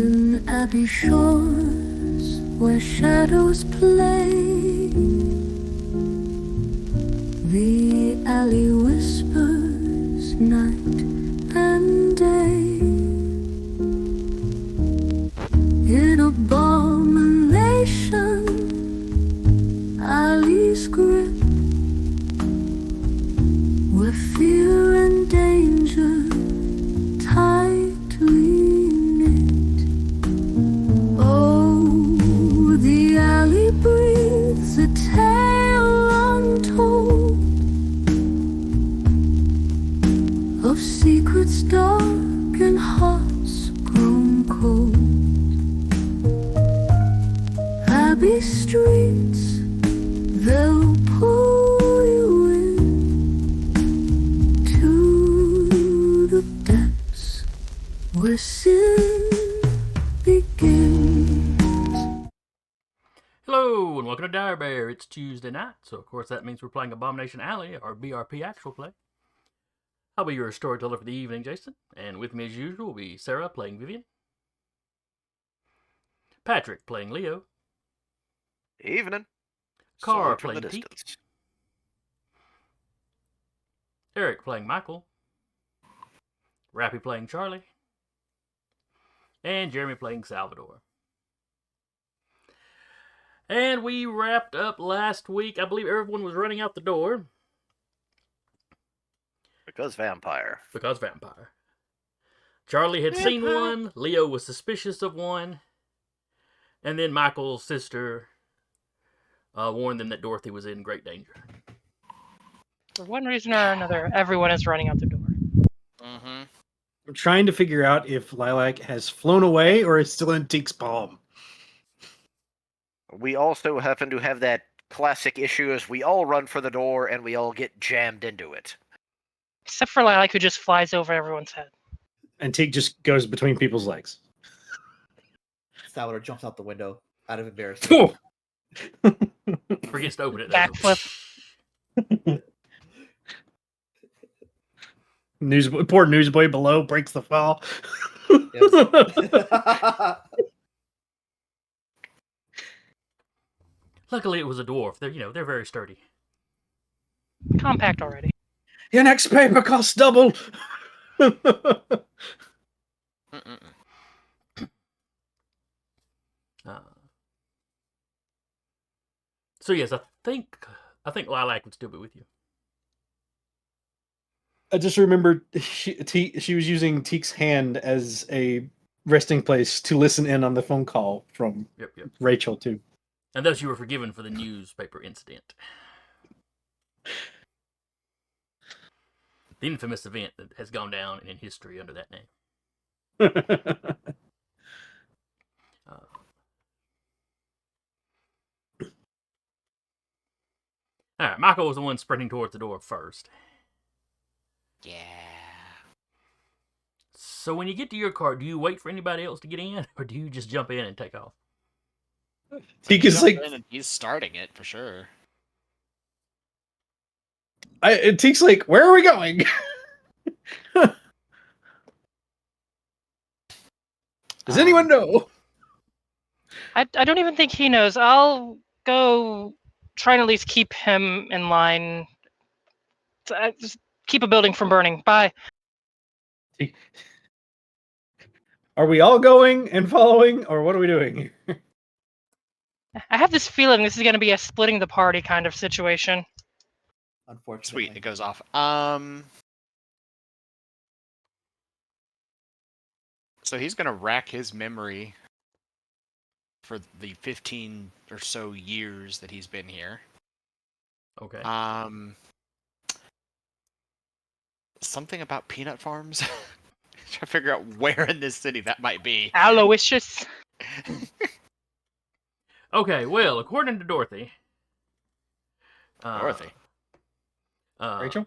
In abbey shores where shadows play, the alley whispers night and day. In Abomination, alley's grip, where fear and danger tightly knit. Oh, the alley breathes a tale untold of secrets dark and hearts grown cold. Abbey streets, they'll pull you in to the depths where sin begins. Hello, and welcome to Dire Bear. It's Tuesday night, so of course that means we're playing Abomination Alley, our BRP actual play. I'll be your storyteller for the evening, Jason, and with me as usual will be Sarah playing Vivian, Patrick playing Leo, Evening. Carr Salute from the playing Teak, distance. Eric playing Michael, Rappy playing Charlie, and Jeremy playing Salvador. And we wrapped up last week. I believe everyone was running out the door. Because vampire. Charlie had seen one, Leo was suspicious of one, and then Michael's sister warned them that Dorothy was in great danger. For one reason or another, everyone is running out the door. Mm-hmm. I'm trying to figure out if Lilac has flown away or is still in Teek's palm. We also happen to have that classic issue as we all run for the door and we all get jammed into it. Except for Lilac, who just flies over everyone's head. And Teek just goes between people's legs. Salvador jumps out the window out of embarrassment. Forgets to open it. Backflip. Poor newsboy below breaks the fall. Luckily, it was a dwarf. They're very sturdy. Compact already. Your next paper costs double. So yes, I think Lilac would still be with you. I just remembered she was using Teek's hand as a resting place to listen in on the phone call from Yep. Rachel too. And thus you were forgiven for the newspaper incident. The infamous event that has gone down in history under that name. Alright, Michael was the one sprinting towards the door first. Yeah. So when you get to your car, do you wait for anybody else to get in, or do you just jump in and take off? Teek is like, He's starting it for sure. Teek's like, where are we going? Does anyone know? I don't even think he knows. I'll go try and at least keep him in line. Just keep a building from burning. Bye. Are we all going and following, or what are we doing? I have this feeling this is going to be a splitting the party kind of situation. Unfortunately. Sweet, it goes off. So he's gonna rack his memory for the 15 or so years that he's been here. Okay. Something about peanut farms. Trying to figure out where in this city that might be. Aloysius. Okay, well, according to Dorothy. Dorothy. Rachel?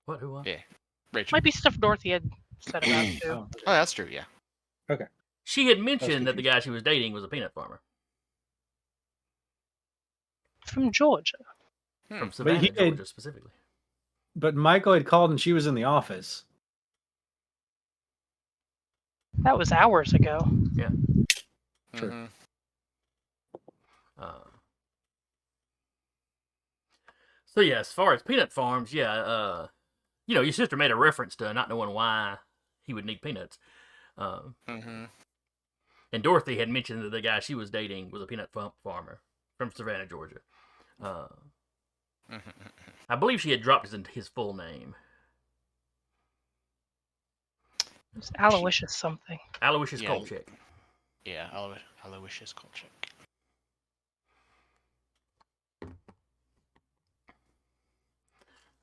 What? Who? What? Yeah, Rachel. Might be stuff Dorothy had said about it too. Oh, that's true. Yeah. Okay. She had mentioned that the guy she was dating was a peanut farmer. From Georgia. From Savannah, Georgia, specifically. But Michael had called and she was in the office. That was hours ago. Sure. Mhm. So yeah, as far as peanut farms, your sister made a reference to not knowing why he would need peanuts. Mhm. And Dorothy had mentioned that the guy she was dating was a peanut farmer from Savannah, Georgia. Mhm. I believe she had dropped his full name. It was Aloysius something. Aloysius Yeah. Kolchak. Yeah, Aloysius Kolchak.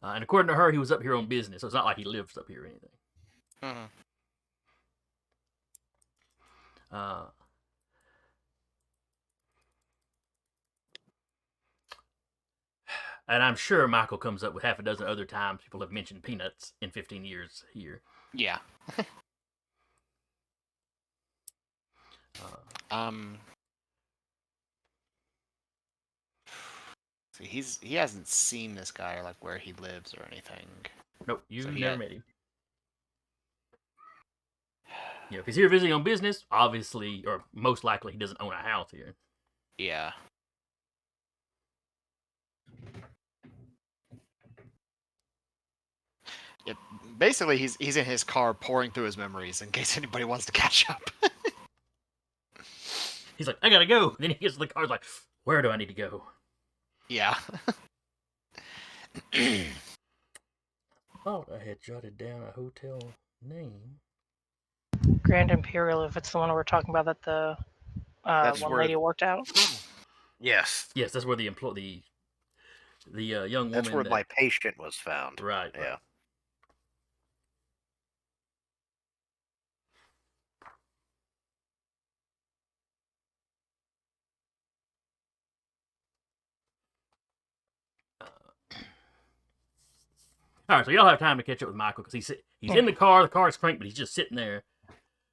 And according to her, he was up here on business, so it's not like he lives up here or anything. Mhm. And I'm sure Michael comes up with half a dozen other times people have mentioned peanuts in 15 years here. Yeah. Uh, See, he hasn't seen this guy or like where he lives or anything. nope, you So never met him. If he's here visiting on business, obviously, or most likely, he doesn't own a house here. Yeah. Yeah, basically, he's in his car pouring through his memories in case anybody wants to catch up. He's like, I gotta go. Then he gets to the car, he's like, where do I need to go? Yeah. Thought I had jotted down a hotel name. Grand Imperial, if it's the one we're talking about that the That's one where- lady worked out. Yes. Yes, that's where the young woman. That's where my patient was found. Right. Yeah. All right, so y'all have time to catch up with Michael because he's in the car's cranked, but he's just sitting there,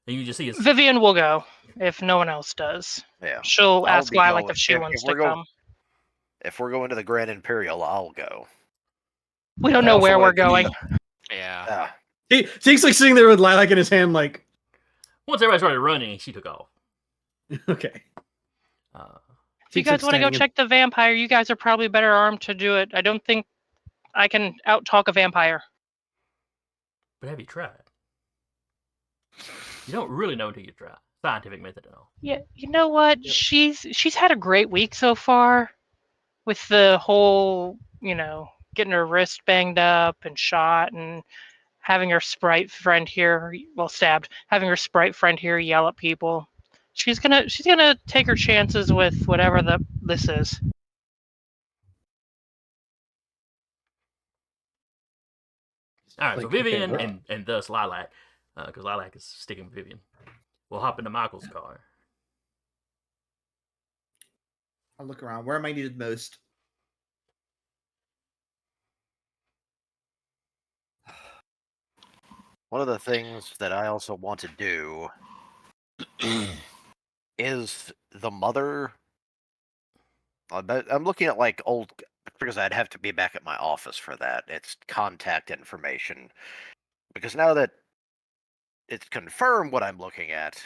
and you just see his. Vivian will go if no one else does. Yeah. She'll I'll ask be Lilac going. if she wants to we're going- come. If we're going to the Grand Imperial, I'll go. We don't I know also where we're wanna do going. Yeah. Teek's like sitting there with lilac in his hand, like, Once everybody started running, she took off. okay. If you guys want to go check the vampire, you guys are probably better armed to do it. I don't think I can out-talk a vampire. But have you tried? You don't really know until you try. Scientific method and all. Yeah, you know what? Yep. She's had a great week so far, with the whole, getting her wrist banged up and shot, and having her sprite friend here, stabbed, having her sprite friend here yell at people. She's gonna take her chances with whatever this is. All right, so Like, Vivian okay, and thus Lilac, because Lilac is sticking with Vivian, will hop into Michael's car. I'll look around. Where am I needed most? One of the things that I also want to do is the mother. I'm looking at like old, because I'd have to be back at my office for that. It's contact information. Because now that it's confirmed what I'm looking at,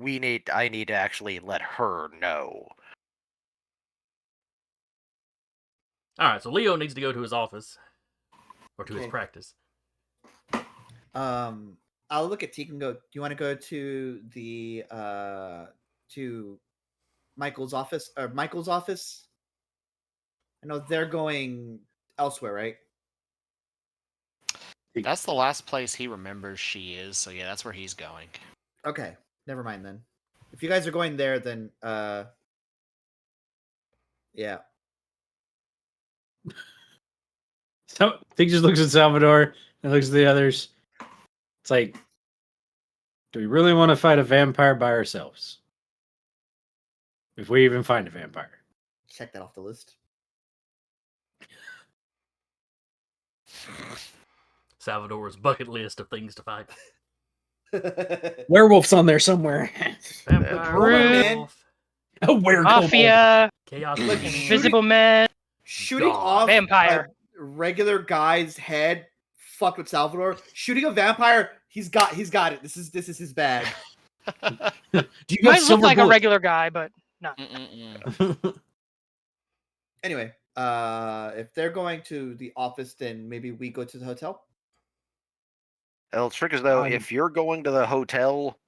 I need to actually let her know. All right, so Leo needs to go to his office or to his Okay. practice. I'll look at Teek and go, do you want to go to the to Michael's office or Michael's office? I know they're going elsewhere, right? That's the last place he remembers she is, so yeah, that's where he's going. Okay. Never mind then. If you guys are going there, then yeah. So Teek just looks at Salvador and looks at the others. It's like, do we really want to fight a vampire by ourselves? If we even find a vampire. Check that off the list. Salvador's bucket list of things to fight. Werewolf's on there somewhere. Vampire, Brute. werewolf, A werewolf. Mafia, chaos, Look, Machine. Invisible Man, Shooting God. off Vampire. a regular guy's head fucked with Salvador. Shooting a vampire, He's got it. This is his bag. Do you Might got look silver like a bullets? regular guy, but not. Anyway, if they're going to the office, then maybe we go to the hotel. Well, it's trick as though I'm- if you're going to the hotel,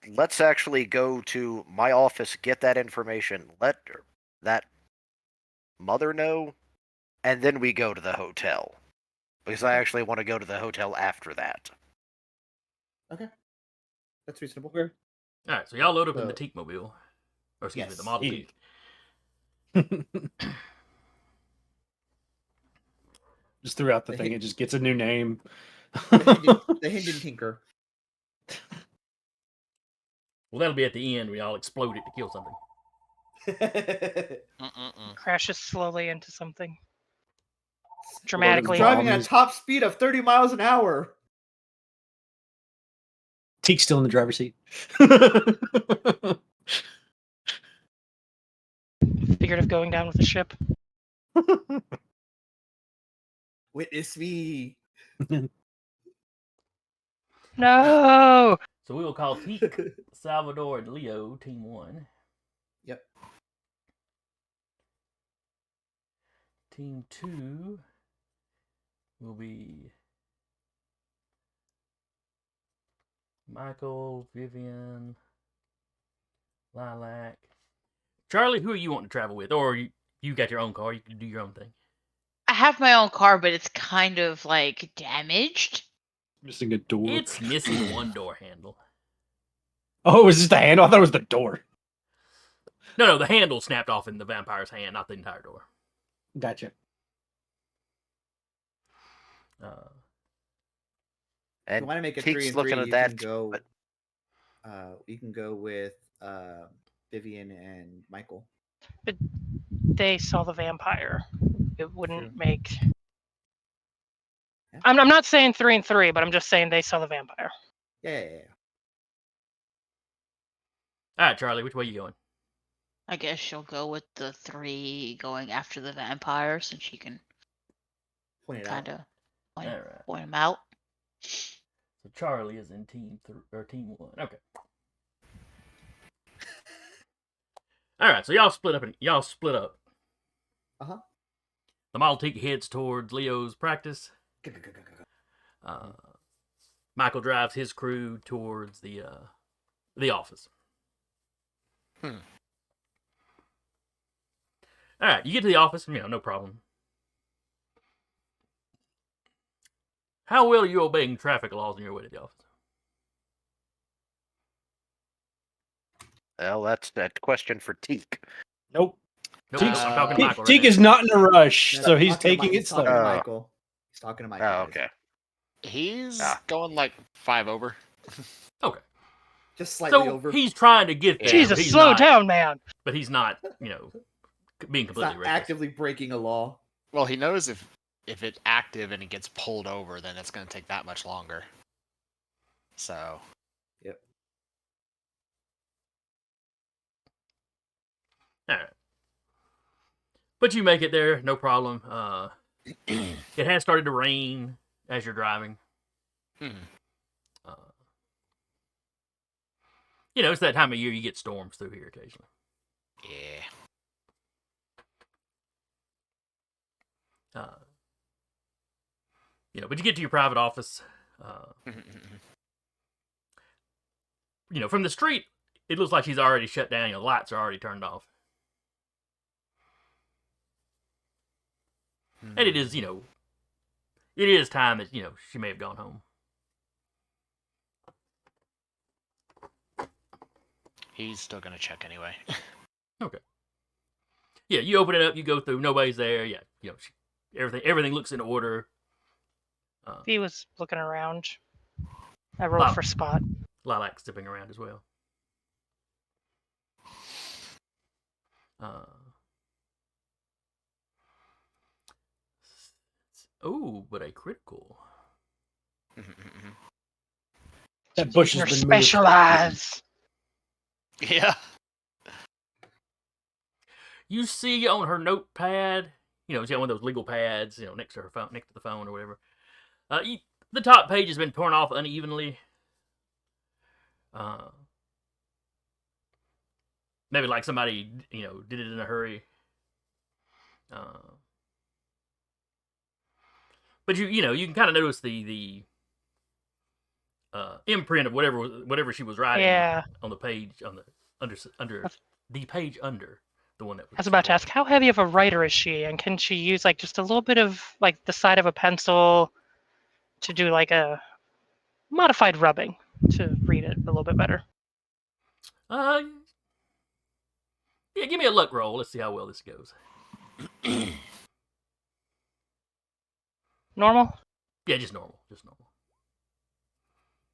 let's actually go to my office, get that information, let that mother know, and then we go to the hotel. Because I actually want to go to the hotel after that. Okay, that's reasonable. All right, so y'all load up in the So- Teak mobile, or excuse me, the Yes. Model Teak. Teak. Just threw out the The thing. hit- It just gets a new name. The Hinden Tinker. Well, that'll be at the end. We all explode it to kill something. Crashes slowly into something. Well, Dramatically. Driving at a Bombs. top speed of 30 miles an hour. Teak's still in the driver's seat. Figured of going down with the ship. Witness me. No! So we will call Teak, Salvador, and Leo Team 1. Yep. Team 2 will be Michael, Vivian, Lilac. Charlie, who are you wanting to travel with? Or you got your own car, you can do your own thing. I have my own car, but it's kind of like damaged. Missing a door. It's missing one door handle. Oh, it was just the handle? I thought it was the door. No, the handle snapped off in the vampire's hand, not the entire door. Gotcha. If And you want to make it Teak's 3 and looking 3, at you that, can go. but- You can go with Vivian and Michael. They saw the vampire. It wouldn't True. make. Yeah. I'm not saying 3 and 3, but I'm just saying they saw the vampire. Yeah. All right, Charlie, which way you going? I guess she'll go with the 3 going after the vampire since she can Point it out. kind of All right. point him out. So Charlie is in Team 1. Okay. All right, so y'all split up. Uh-huh. The Model Teak heads towards Leo's practice. Michael drives his crew towards the office. All right, you get to the office, no problem. How well are you obeying traffic laws on your way to the office? Well, that's that question for Teak. Nope. Nope, I'm talking to Michael right Teak now. is not in a rush, No, so he's talking to taking Mi- it he's talking slow. to Oh. Michael. He's talking to Michael. Oh, guys. okay. He's Ah. going like 5 over. Okay. Just slightly So over. he's trying to get there. Jesus, but he's slow not, down, man. But he's not, being He's completely not reckless. actively breaking a law. Well, he knows if it's active and it gets pulled over, then it's going to take that much longer. So, All right. But you make it there, no problem. It has started to rain as you're driving. hmm. It's that time of year you get storms through here occasionally. Yeah. But you get to your private office. From the street, it looks like she's already shut down. The lights are already turned off. And it is, it is time that, she may have gone home. He's still going to check anyway. Okay. Yeah, you open it up, you go through, nobody's there. Yeah, everything looks in order. He was looking around. I rolled Wow. for spot. Lilac stepping around as well. But a critical. That bush Your has been moved. specialize. Yeah. You see on her notepad, she's got one of those legal pads, next to her phone, next to the phone or whatever. The top page has been torn off unevenly. Maybe like somebody, did it in a hurry. But you can kind of notice the imprint of whatever she was writing Yeah. on the page under the page under the one that I was about to ask, how heavy of a writer is she, and can she use like just a little bit of like the side of a pencil to do like a modified rubbing to read it a little bit better? Yeah, give me a luck roll. Let's see how well this goes. Normal? Yeah, just normal.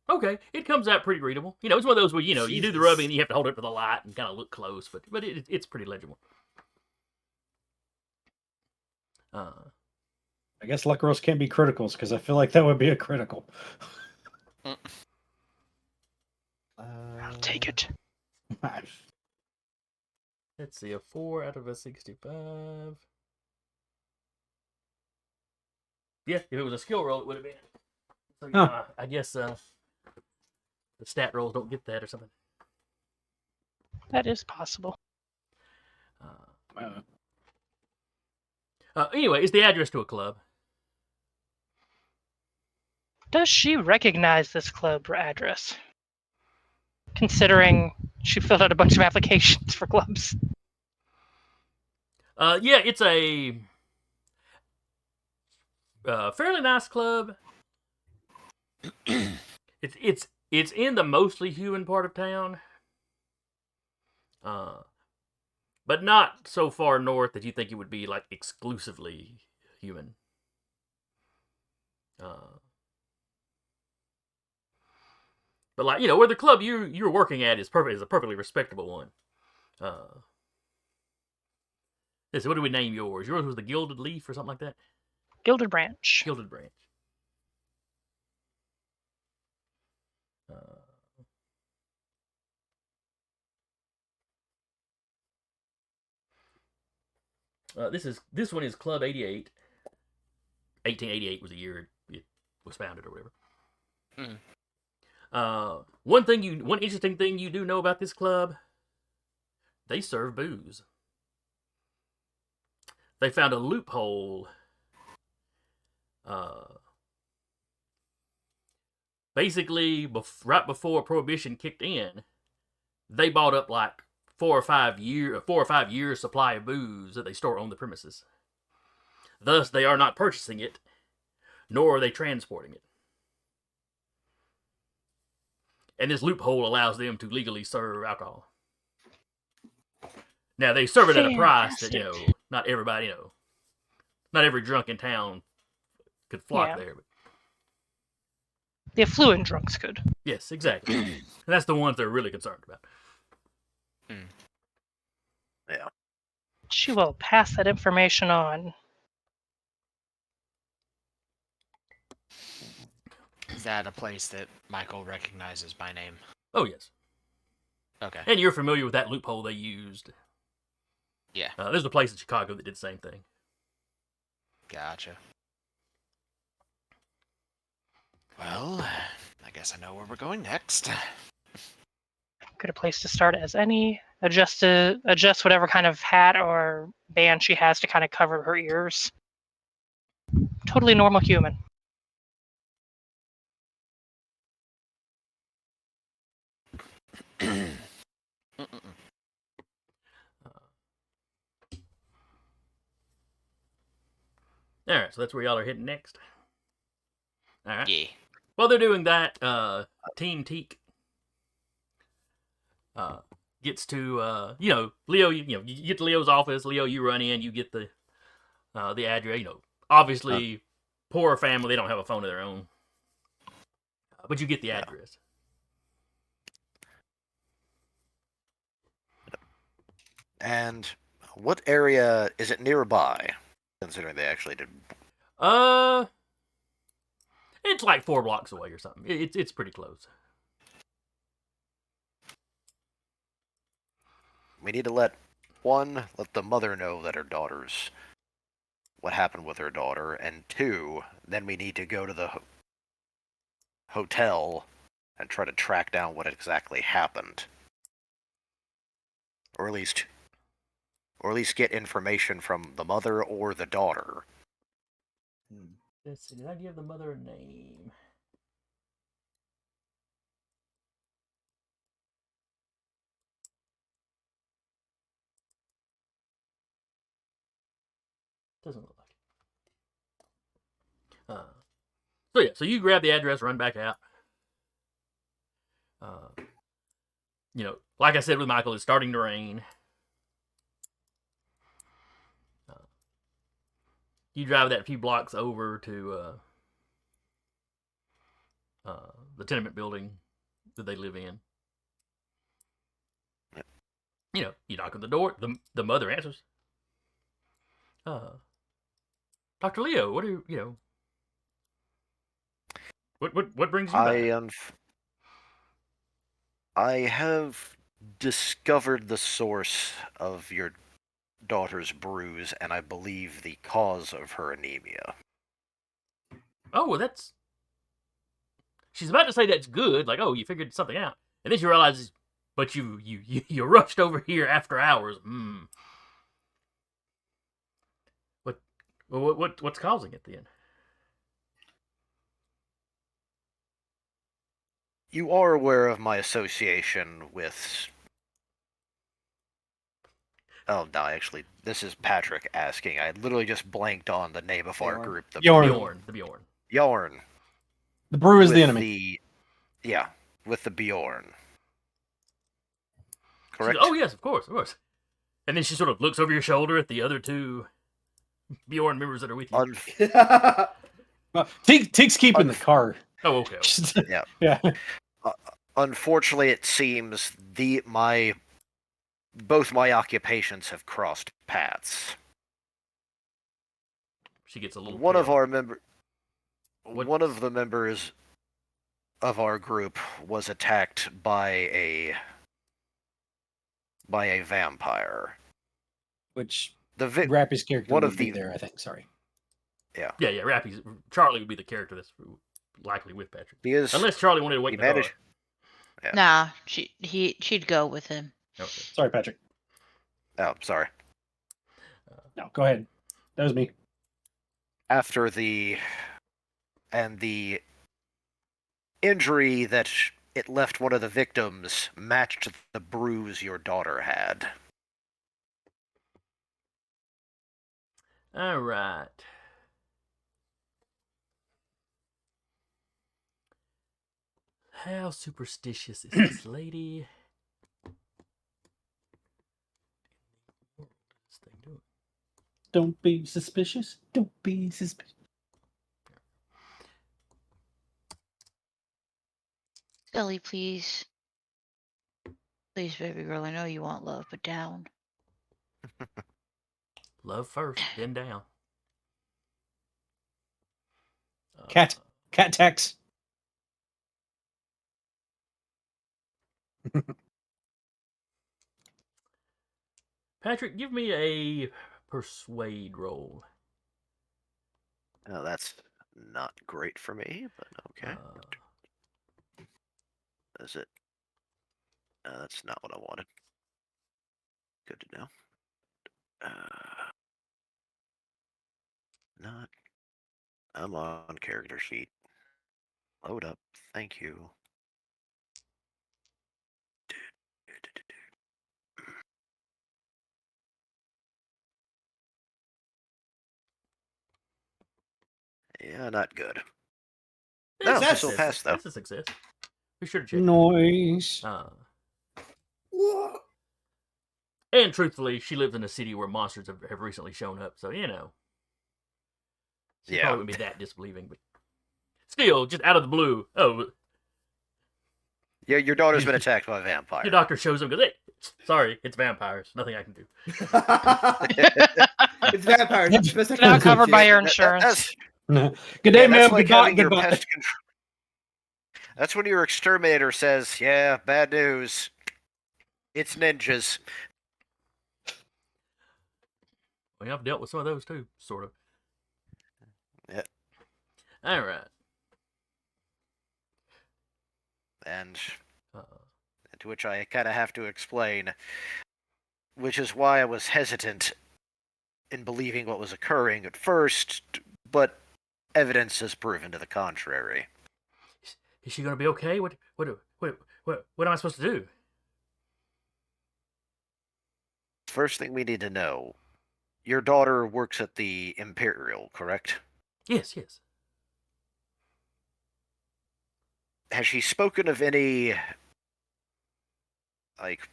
Okay, it comes out pretty readable. It's one of those where you do the Jesus. rubbing and you have to hold it to the light and kind of look close, but it's pretty legible. I guess luck rolls can't be criticals because I feel like that would be a critical. I'll take it. Let's see, a 4 out of a 65. Yeah, if it was a skill roll, it would have been. So I guess the stat rolls don't get that or something. That is possible. Anyway, it's the address to a club. Does she recognize this club address? Considering she filled out a bunch of applications for clubs. Yeah, it's a fairly nice club. It's in the mostly human part of town, but not so far north that you think it would be like exclusively human. But like where the club you're working at is a perfectly respectable one. So what do we name yours? Yours was the Gilded Leaf or something like that. Gilded Branch. Gilded Branch. This one is Club 88. 1888 was the year it was founded or whatever. One interesting thing you do know about this club, they serve booze. They found a loophole. Basically, right before Prohibition kicked in, they bought up like 4 or 5 years supply of booze that they store on the premises. Thus, they are not purchasing it, nor are they transporting it. And this loophole allows them to legally serve alcohol. Now, they serve it at a price that, not everybody, not every drunk in town could flock there. But the affluent drunks could. Yes, exactly. And that's the ones they're really concerned about. Yeah. She will pass that information on. Is that a place that Michael recognizes by name? Oh, yes. Okay. And you're familiar with that loophole they used. Yeah. There's a place in Chicago that did the same thing. Gotcha. Well, I guess I know where we're going next. Good a place to start as any. Adjust whatever kind of hat or band she has to kind of cover her ears. Totally normal human. Alright, so that's where y'all are heading next. Alright. Yeah. While they're doing that, Team Teak gets to Leo. You get to Leo's office. Leo, you run in. You get the address. Obviously, poor family. They don't have a phone of their own, but you get the address. And what area is it nearby? Considering they actually did. It's like 4 blocks away or something. It's pretty close. We need to let the mother know that her daughter's what happened with her daughter, and 2, then we need to go to the hotel and try to track down what exactly happened, or at least get information from the mother or the daughter. Let's see. Did I give the mother a name? Doesn't look like it. So yeah, so you grab the address, run back out. Like I said with Michael, it's starting to rain. You drive that few blocks over to the tenement building that they live in. You knock on the door. The mother answers. Dr. Leo, what do you what brings you back? I have discovered the source of your daughter's bruise, and I believe the cause of her anemia. Oh, well, that's. She's about to say that's good, like, oh, you figured something out, and then she realizes, but you rushed over here after hours. What's causing it then? You are aware of my association with... Oh, no, actually, this is Patrick asking. I literally just blanked on the name of our Beorn. group. Beorn. The Beorn. Beorn. The brew is With the enemy. Yeah, with the Beorn. She Correct? goes, oh, yes, of course. And then she sort of looks over your shoulder at the other two Beorn members that are with you. Well, Teek's keeping the car. Oh, okay. Yeah. Yeah. Unfortunately, it seems both my occupations have crossed paths. She gets a little One of pale. the members of our group was attacked by a vampire. Which The Rappy's character one would of be the- there, I think. Sorry. Yeah. Yeah, Charlie would be the character that's likely with Patrick. Because Unless Charlie wanted to wait in the car. Yeah. Nah, she'd go with him. Okay. Sorry, Patrick. Oh, sorry. No, go ahead. That was me. After the injury that it left one of the victims matched the bruise your daughter had. All right. How superstitious is this lady? What is this thing doing? Don't be suspicious. Don't be suspicious. Skelly, please. Please, baby girl, I know you want love, but down. Love first, then down. Cat tax. Patrick, give me a persuade roll. Oh, that's not great for me, but okay. Is it? That's not what I wanted. Good to know. Not. I'm on character sheet. Load up. Thank you. Yeah, not good. No, It's a still success. passed though. That's a success. Be sure to check. Noise. And truthfully, she lives in a city where monsters have recently shown up, so she probably wouldn't be that disbelieving, but still, just out of the blue. Oh, Yeah, your daughter's been attacked by a vampire. your doctor shows up and goes, hey, sorry, it's vampires. Nothing I can do. It's vampires. It's best I can Not do, covered by too. your insurance. Good day, ma'am. That's like having your Goodbye. pest control. That's when your exterminator says, "Yeah, bad news. It's ninjas." Well, I've dealt with some of those too, sort of. Yeah. All right. and Uh, to which I kind of have to explain, which is why I was hesitant in believing what was occurring at first, but evidence has proven to the contrary. is she gonna be okay? What am I supposed to do? First thing we need to know, your daughter works at the Imperial, correct? Yes, yes. Has she spoken of any, like,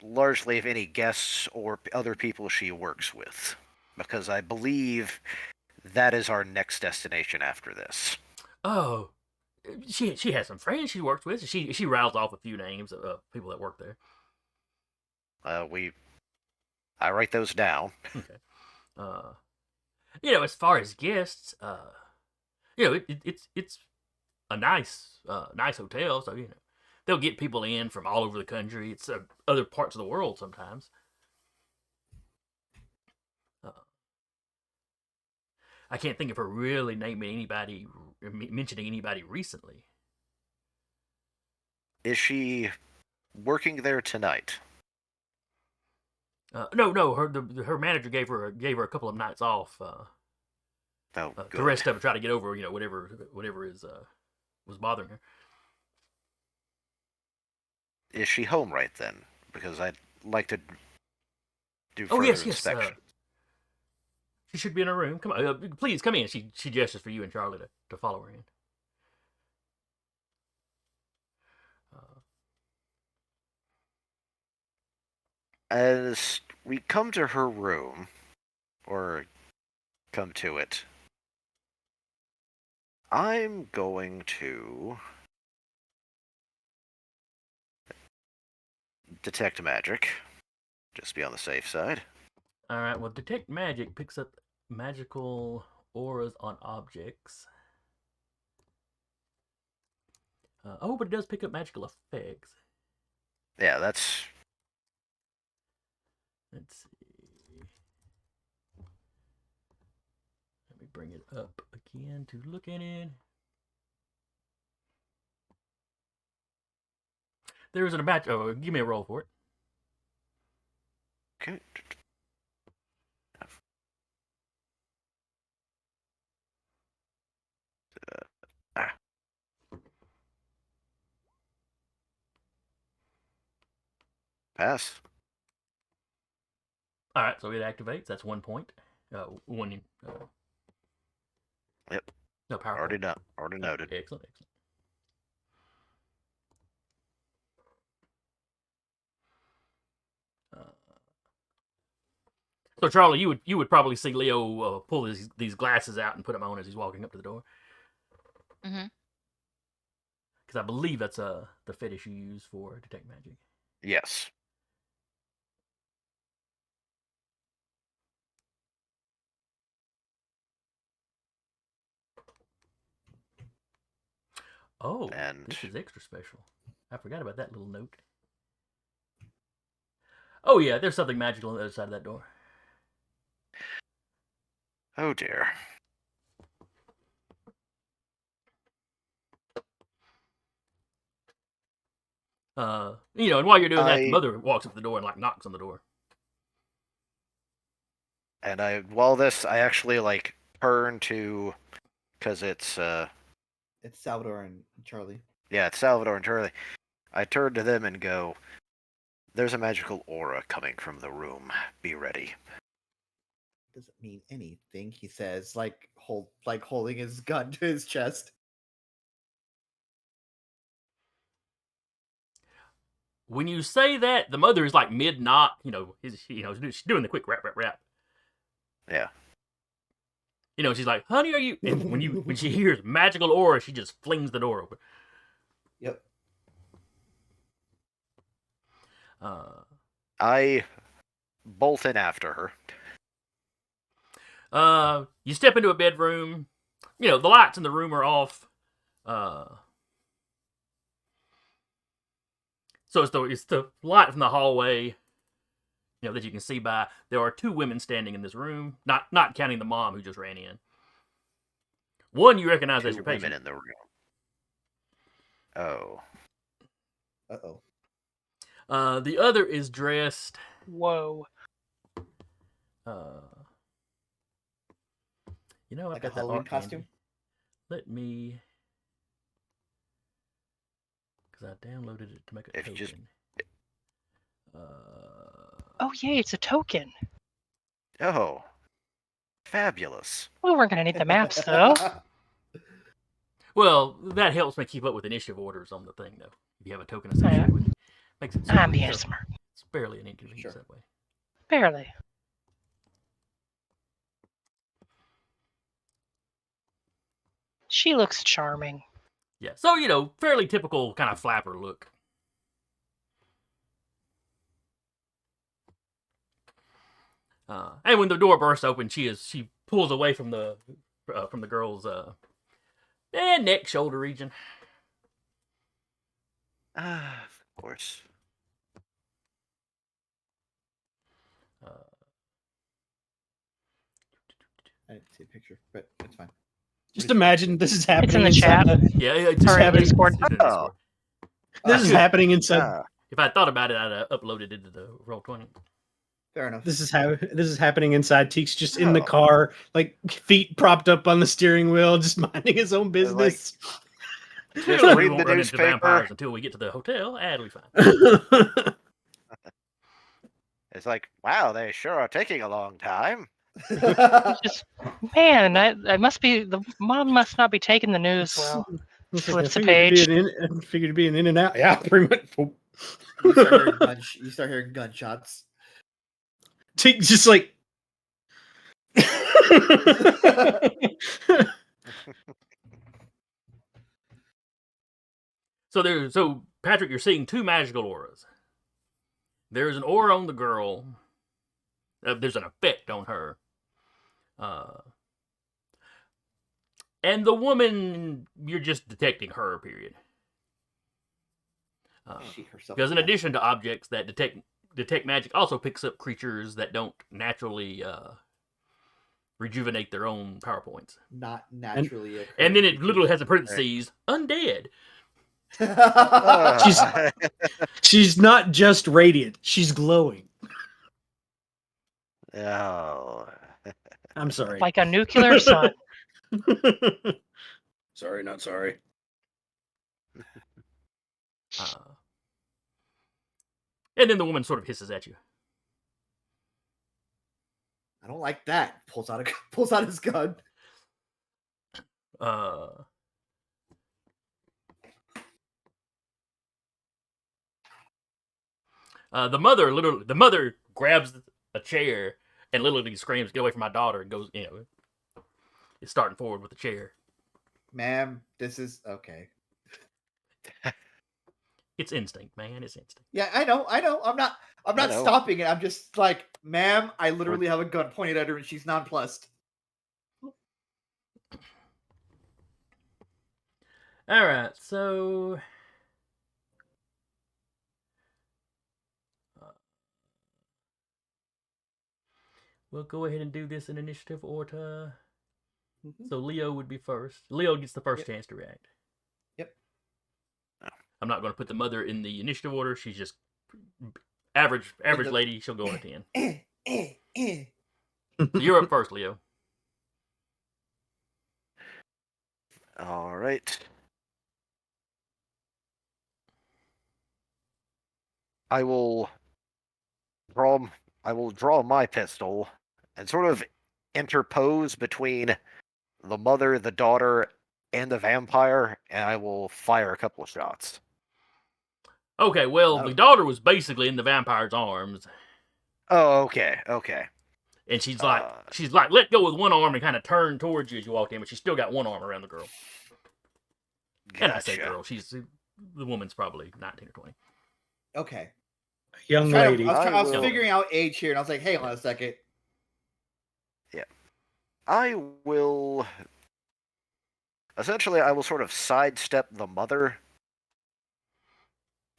largely of any guests or other people she works with? Because I believe that is our next destination after this. Oh, she has some friends she works with. She roused off a few names of people that work there. I write those down. Okay. As far as guests, it's a nice hotel, so they'll get people in from all over the country. It's other parts of the world sometimes. I can't think of her really mentioning anybody recently. Is she working there tonight? No. Her manager gave her a couple of nights off. Oh, good. The rest of it, try to get over whatever is was bothering her. Is she home right then? Because I'd like to do Oh further yes. inspection. She should be in her room. Come on, please come in. She gestures for you and Charlie to follow her in. As we come to her room, or come to it, I'm going to detect magic, just be on the safe side. All right. Well, detect magic picks up magical auras on objects. But it does pick up magical effects. Yeah, that's... Let's see. Let me bring it up again to look at it. There isn't a match. Oh, give me a roll for it. Okay. Pass. All right, so it activates. That's 1 point. One. Yep. No power. Already done. Already noted. Excellent. So Charlie, you would probably see Leo pull these glasses out and put them on as he's walking up to the door. Mm-hmm. Because I believe that's the fetish you use for detect magic. Yes. Oh, And this is extra special. I forgot about that little note. Oh yeah, there's something magical on the other side of that door. oh dear. And while you're doing that, the mother walks up to the door and knocks on the door. And I actually turn to, because it's Salvador and Charlie. yeah, it's Salvador and Charlie. I turn to them and go, "There's a magical aura coming from the room. Be ready." Doesn't mean anything, he says, holding his gun to his chest. When you say that, the mother is mid knock. She's doing the quick rap. Yeah. She's like, "Honey, are you?" And when she hears magical aura, she just flings the door open. Yep. I bolt in after her. You step into a bedroom. The lights in the room are off. So it's the light from the hallway, that you can see by. There are two women standing in this room, not counting the mom who just ran in. One you recognize as your patient. Women in the room. Oh. Uh-oh. The other is dressed. Whoa. You know, I've Like a got that Halloween art costume? handy. Let me, because I downloaded it to make a If you token. just- Oh, yay, it's a token. Oh. Fabulous. We weren't going to need the maps, though. Well, that helps me keep up with initiative orders on the thing, though. If you have a token associated with it, makes it I'm super. being So smart. it's barely an inconvenience Sure. that way. Barely. She looks charming. Yeah, so fairly typical kind of flapper look. And when the door bursts open, she pulls away from the girl's neck shoulder region. Ah, of course. I didn't see a picture, but it's fine. Just imagine this is happening It's in the inside chat. Yeah, it Or in happened- Discord. it's in Oh. Discord. This is should- happening inside. Ah, If I thought about it, I'd uploaded it to the Roll20. Fair enough. This is happening inside. Teek's just in the Oh. car, like feet propped up on the steering wheel, just minding his own business. Clearly, we read won't the run into newspaper. vampires until we get to the hotel. It'll be fine. it's like, wow, they sure are taking a long time. Just, man, I must be, the mom must not be taking the news well. Flips the page. I figured it'd be an in and out. Yeah, pretty much. You start hearing gunshots. Teek's just like. So Patrick, you're seeing two magical auras. There's an aura on the girl. There's an effect on her. And the woman, you're just detecting her, period. She herself. Because in addition to objects that detect magic, also picks up creatures that don't naturally rejuvenate their own power points. Not naturally. And then it literally has a parentheses, undead. She's not just radiant. She's glowing. Oh. I'm sorry. Like a nuclear sun. Sorry, not sorry. And then the woman sort of hisses at you. I don't like that. Pulls out his gun. The mother grabs a chair and literally screams, "Get away from my daughter!" and goes, is starting forward with the chair. Ma'am, this is okay. It's instinct, man. It's instinct. Yeah, I know. I'm not know. stopping it. I'm just like, ma'am, I literally have a gun pointed at her and she's nonplussed. All right, so we'll go ahead and do this in initiative order. So Leo would be first. Leo gets the first chance to react. Yep. I'm not going to put the mother in the initiative order. She's just average lady. She'll go on a 10. So you're up first, Leo. All right. I will draw my pistol and sort of interpose between the mother, the daughter, and the vampire, and I will fire a couple of shots. Okay, well, the daughter was basically in the vampire's arms, Oh, okay. and she's like, let go with one arm and kind of turn towards you as you walk in, but she's still got one arm around the girl. Gotcha. And I say girl, the woman's probably 19 or 20. Okay. Young I lady. was will- figuring out age here, and I was like, "Hey, hold on a second." I will sort of sidestep the mother,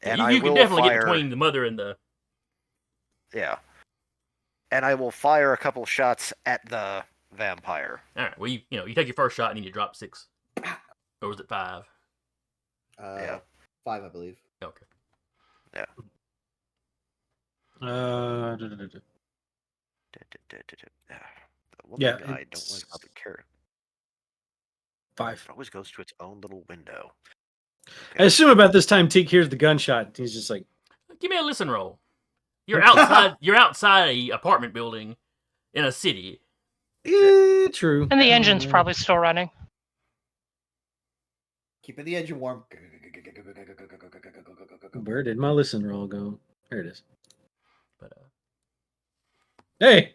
and you I can will definitely fire. get between the mother and the. Yeah, and I will fire a couple shots at the vampire. All right, well, you take your first shot and then you drop 6, or was it 5? Yeah. 5, I believe. Okay. Yeah. The one Yeah, thing I don't like it's about the character, 5. it always goes to its own little window. I assume about this time Teak hears the gunshot. He's just like, Give me a listen roll. You're outside. You're outside a apartment building in a city. true. And the engine's probably still running. Keeping the engine warm. Where did my listen roll go? There it is. But Hey!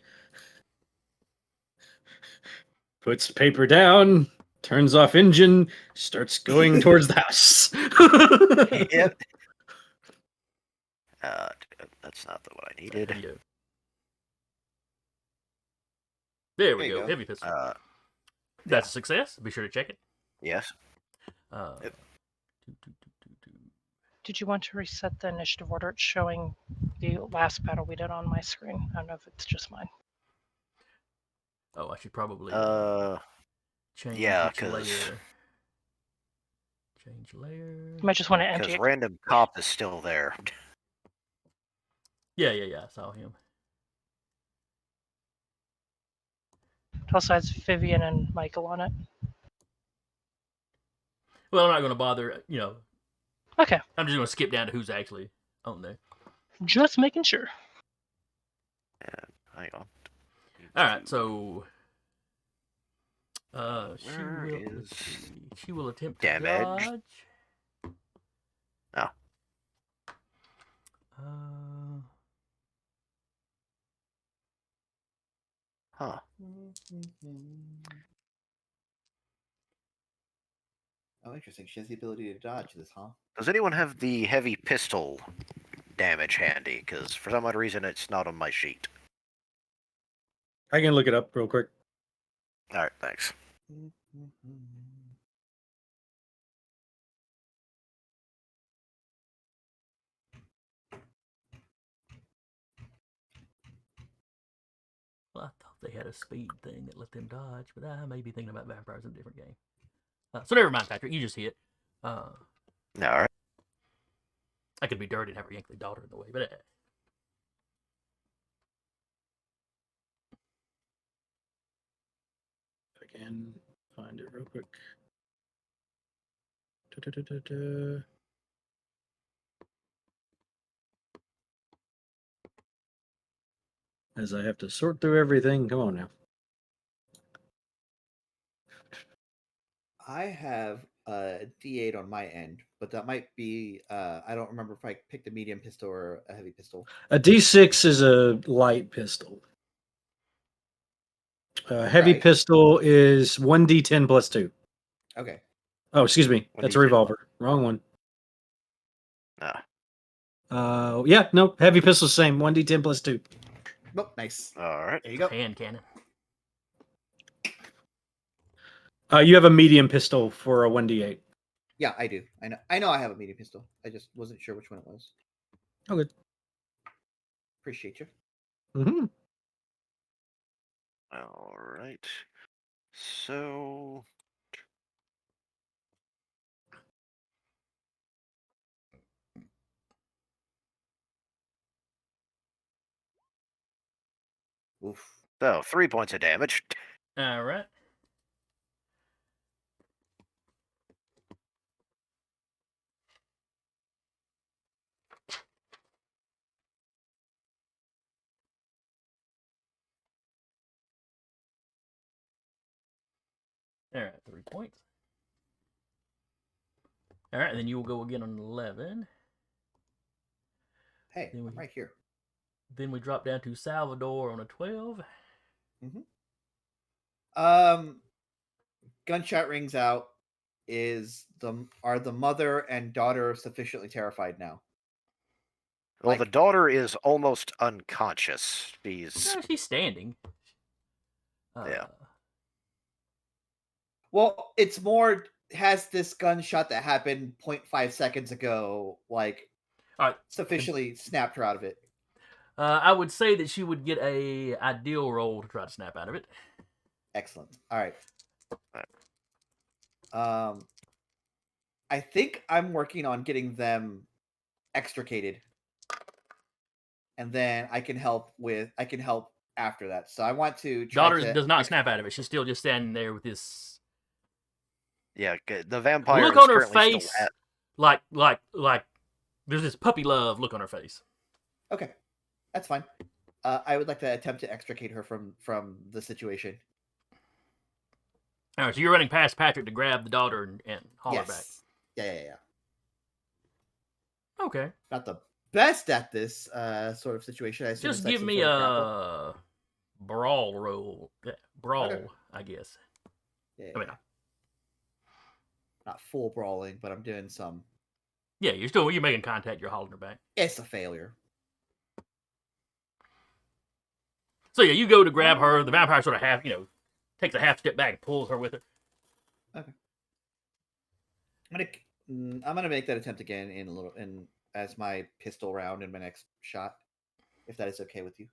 Puts paper down, turns off engine, starts going towards the house. Yep. That's not the what I needed. yeah. There we There you go. go. Heavy pistol. Yeah. That's a success. Be sure to check it. Yes. Yep. Did you want to reset the initiative order? It's showing the last battle we did on my screen. I don't know if it's just mine. Oh, I should probably change yeah, which 'cause- layer. Change layer. You might just want to empty Because it. random cop is still there. Yeah. I saw him. It also has Vivian and Michael on it. Well, I'm not going to bother. Okay, I'm just going to skip down to who's actually on there. just making sure. Hang on. All right. So. Where is She will attempt to damage? dodge. Oh. Huh. Oh, interesting. She has the ability to dodge this, huh? Does anyone have the heavy pistol damage handy? Because for some odd reason it's not on my sheet. I can look it up real quick. All right, thanks. Well, I thought they had a speed thing that let them dodge, but I may be thinking about vampires in a different game. So never mind, Patrick. You just hit. All right. I could be dirty and have her yank the daughter in the way, but I can find it real quick. Da-da-da-da-da. As I have to sort through everything. Come on now. I have a D8 on my end, but that might be. I don't remember if I picked a medium pistol or a heavy pistol. A D6 is a light pistol. Heavy Okay. pistol is 1d10 plus 2. Okay. Oh, excuse me. That's a 1d10. revolver. Wrong one. Ah. No. Heavy pistol, same. 1d10 plus 2. Oh, nice. All right. There you go. hand cannon. You have a medium pistol for a 1d8. Yeah, I do. I know I have a medium pistol. I just wasn't sure which one it was. Oh, good. Appreciate you. Mm-hmm. All right. So. Oof. So 3 points of damage. All right. All right, 3 points. All right, and then you will go again on 11. Hey, Then we- I'm right here. Then we drop down to Salvador on a 12. Gunshot rings out. Are the mother and daughter sufficiently terrified now? Well, Like- the daughter is almost unconscious. She's standing. Yeah. Well, it's more has this gunshot that happened 0.5 seconds ago, like All right. sufficiently snapped her out of it. I would say that she would get a ideal roll to try to snap out of it. Excellent. All right. I think I'm working on getting them extricated, and then I can help after that. So I want to try Daughter to does not snap out of it. She's still just standing there with this Yeah, the vampire look is on her currently still face, at. like there's this puppy love look on her face. Okay, that's fine. I would like to attempt to extricate her from the situation. All right, so you're running past Patrick to grab the daughter and haul her back. Yes. Yeah. Okay. Not the best at this sort of situation. I assume Just it's like give some me sort of grapple. a brawl roll. Brawl, Okay. I guess. Yeah, I mean, not full brawling, but I'm doing some. yeah, you're making contact. You're hauling her back. It's a failure. So yeah, you go to grab her. The vampire sort of takes a half step back and pulls her with her. Okay. I'm gonna make that attempt again as my pistol round in my next shot, if that is okay with you.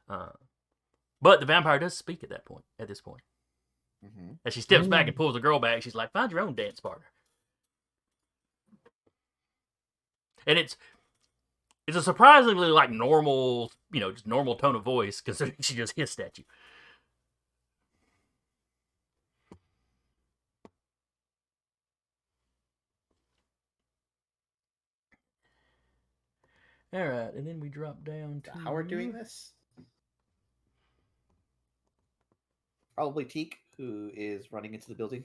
But the vampire does speak at this point. Mm-hmm. As she steps back and pulls the girl back, she's like, "Find your own dance partner." And it's a surprisingly normal, just normal tone of voice, considering she just hissed at you. All right, and then we drop down to How we're doing this? Probably Teak, who is running into the building.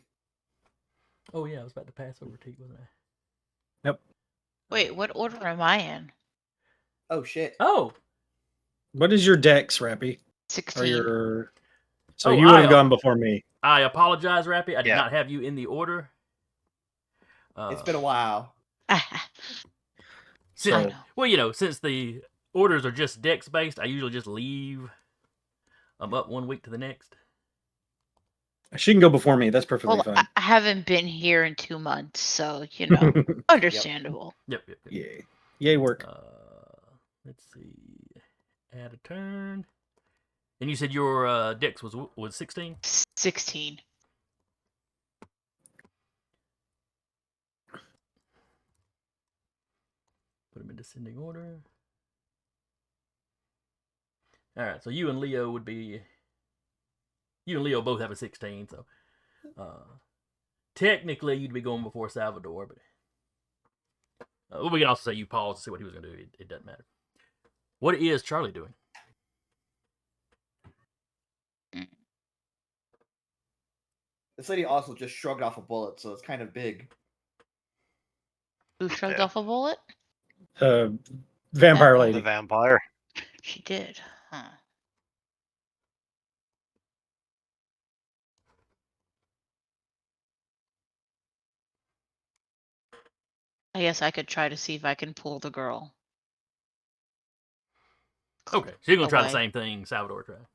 Oh yeah, I was about to pass over to you, wasn't I? Yep. Wait, what order am I in? Oh shit! Oh, What is your dex, Rappy? 16. So Oh, you would have gone before me. I apologize, Rappy. I did Yeah. not have you in the order. It's been a while. Since, know. well, since the orders are just dex based, I usually just leave them up 1 week to the next. She can go before me. That's perfectly Well, fine. I haven't been here in 2 months, so, understandable. Yep. Yay. Yay work. Let's see. Add a turn. And you said your dex was 16? 16. Put them in descending order. All right, so you and Leo both have a 16, so technically you'd be going before Salvador, but we can also say you paused to see what he was going to do. It doesn't matter. What is Charlie doing? This lady also just shrugged off a bullet, so it's kind of big. Who shrugged Yeah. off a bullet? Vampire Oh. lady. The vampire. She did. Huh. I guess I could try to see if I can pull the girl. Okay, so you're going to try the Away. same thing Salvador tried.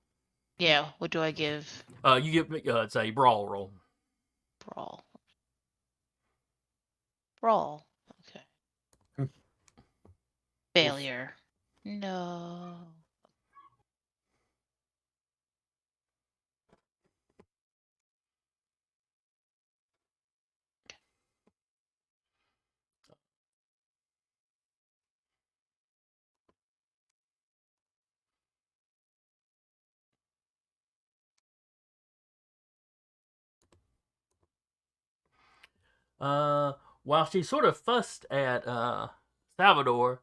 Yeah, what do I give? You give me, it's a brawl roll. Brawl. Brawl. Okay. Failure. No. While she sort of fussed at Salvador,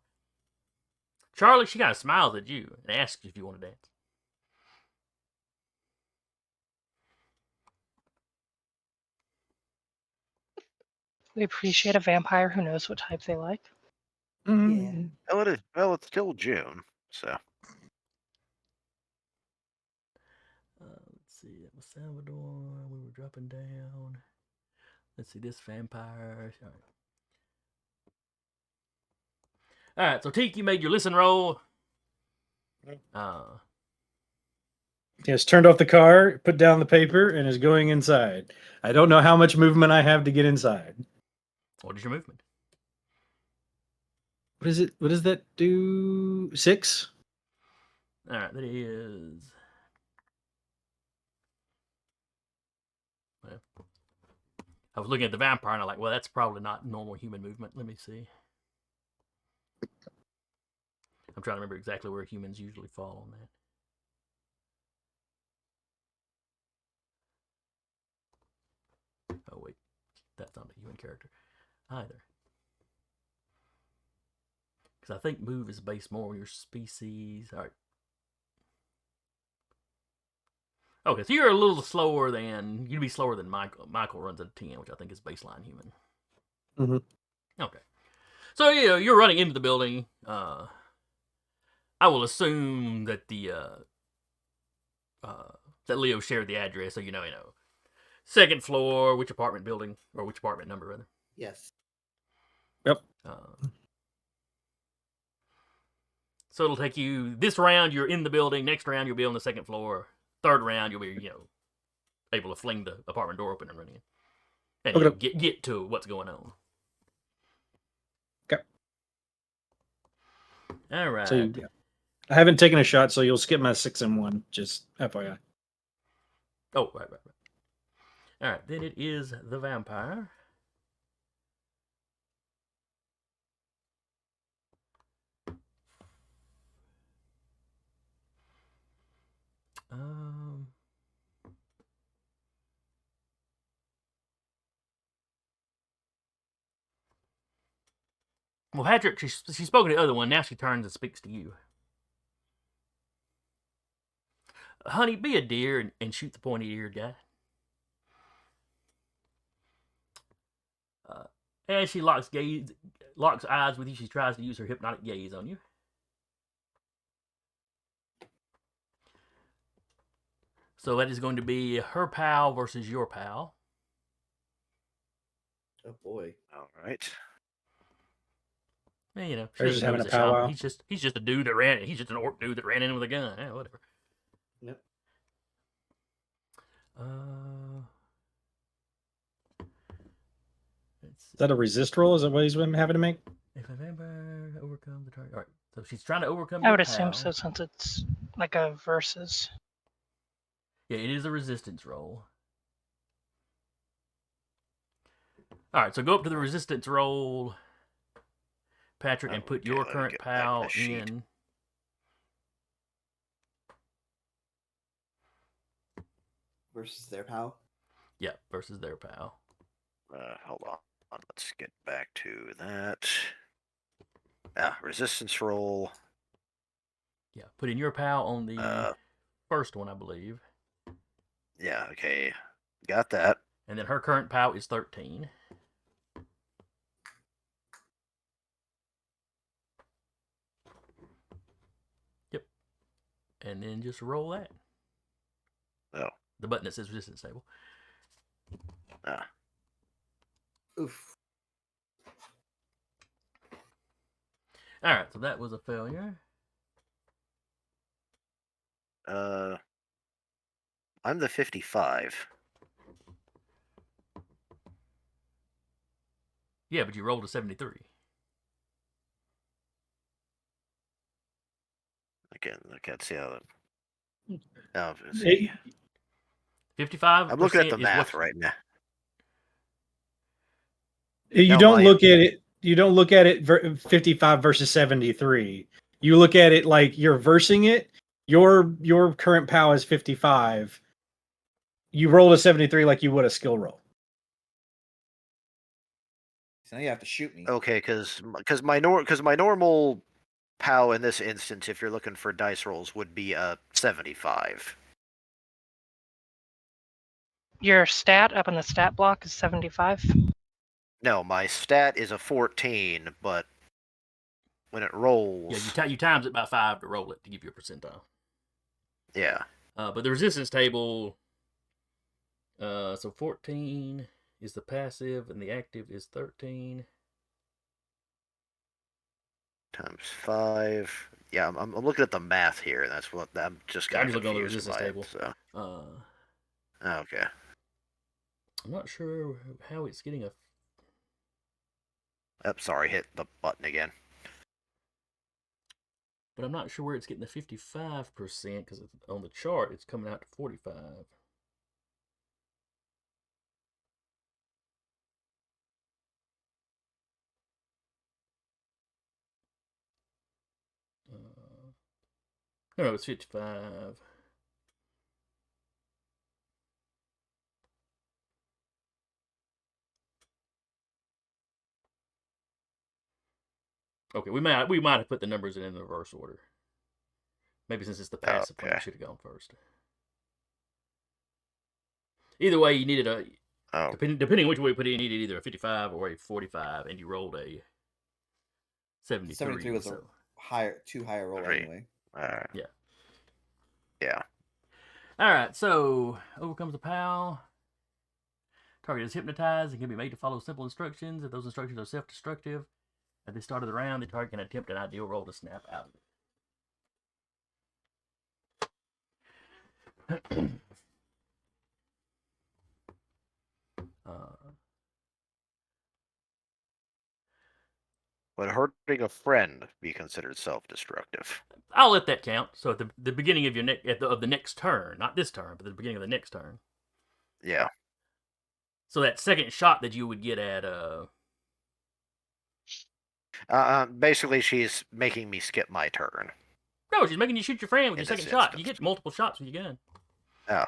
Charlie, she kind of smiles at you and asks you if you want to dance. We appreciate a vampire who knows what type they like. Mm. Well, it's still June, so. Let's see, that was Salvador. We were dropping down. Let's see, this vampire. All right, so Teak, you made your listen roll. He has turned off the car, put down the paper, and is going inside. I don't know how much movement I have to get inside. What is your movement? What is it? What does that do? 6? All right, that is. Well, I was looking at the vampire and I'm like, well, that's probably not normal human movement. Let me see. I'm trying to remember exactly where humans usually fall on that. Oh, wait. That's not a human character either. Because I think move is based more on your species. All right. Okay, so you're a little slower than... You'd be slower than Michael. Michael runs at a 10, which I think is baseline human. Okay. So, yeah, you're running into the building. I will assume that that Leo shared the address, so you know. Second floor, which apartment building, or which apartment number, rather. Yes. Yep. So it'll take you... This round, you're in the building. Next round, you'll be on the second floor. Third round, you'll be, able to fling the apartment door open and run in. And Okay. get to what's going on. Okay. All right. So I haven't taken a shot, so you'll skip my 6 and 1. Just FYI. Oh, right. All right, then it is the vampire. Well, Patrick, she's spoken to the other one. Now she turns and speaks to you. Honey, be a deer and shoot the pointy-eared guy. As she locks eyes with you, she tries to use her hypnotic gaze on you. So that is going to be her pal versus your pal. Oh boy. All right. Man, They're just having a powwow. He's just a dude that ran. He's just an orc dude that ran in with a gun. Yeah, whatever. Yep. Is that a resist roll? Is that what he's having to make? If a vampire overcomes the target. All right. So she's trying to overcome I your would assume pal. so, since it's like a versus. Yeah, it is a resistance roll. All right, so go up to the resistance roll, Patrick, and put your current pal in. Versus their pal. Yeah, versus their pal. Hold on. Let's get back to that. Resistance roll. Yeah, put in your pal on the first one, I believe. Yeah, okay. Got that. And then her current pal is 13. Yep. And then just roll that. Oh. The button that says resistance table. Oof. All right, so that was a failure. I'm the 55. Yeah, but you rolled a 73. I can't see how that. 55%. I'm looking at the math right now. You No, don't look at it. You don't look at it 55 versus 73. You look at it like you're versing it. Your current POW is 55. You rolled a 73 like you would a skill roll. So now you have to shoot me. Okay, because my normal POW in this instance, if you're looking for dice rolls, would be a 75. Your stat up in the stat block is 75. No, my stat is a 14, but when it rolls, Yeah, you times it by 5 to roll it to give you a percentile. Yeah. But the resistance table, so 14 is the passive and the active is 13. Times 5. Yeah, I'm looking at the math here, and that's what I'm just kind of looking at the confused resistance by table. It, so. Okay. I'm not sure how it's getting a... Oh, sorry, hit the button again. But I'm not sure where it's getting the 55%, because on the chart it's coming out to 45. No, it's 55. Okay, we might have put the numbers in the reverse order. Maybe since it's the passive one, we should have gone first. Either way, you needed a depending on which way you put it, you needed either a 55 or a 45, and you rolled a 73. 73 was a too high a roll anyway. Yeah. Yeah. All right, so overcomes the POW. Target is hypnotized and can be made to follow simple instructions. If those instructions are self-destructive, at the start of the round, the target can attempt an ideal roll to snap out of it. Would hurting a friend be considered self-destructive? I'll let that count. So at the beginning of your of the next turn, not this turn, but the beginning of the next turn. Yeah. So that second shot that you would get at basically, she's making me skip my turn. No, she's making you shoot your friend with In your this second shot. instance. You get multiple shots with your gun. Oh.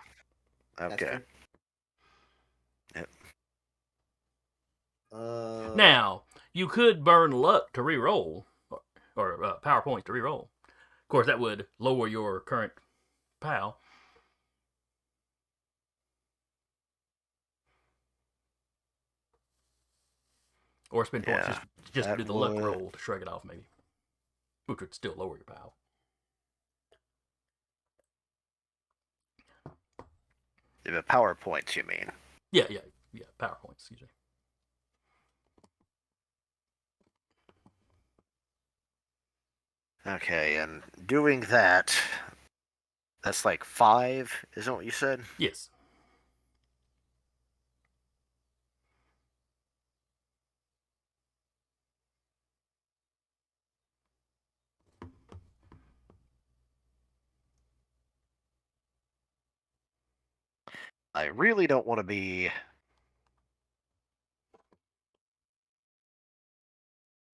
That's Okay. good. Yep. Now, you could burn luck to re-roll, or power points to re-roll. Of course, that would lower your current POW. Or spend points just to that do the luck would- roll to shrug it off, maybe. Which would still lower your POW. The power points, you mean? Yeah, power points, excuse me. Okay, and doing that, that's like 5, isn't what you said? Yes. I really don't want to be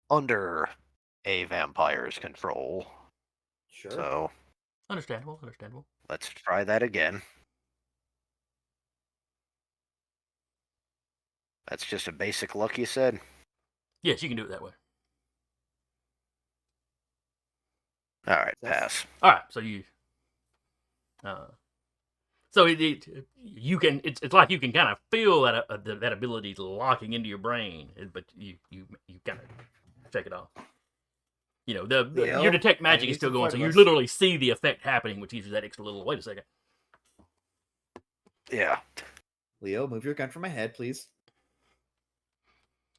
under a vampire's control. Sure. So Understandable. let's try that again. That's just a basic luck, you said? Yes, you can do it that way. All right, pass. All right, so you, so you can. It's like you can kind of feel that ability locking into your brain, but you kind of check it off. You know, your detect magic is still going, so you literally see the effect happening, which gives you that extra little. Wait a second. Yeah. Leo, move your gun from my head, please.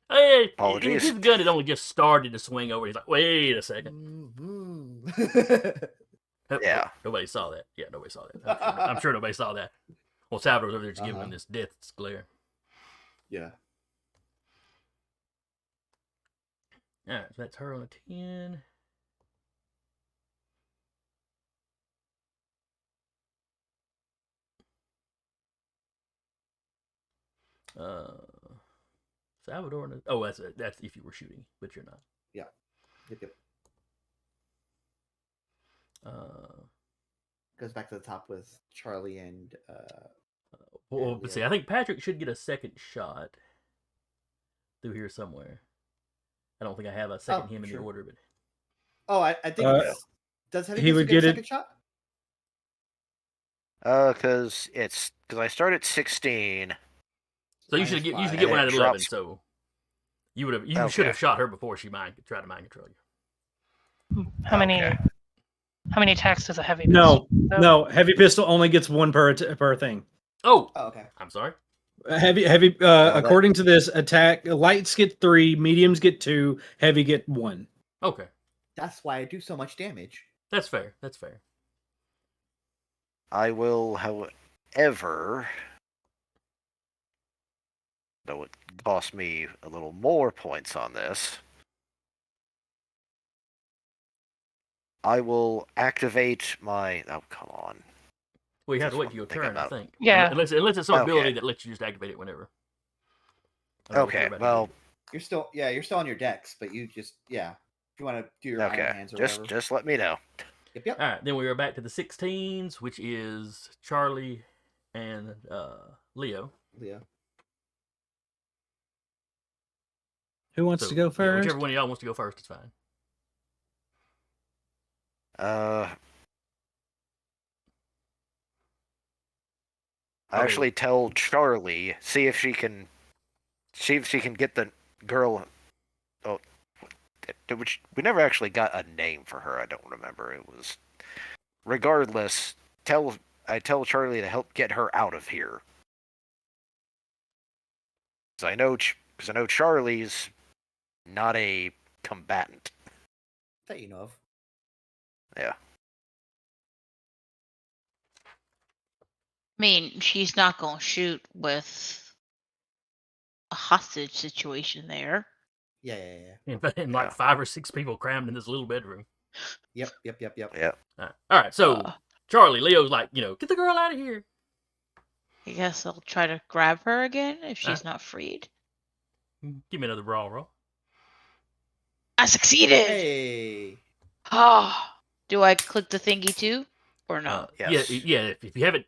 Hey, Apologies. his gun had only just started to swing over. He's like, wait a second. Yeah. Nobody saw that. Yeah, nobody saw that. I'm sure nobody saw that. Well, Salvador's over there just giving him this death glare. Yeah. All right, so that's her on a 10. Salvador. Oh, that's if you were shooting, but you're not. Yeah. Yep. Goes back to the top with Charlie and. Well, let's see. I think Patrick should get a second shot through here somewhere. I don't think I have a second him in the order, but. Oh, I think it's. Does he would get a second shot? Because I started 16. So you should get one out of 11. So you should have shot her before she tried to mind control you. How many attacks does a heavy pistol? No. Heavy pistol only gets 1 per thing. Oh, okay. I'm sorry. Heavy. According to this, attack lights get 3, mediums get 2, heavy get 1. Okay. That's why I do so much damage. That's fair. I will, however, though it cost me a little more points on this, I will activate my. Oh, come on. Well, you have to wait for your turn, I think. Yeah. Unless it's some ability that lets you just activate it whenever. Okay, well. You're still on your decks, but you just, if you want to do your iron hands or whatever. Just let me know. Yep. All right, then we are back to the 16s, which is Charlie and Leo. Leo. Who wants So, to go yeah, first? whichever one of y'all wants to go first is fine. I actually tell Charlie, see if she can get the girl. Oh, which we never actually got a name for her. I don't remember. It was. Regardless, I tell Charlie to help get her out of here. Because I know Charlie's not a combatant. That you know of. Yeah. I mean, she's not going to shoot with a hostage situation there. Yeah. And like 5 or 6 people crammed in this little bedroom. Yep. Yeah. All right, so Charlie, Leo's like, get the girl out of here. I guess I'll try to grab her again if she's not freed. Give me another brawl roll. I succeeded! Hey. Oh, do I click the thingy too? Or no? Yes. Yeah, if you haven't,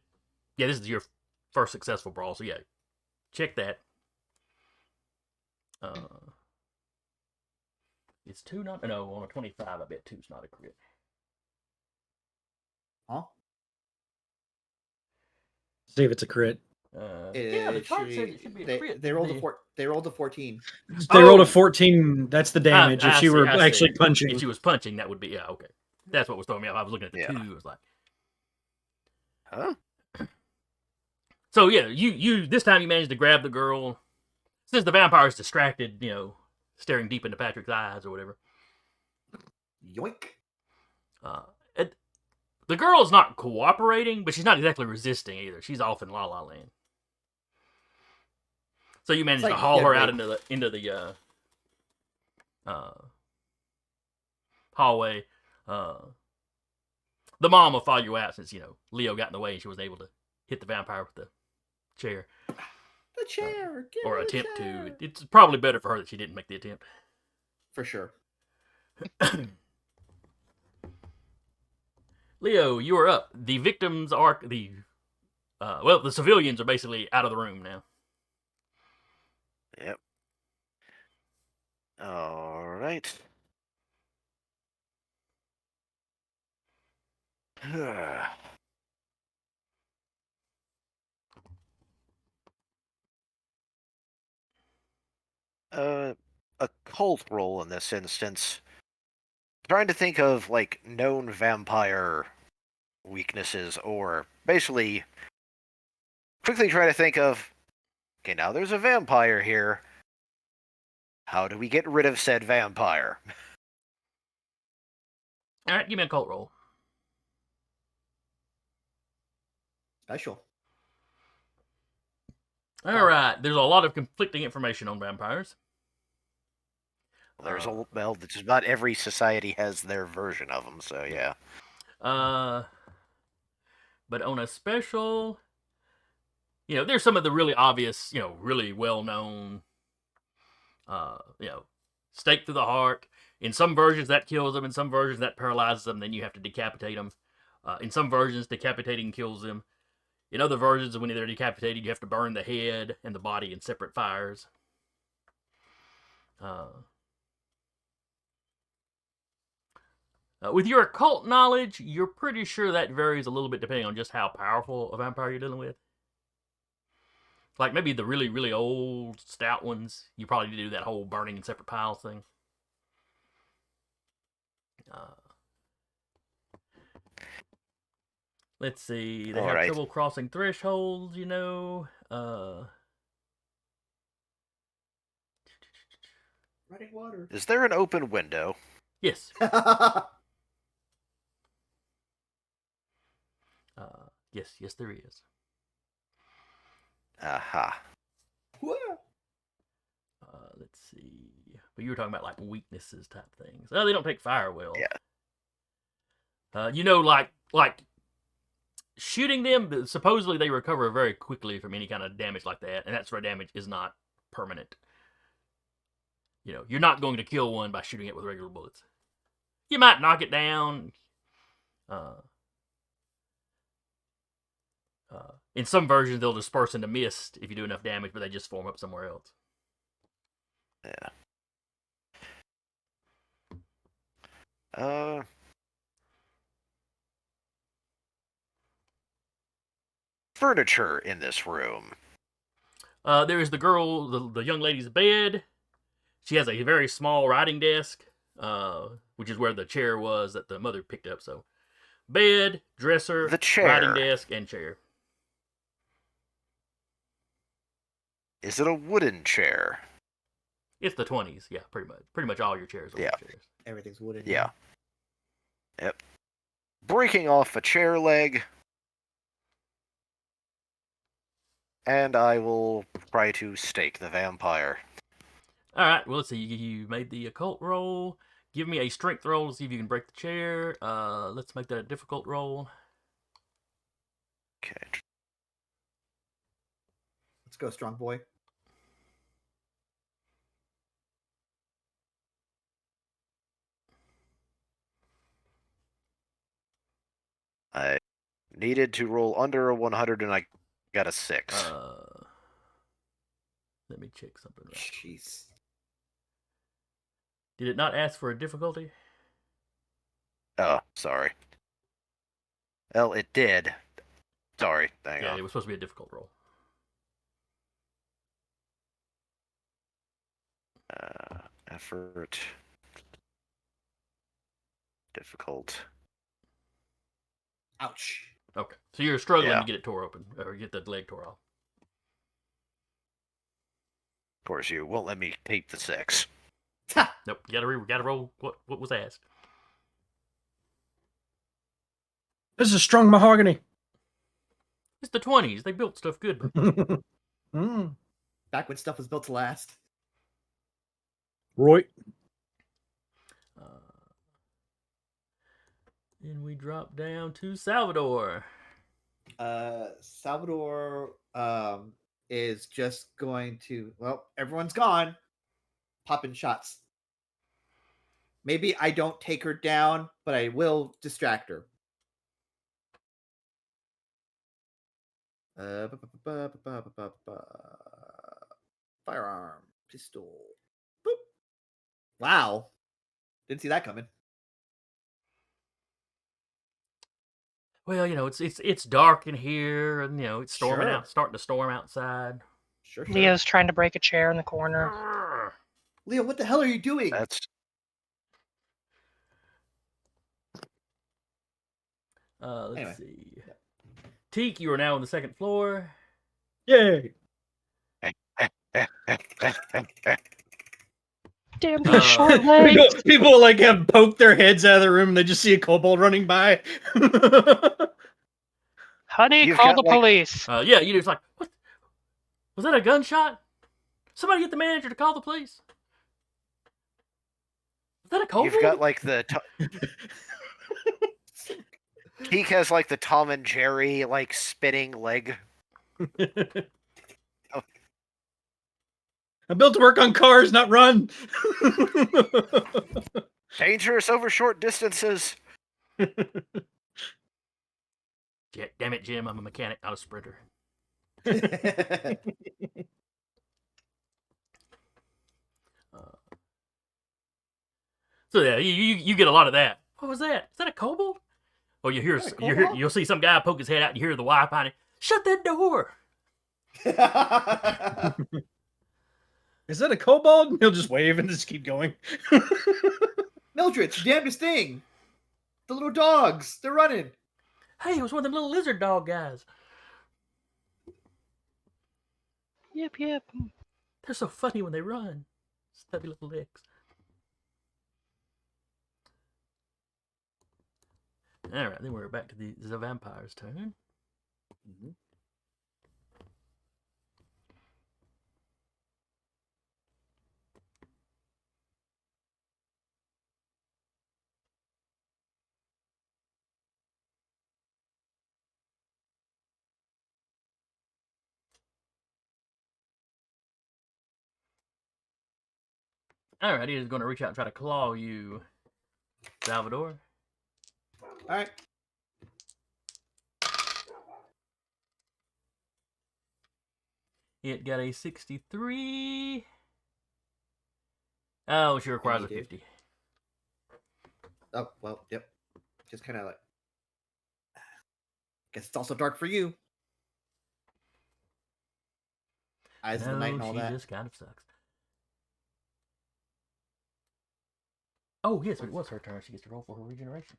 this is your first successful brawl, so yeah, check that. It's 2 not, no, on a 25, I bet 2's not a crit. Huh? See if it's a crit. Yeah, the chart says it should be a crit. They rolled a 14. They rolled a 14. That's the damage. If I she see, were I actually see. punching. If she was punching, that would be, yeah, okay. That's what was throwing me off. I was looking at the 2. I was like, Huh? so yeah, you this time you managed to grab the girl. Since the vampire is distracted, staring deep into Patrick's eyes or whatever. Yoink. The girl is not cooperating, but she's not exactly resisting either. She's off in La La Land. So you managed to haul her out into the hallway. The mom will follow you out since Leo got in the way and she wasn't able to hit the vampire with the chair. The chair. Or attempt to. It's probably better for her that she didn't make the attempt. For sure. Leo, you are up. The victims are the civilians are basically out of the room now. Yep. All right. A cult roll in this instance. Trying to think of known vampire weaknesses, or basically quickly try to think of, okay, now there's a vampire here. How do we get rid of said vampire? All right, give me a cult roll. Special. All right, there's a lot of conflicting information on vampires. There's just about every society has their version of them, so yeah. But on a special, there's some of the really obvious, really well-known, stake through the heart. In some versions, that kills them. In some versions, that paralyzes them. Then you have to decapitate them. In some versions, decapitating kills them. In other versions, when they're decapitated, you have to burn the head and the body in separate fires. With your occult knowledge, you're pretty sure that varies a little bit depending on just how powerful a vampire you're dealing with. Like maybe the really, really old, stout ones, you probably do that whole burning in separate piles thing. Let's see. They have trouble crossing thresholds, Running water. Is there an open window? Yes. Yes, there is. Aha. Let's see. But you were talking about like weaknesses type things. Oh, they don't take fire well. Yeah. Like shooting them, supposedly they recover very quickly from any kind of damage like that, and that sort of damage is not permanent. You're not going to kill one by shooting it with regular bullets. You might knock it down, In some versions, they'll disperse into mist if you do enough damage, but they just form up somewhere else. Yeah. Furniture in this room. There is the girl, the young lady's bed. She has a very small writing desk, which is where the chair was that the mother picked up. So, bed, dresser, The chair. writing desk, and chair. Is it a wooden chair? It's the 20s, yeah, pretty much. Pretty much all your chairs are wooden chairs. Everything's wooden. Yeah. Yep. Breaking off a chair leg. And I will try to stake the vampire. All right, well, let's see. You made the occult roll. Give me a strength roll to see if you can break the chair. Let's make that a difficult roll. Okay. Let's go, strong boy. I needed to roll under a 100 and I got a 6. Let me check something. Jeez. Did it not ask for a difficulty? Oh, sorry. Well, it did. Sorry. Hang Yeah, on. it was supposed to be a difficult roll. Effort. Difficult. Ouch. Okay, so you're struggling Yeah. to get it tore open, or get the leg tore off. Of course, you won't let me keep the 6. Nope, you gotta roll what was asked. This is strong mahogany. It's the 20s. They built stuff good. Back when stuff was built to last. Roy. And we drop down to Salvador. Salvador is just going to, well, everyone's gone. Popping shots. Maybe I don't take her down, but I will distract her. Firearm, pistol. Boop. Wow. Didn't see that coming. Well, it's dark in here, and it's storming Sure. out, starting to storm outside. Sure. Leo's trying to break a chair in the corner. Leo, what the hell are you doing? That's Let's see. Teak, you are now on the second floor. Yay. Damn these short legs. People like have poked their heads out of the room and they just see a kobold running by. Honey, You've call got, the like- police. Yeah, it's like, what? Was that a gunshot? Somebody get the manager to call the police. Was that a kobold? You've got like the Keek has like the Tom and Jerry like spinning leg. I'm built to work on cars, not run. Dangerous over short distances. Damn it, Jim! I'm a mechanic, not a sprinter. So yeah, you get a lot of that. What was that? Is that a kobold? Or you'll see some guy poke his head out and you hear the wife behind him. Shut that door! Is that a kobold? And he'll just wave and just keep going. Mildred, it's the damnedest thing. The little dogs, they're running. Hey, it was one of them little lizard dog guys. Yep. They're so funny when they run. Stubby little legs. Alright, then we're back to the vampire's turn. Mm-hmm. Alright, he is going to reach out and try to claw you, Salvador. All right. It got a 63. Oh, she requires a you do? 50. Oh well, yep. Just kind of like. Guess it's also dark for you. Eyes of the night and all she that. just kind of sucks. Oh, yes, but it was her turn. She gets to roll for her regeneration.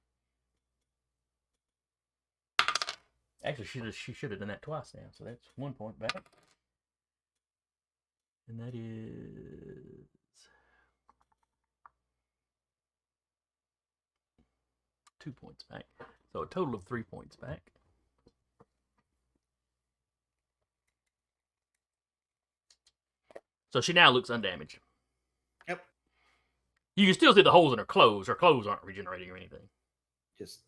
Actually, she should have done that twice now, so that's 1 point back. And that is 2 points back. So a total of 3 points back. So she now looks undamaged. Yep. You can still see the holes in her clothes. Her clothes aren't regenerating or anything. Just.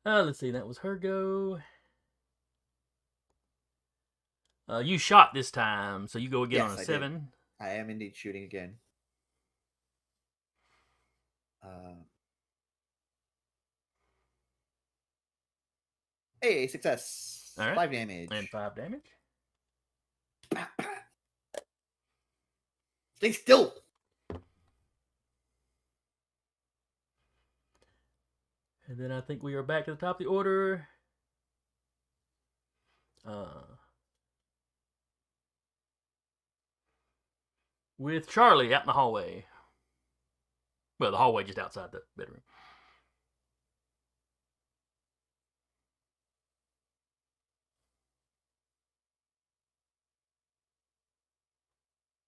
Let's see. That was her go. You shot this time, so you go again Yes, on a I 7. did. I am indeed shooting again. Hey, success. All right. 5 damage. And 5 damage. Stay still. And then I think we are back to the top of the order. With Charlie out in the hallway. Well, the hallway just outside the bedroom.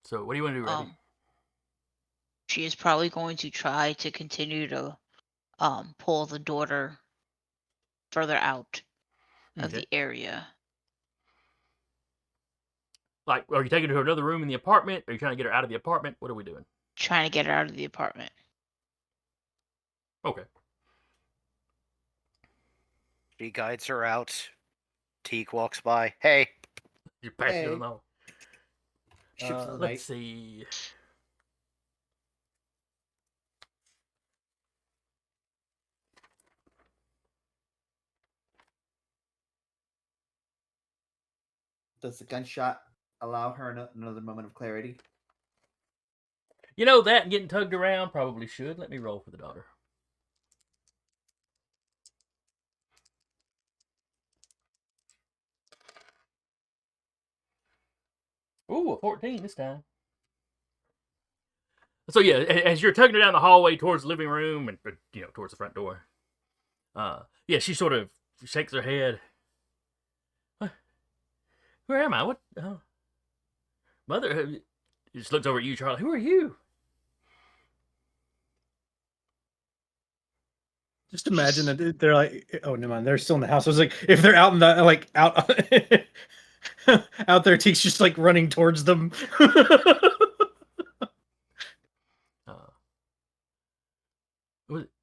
So what do you want to do, Reddy? She is probably going to try to continue to pull the daughter further out of Okay. the area. Like, are you taking her to another room in the apartment? Are you trying to get her out of the apartment? What are we doing? Trying to get her out of the apartment. Okay. She guides her out. Teak walks by. Hey. You pass it Hey. on the hall. Ships of the Let's night. see. Does the gunshot allow her another moment of clarity? You know, that and getting tugged around probably should. Let me roll for the daughter. Ooh, a 14 this time. So yeah, as you're tugging her down the hallway towards the living room and towards the front door, yeah, she sort of shakes her head. What? Where am I? What? Mother, she just looks over at you, Charlie. Who are you? Just imagine that they're like, oh, never mind. They're still in the house. I was like, if they're out in the out out there, Teek's just like running towards them.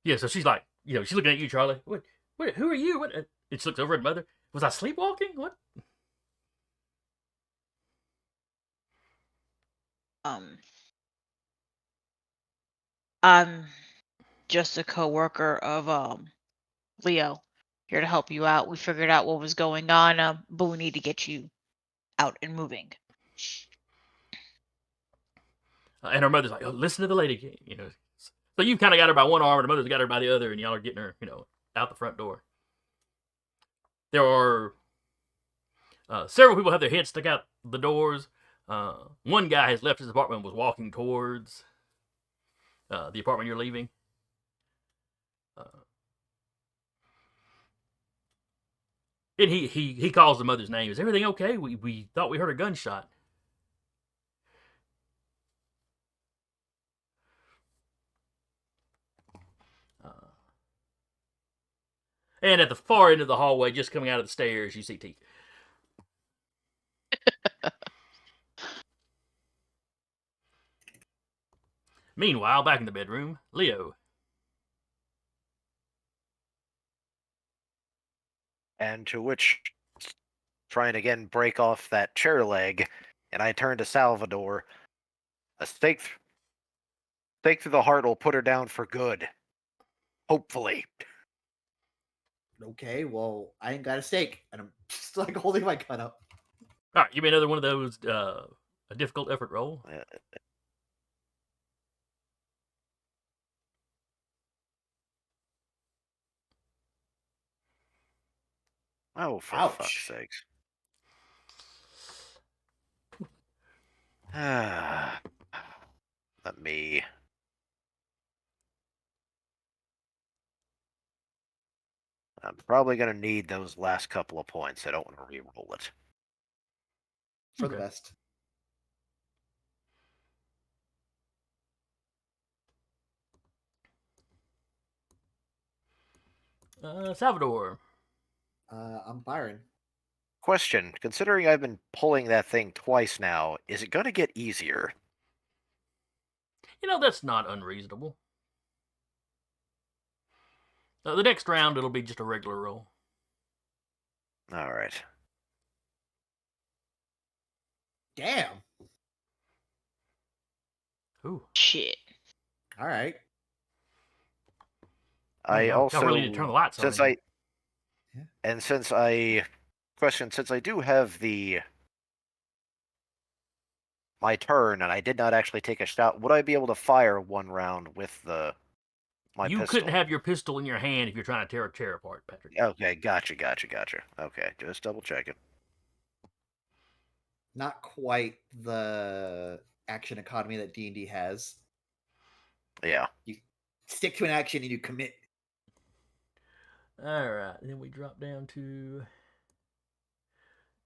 Yeah, so she's like, she's looking at you, Charlie. What? Who are you? What? And she looks over at Mother. Was I sleepwalking? What? I'm just a co-worker of Leo, here to help you out. We figured out what was going on, but we need to get you out and moving. And her mother's like, oh, listen to the lady. So you've kind of got her by one arm, and her mother's got her by the other, and y'all are getting her, out the front door. There are several people have their heads stuck out the doors. One guy has left his apartment and was walking towards the apartment you're leaving. And he calls the mother's name. Is everything okay? We thought we heard a gunshot. And at the far end of the hallway, just coming out of the stairs, you see Teak. Meanwhile, back in the bedroom, Leo. And to which, trying to again break off that chair leg, and I turn to Salvador. A stake through the heart will put her down for good. Hopefully. Okay, well, I ain't got a stake, and I'm just like holding my gun up. All right, give me another one of those. A difficult effort roll. Oh, for Ouch. fuck's sakes. Let me. I'm probably going to need those last couple of points. I don't want to re-roll it. For the Okay. best. Salvador. I'm Byron. Question: considering I've been pulling that thing twice now, is it going to get easier? You know, that's not unreasonable. The next round, it'll be just a regular roll. All right. Damn. Ooh. Shit. All right. I Y'all also really need to turn the lights on. since in I Yeah. and since I question since I do have my turn and I did not actually take a shot, would I be able to fire one round with my you pistol? couldn't have your pistol in your hand if you're trying to tear a chair apart, Patrick. Okay, gotcha. Okay, just double checking. Not quite the action economy that D&D has. Yeah. You stick to an action and you commit. All right, then we drop down to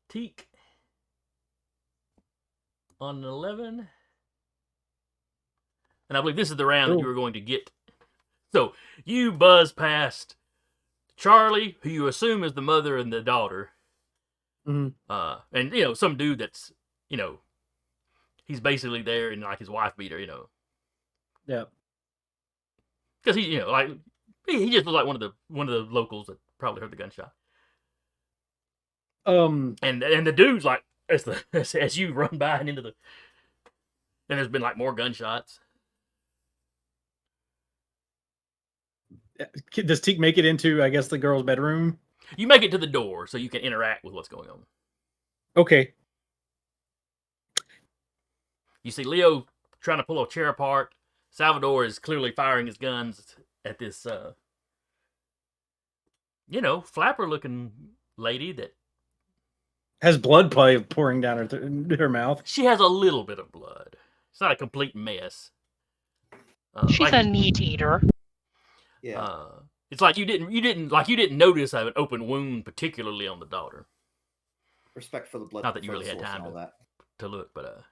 Teak on an 11. And I believe this is the round that you were going to get. So you buzz past Charlie, who you assume is the mother and the daughter. Mm-hmm. And, you know, some dude that's, you know, he's basically there and like his wife beat her, you know. Yeah. Because he, you know, like, he just looks like one of the locals that probably heard the gunshot. And the dude's like, as you run by and into the, and there's been like more gunshots. Does Teak make it into, I guess, the girl's bedroom? You make it to the door so you can interact with what's going on. Okay. You see Leo trying to pull a chair apart. Salvador is clearly firing his guns at this, you know, flapper-looking lady that has blood pouring down her mouth. She has a little bit of blood. It's not a complete mess. She's a meat eater. Yeah. It's like you didn't notice an open wound, particularly on the daughter. Respect for the blood. Not that you really had time to look, but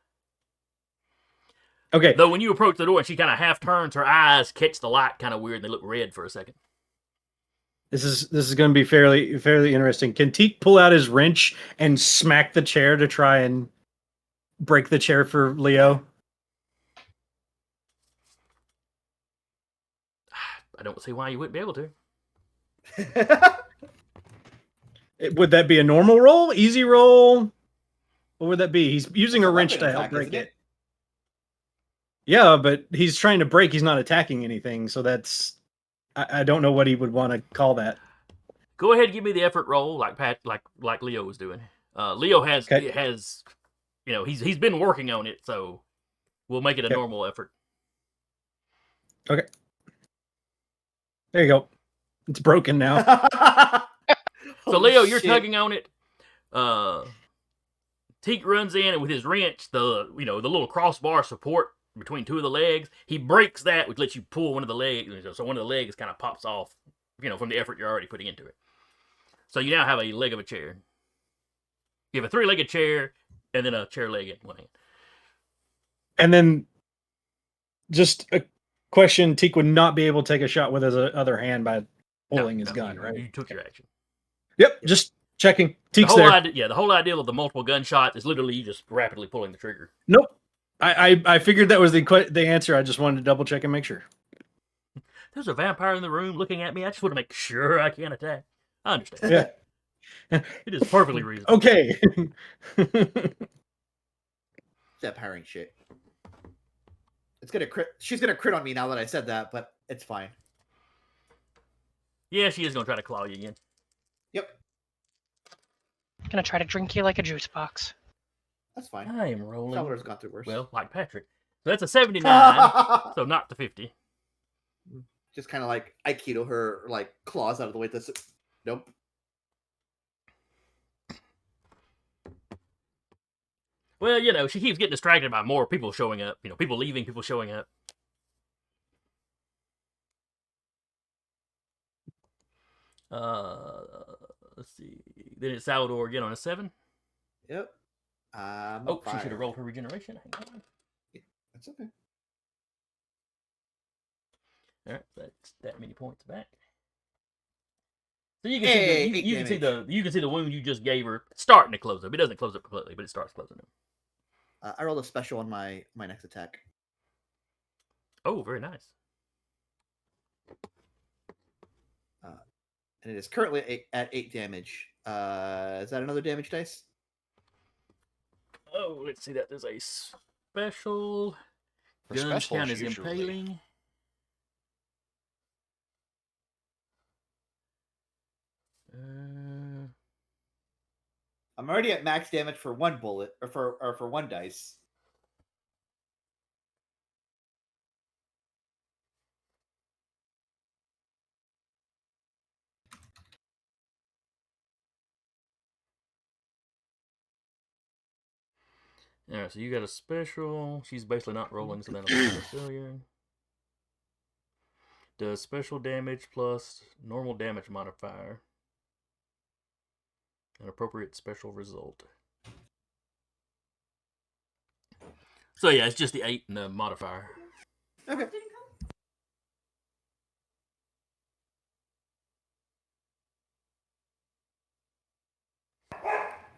okay. Though when you approach the door and she kind of half turns, her eyes catch the light kind of weird and they look red for a second. This is going to be fairly interesting. Can Teak pull out his wrench and smack the chair to try and break the chair for Leo? I don't see why you wouldn't be able to. Would that be a normal roll? Easy roll? What would that be? He's using a wrench to help break it. Yeah, but he's trying to break. He's not attacking anything. So that's... I don't know what he would want to call that. Go ahead and give me the effort roll like Leo was doing. Leo has, you know, he's been working on it, so we'll make it a normal effort. Okay. There you go. It's broken now. So Leo, you're tugging on it. Teak runs in and with his wrench, the little crossbar support between two of the legs, he breaks that, which lets you pull one of the legs. So one of the legs kind of pops off, from the effort you're already putting into it. So you now have a leg of a chair. You have a 3-legged chair and then a chair leg in one hand. And then just a question, Teak would not be able to take a shot with his other hand by pulling his gun, right? You took your action. Yep, just checking. Teak's there. The whole idea of the multiple gunshots is literally you just rapidly pulling the trigger. Nope. I figured that was the answer. I just wanted to double check and make sure. There's a vampire in the room looking at me. I just want to make sure I can't attack. I understand. Yeah. It is perfectly reasonable. Okay. That hiring shit. It's gonna crit. She's gonna crit on me now that I said that, but it's fine. Yeah, she is gonna try to claw you again. Gonna try to drink you like a juice box. That's fine. I am rolling. Salvador's gone through worse. Well, like Patrick. So that's a 79. So not the 50. Just kind of like Aikido her like claws out of the way. That's nope. Well, you know, she keeps getting distracted by more people showing up. You know, people leaving, people showing up. Let's see. Then it's Salvador again on a 7. Yep. Oh, she should have rolled her regeneration. Hang on. That's okay. All right, that's that many points back. So you can see you can see the wound you just gave her starting to close up. It doesn't close up completely, but it starts closing up. I rolled a special on my next attack. Oh, very nice. And it is currently at 8 damage. Is that another damage dice? Oh, let's see that. There's a special. For Gun specials, count is usually. impaling. I'm already at max damage for one bullet, or for one dice. Alright, so you got a special. She's basically not rolling, so that'll be a failure. Does special damage plus normal damage modifier. An appropriate special result. So yeah, it's just the 8 and the modifier. Okay.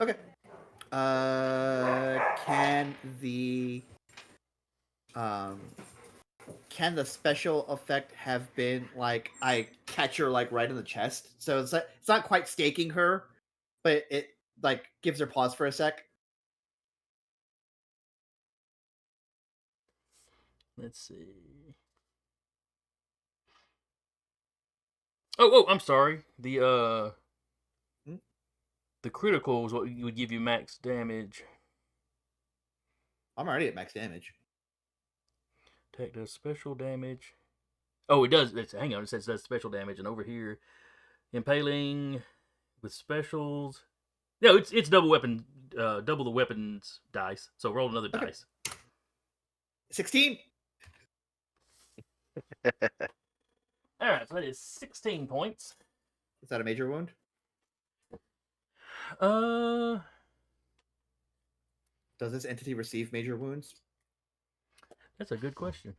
Okay. Can the special effect have been like I catch her like right in the chest? So it's not quite staking her, but it like gives her pause for a sec. Let's see. Oh, I'm sorry. The critical is what would give you max damage. I'm already at max damage. Attack does special damage. Oh, it does. Hang on, it says it does special damage, and over here, impaling with specials. No, it's double weapon, double the weapons dice. So roll another dice. 16. All right, so that is 16 points. Is that a major wound? Does this entity receive major wounds? That's a good question.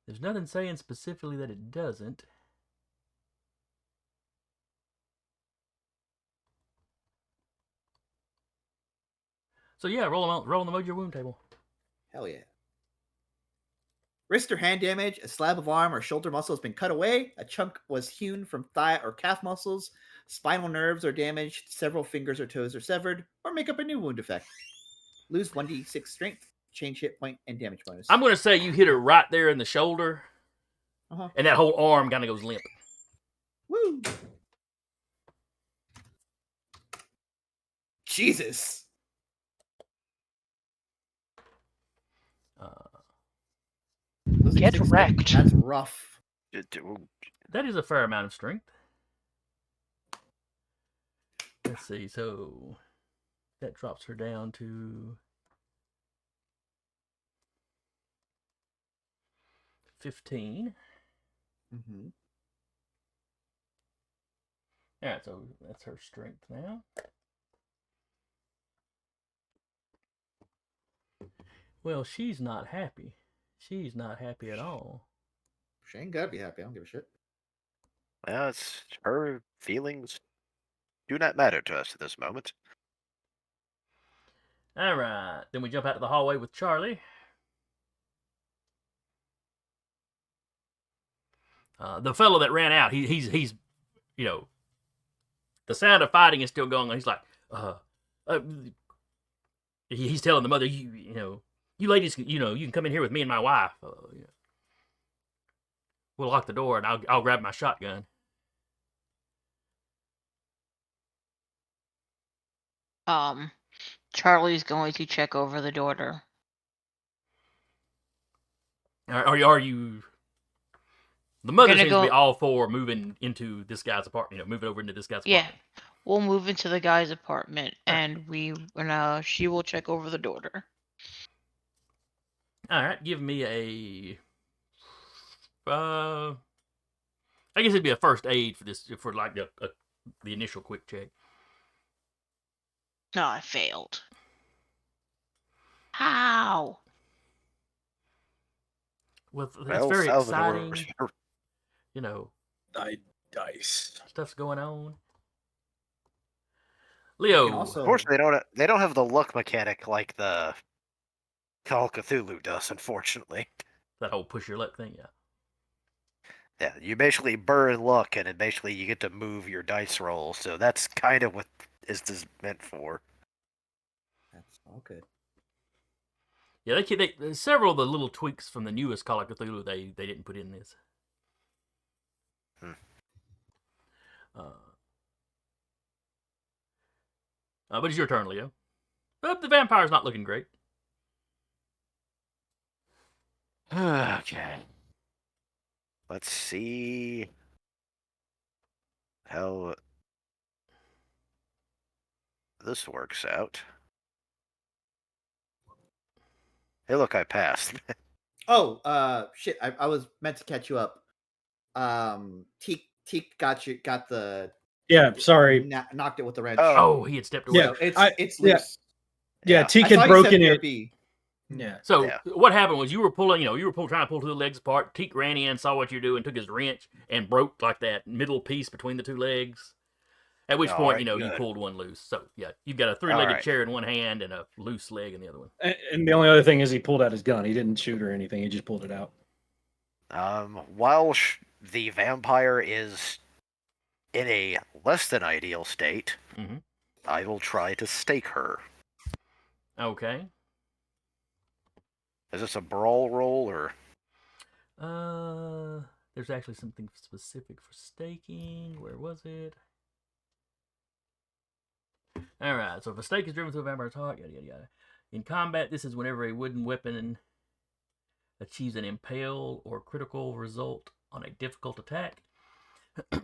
There's nothing saying specifically that it doesn't. So yeah, roll on the major wound table. Hell yeah. Wrist or hand damage, a slab of arm or shoulder muscle has been cut away, a chunk was hewn from thigh or calf muscles, spinal nerves are damaged, several fingers or toes are severed, or make up a new wound effect. Lose 1d6 strength, change hit point, and damage bonus. I'm going to say you hit her right there in the shoulder, and that whole arm kind of goes limp. Woo! Jesus! Get wrecked. That's rough. That is a fair amount of strength. Let's see, so that drops her down to 15. Mm-hmm. Alright, so that's her strength now. Well, she's not happy. She's not happy at all. She ain't gotta be happy. I don't give a shit. Well, it's her feelings do not matter to us at this moment. Alright, then we jump out to the hallway with Charlie. The fellow that ran out, he's you know, the sound of fighting is still going on. He's like, he's telling the mother, you know, you ladies, you know, you can come in here with me and my wife. We'll lock the door, and I'll grab my shotgun. Charlie's going to check over the daughter. Are you? The mother Gonna seems to be go- all for moving into this guy's apartment. Moving over into this guy's Yeah. apartment. We'll move into the guy's apartment, Alright. and she will check over the daughter. All right, give me a. I guess it'd be a first aid for this, for like the initial quick check. No, I failed. How? Well, it's Well, very Salvador, exciting. You know, Dice. stuff's going on. You Leo, can also unfortunately, they don't have the luck mechanic like the Call of Cthulhu does. Unfortunately, that whole push your luck thing, yeah. yeah, you basically burn luck, and it basically you get to move your dice roll. So that's kind of what is this meant for. that's all good. Yeah, they several of the little tweaks from the newest Call of Cthulhu they didn't put in this. But it's your turn, Leo. The vampire's not looking great. Okay. Let's see how this works out. Hey, look, I passed. Oh, shit! I was meant to catch you up. Teak got the Yeah, sorry. knocked it with the wrench. Oh, he had stepped away. Yeah, So it's yeah. loose. Yeah, Yeah. Teak I saw had you said broken it. BRB. Yeah. So Yeah. what happened was you were trying to pull two legs apart. Teak ran in, saw what you're doing, took his wrench and broke like that middle piece between the two legs. At which All point, right, you good. pulled one loose. So yeah, you've got a three-legged right. chair in one hand and a loose leg in the other one. And the only other thing is he pulled out his gun. He didn't shoot or anything. He just pulled it out. While the vampire is in a less than ideal state, Mhm. I will try to stake her. Okay. Is this a brawl roll or? There's actually something specific for staking. Where was it? Alright, so if a stake is driven to a vampire target, yada yada yada. In combat, this is whenever a wooden weapon achieves an impale or critical result on a difficult attack. We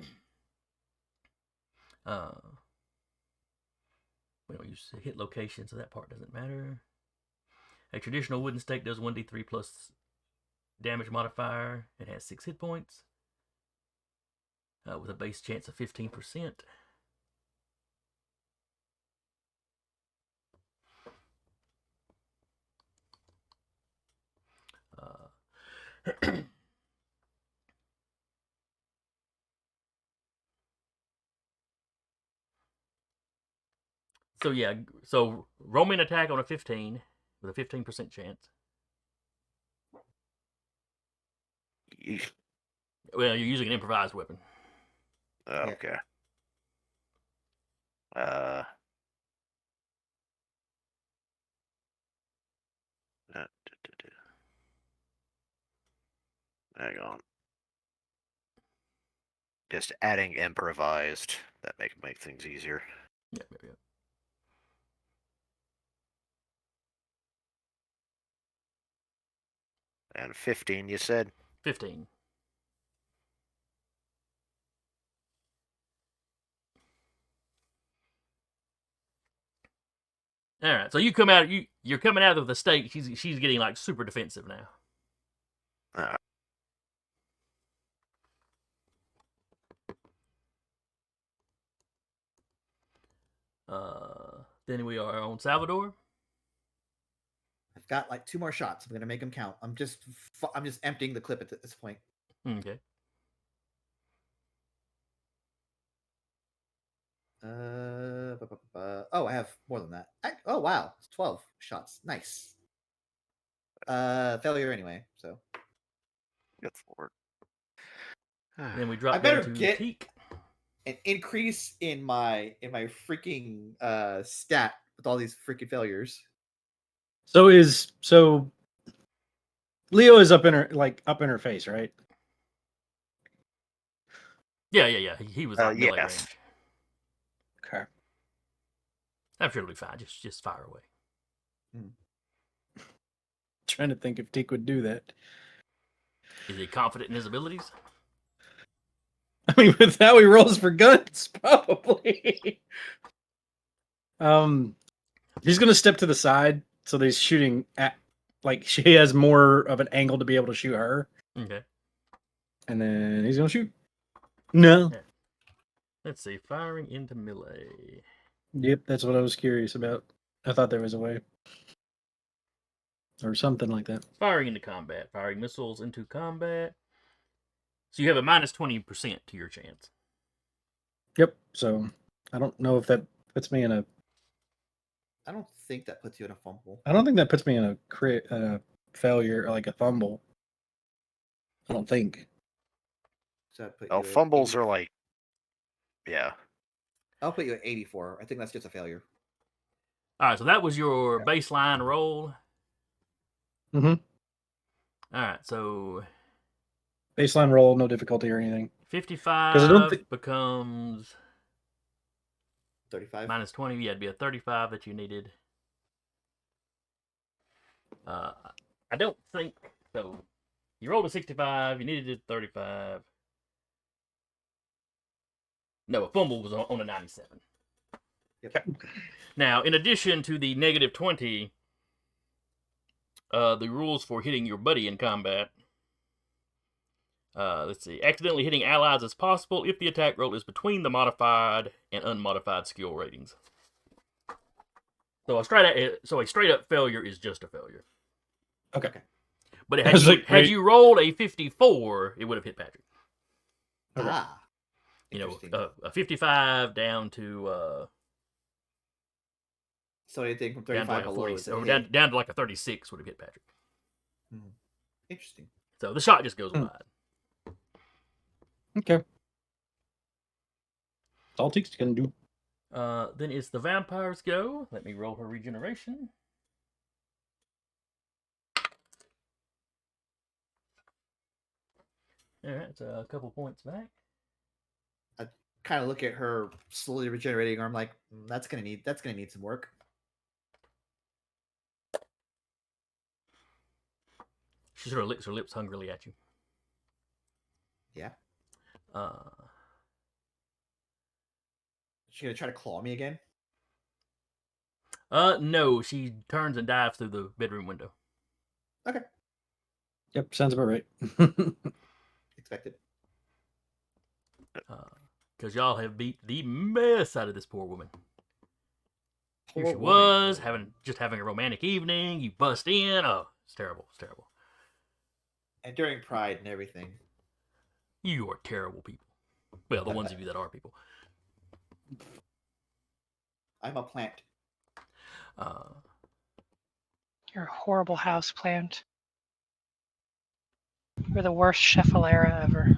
don't use hit location, so that part doesn't matter. A traditional wooden stake does 1d3 plus damage modifier and has 6 hit points with a base chance of 15%. So yeah, so roll me an attack on a 15 with a 15% chance. Yeesh. Well, you're using an improvised weapon. Okay. Hang on. Just adding improvised. That make things easier. Yeah. And 15, you said? 15. All right, so you're coming out of the stake. She's getting like super defensive now. Then we are on Salvador. I've got like 2 more shots. I'm gonna make them count. I'm just emptying the clip at this point. Okay. Oh, I have more than that. Oh wow, it's 12 shots. Nice. Failure anyway. So Good for Then we I drop better down to get Teak. an increase in my freaking stat with all these freaking failures. So Leo is up in her face, right? Yeah. He was out melee yes. range. Okay. I'm sure it'll be fine. Just fire away. Trying to think if Deke would do that. Is he confident in his abilities? I mean, with how he rolls for guns, probably. He's gonna step to the side so that he's shooting at, like, she has more of an angle to be able to shoot her, Okay. and then he's gonna shoot. No. Yeah. Let's see. Firing into melee. Yep, that's what I was curious about. I thought there was a way, or something like that. Firing into combat. Firing missiles into combat. So you have a minus 20% to your chance. Yep. So I don't know if that puts me in a. I don't think that puts you in a fumble. I don't think that puts me in a failure, or like a fumble. I don't think. So that put Oh, you at fumbles 80 are like, yeah. I'll put you at 84. I think that's just a failure. All right, so that was your baseline roll. Mm-hmm. All right, so Baseline roll, no difficulty or anything. 55 becomes 35. minus 20. Yeah, it'd be a 35 that you needed. I don't think so. You rolled a 65. You needed a 35. No, a fumble was on a 97. Yep. Now, in addition to the negative 20, the rules for hitting your buddy in combat. Let's see. Accidentally hitting allies is possible if the attack roll is between the modified and unmodified skill ratings. So a straight up failure is just a failure. Okay. But had you rolled a 54, it would have hit Patrick. Okay. Ah. You know, Interesting. a 55 down to So anything from down 35 to like a below 40, is a or hit. down to like a 36 would have hit Patrick. Interesting. So the shot just goes wide. Okay. All Teek's gonna do. Then it's the vampire's go. Let me roll her regeneration. All right, it's a couple points back. I kind of look at her slowly regenerating arm, like that's gonna need some work. She sort of licks her lips hungrily at you. Yeah. Uh, She gonna try to claw me again? no, she turns and dives through the bedroom window. Okay. Yep, sounds about right. Expected. Because y'all have beat the mess out of this poor woman. Here Poor she woman. was, having a romantic evening. You bust in. Oh, it's terrible. It's terrible. And during Pride and everything. You are terrible people. Well, the ones of you that are people. I'm a plant. You're a horrible houseplant. You're the worst Chefalera ever.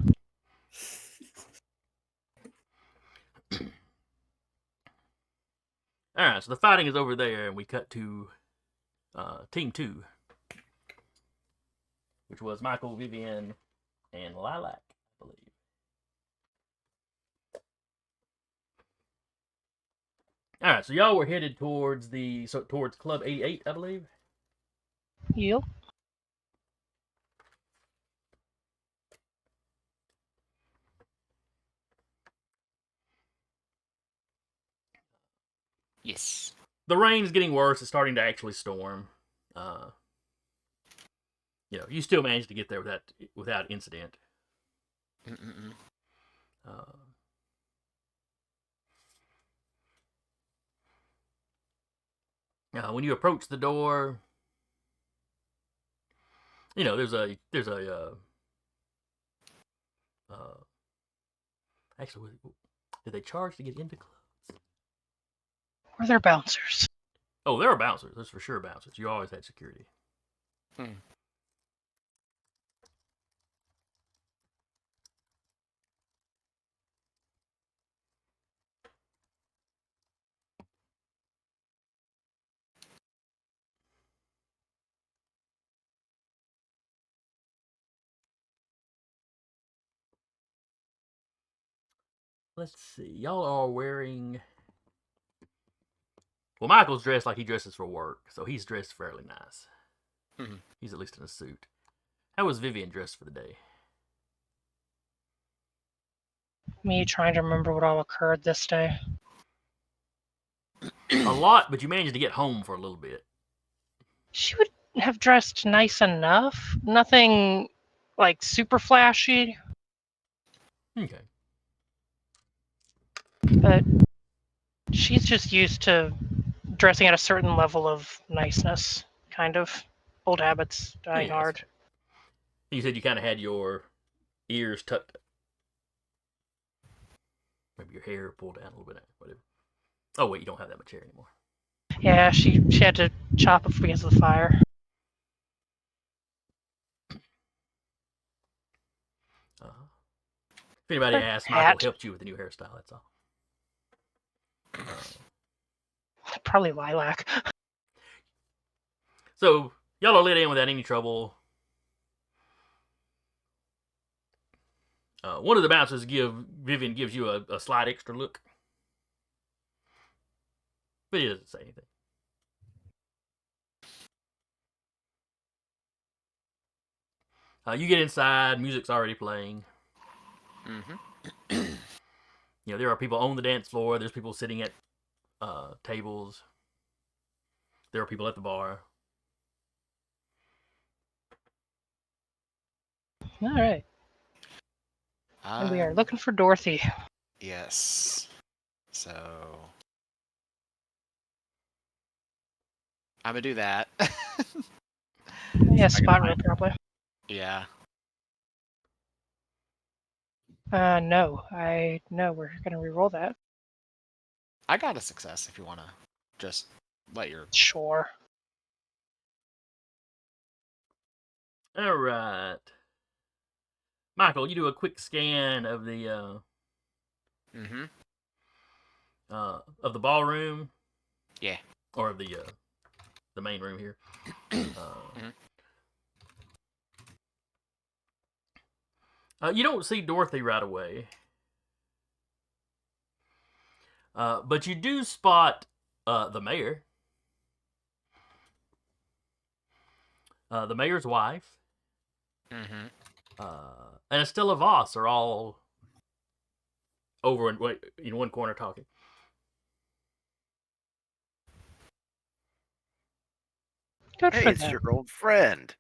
All right, so the fighting is over there, and we cut to Team 2, which was Michael, Vivian, and Lilac, I believe. All right, so y'all were headed towards Club 88, I believe. Yep. Yes. The rain's getting worse. It's starting to actually storm. You still managed to get there without incident. When you approach the door, there's a actually, did they charge to get into clubs? Or they're bouncers. Oh, there are bouncers. There's for sure bouncers. You always had security. Let's see. Y'all are wearing. Well, Michael's dressed like he dresses for work, so he's dressed fairly nice. Mhm. He's at least in a suit. How was Vivian dressed for the day? Me trying to remember what all occurred this day. A lot, but you managed to get home for a little bit. She would have dressed nice enough. Nothing like super flashy, Okay. but she's just used to dressing at a certain level of niceness, kind of. Old habits dying Yes. hard. You said you kind of had your ears tucked. Maybe your hair pulled down a little bit. Whatever. Oh, wait, you don't have that much hair anymore. Yeah, she had to chop it because of the fire. If anybody Her asks, hat. Michael helped you with the new hairstyle, that's all. Probably lilac. So, y'all are let in without any trouble. One of the bouncers Vivian gives you a slight extra look. But he doesn't say anything. You get inside, music's already playing. Mm-hmm. There are people on the dance floor. There's people sitting at tables. There are people at the bar. All right. And we are looking for Dorothy. Yes. So I'm gonna do that. Yeah, spot roll probably. Yeah. No, we're gonna re-roll that. I got a success if you wanna just let your Sure. All right. Michael, you do a quick scan of the Mm-hmm. of the ballroom. Yeah. Or of the main room here. You don't see Dorothy right away. But you do spot the mayor. The mayor's wife. Mm-hmm. And Estella Voss are all over in one corner talking. Good Hey, for it's them. your old friend.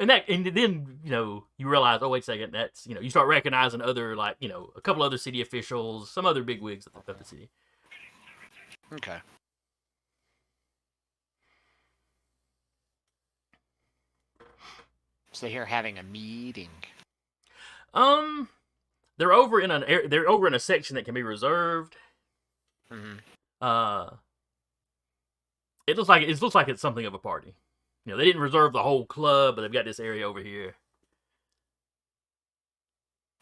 And then you realize, oh wait a second, that's you start recognizing other a couple other city officials, some other bigwigs of the city. Okay. So they're having a meeting. They're over in a section that can be reserved. Mm-hmm. It looks like it's something of a party. They didn't reserve the whole club, but they've got this area over here.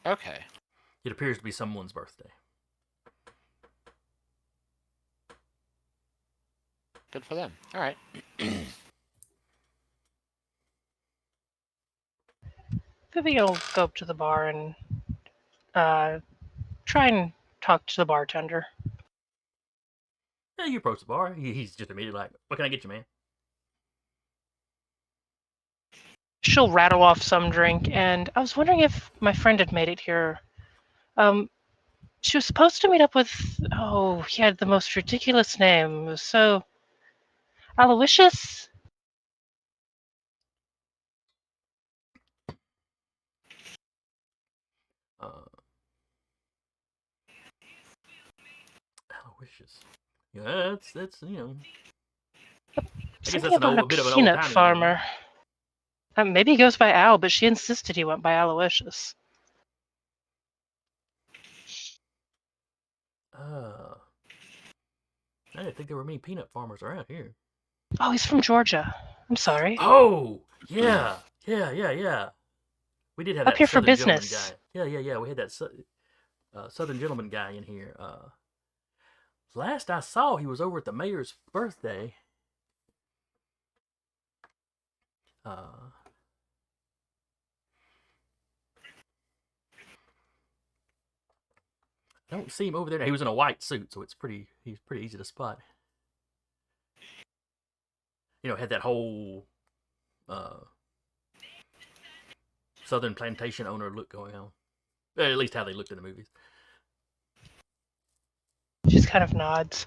Okay. It appears to be someone's birthday. Good for them. All right. Vivian will go up to the bar and try and talk to the bartender. Yeah, you approach the bar. He's just immediately like, "What can I get you, man?" She'll rattle off some drink, and I was wondering if my friend had made it here. She was supposed to meet up with. Oh, he had the most ridiculous name. It was so. Aloysius? Aloysius. Yeah, that's I guess Something that's about a bit of an peanut old-timey farmer. Maybe he goes by Al, but she insisted he went by Aloysius. name. I didn't think there were many peanut farmers around here. Oh, he's from Georgia. I'm sorry. Oh, yeah. We did have Up that here for Southern gentleman business. guy. Yeah. We had that Southern gentleman guy in here. Last I saw, he was over at the mayor's birthday. I don't see him over there. He was in a white suit, so he's pretty easy to spot. Had that whole Southern plantation owner look going on. At least how they looked in the movies. Just kind of nods.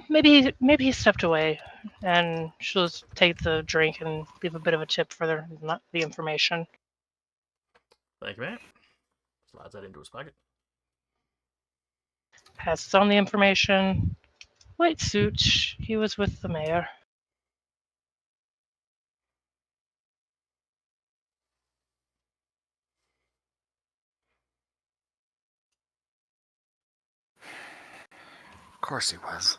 Maybe he stepped away, and she'll just take the drink and leave a bit of a tip for the information. Thank you, man. Slides that into his pocket. Passes on the information. White suit. He was with the mayor. Of course he was.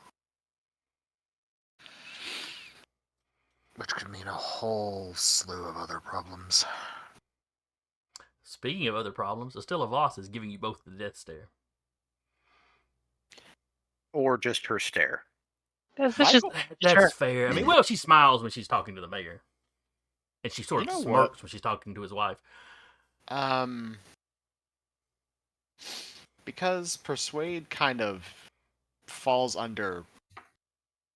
Which could mean a whole slew of other problems. Speaking of other problems, Estella Voss is giving you both the death stare. Or just her stare. That's fair. I mean, well, she smiles when she's talking to the mayor. And she sort of smirks when she's talking to his wife. Because Persuade kind of falls under,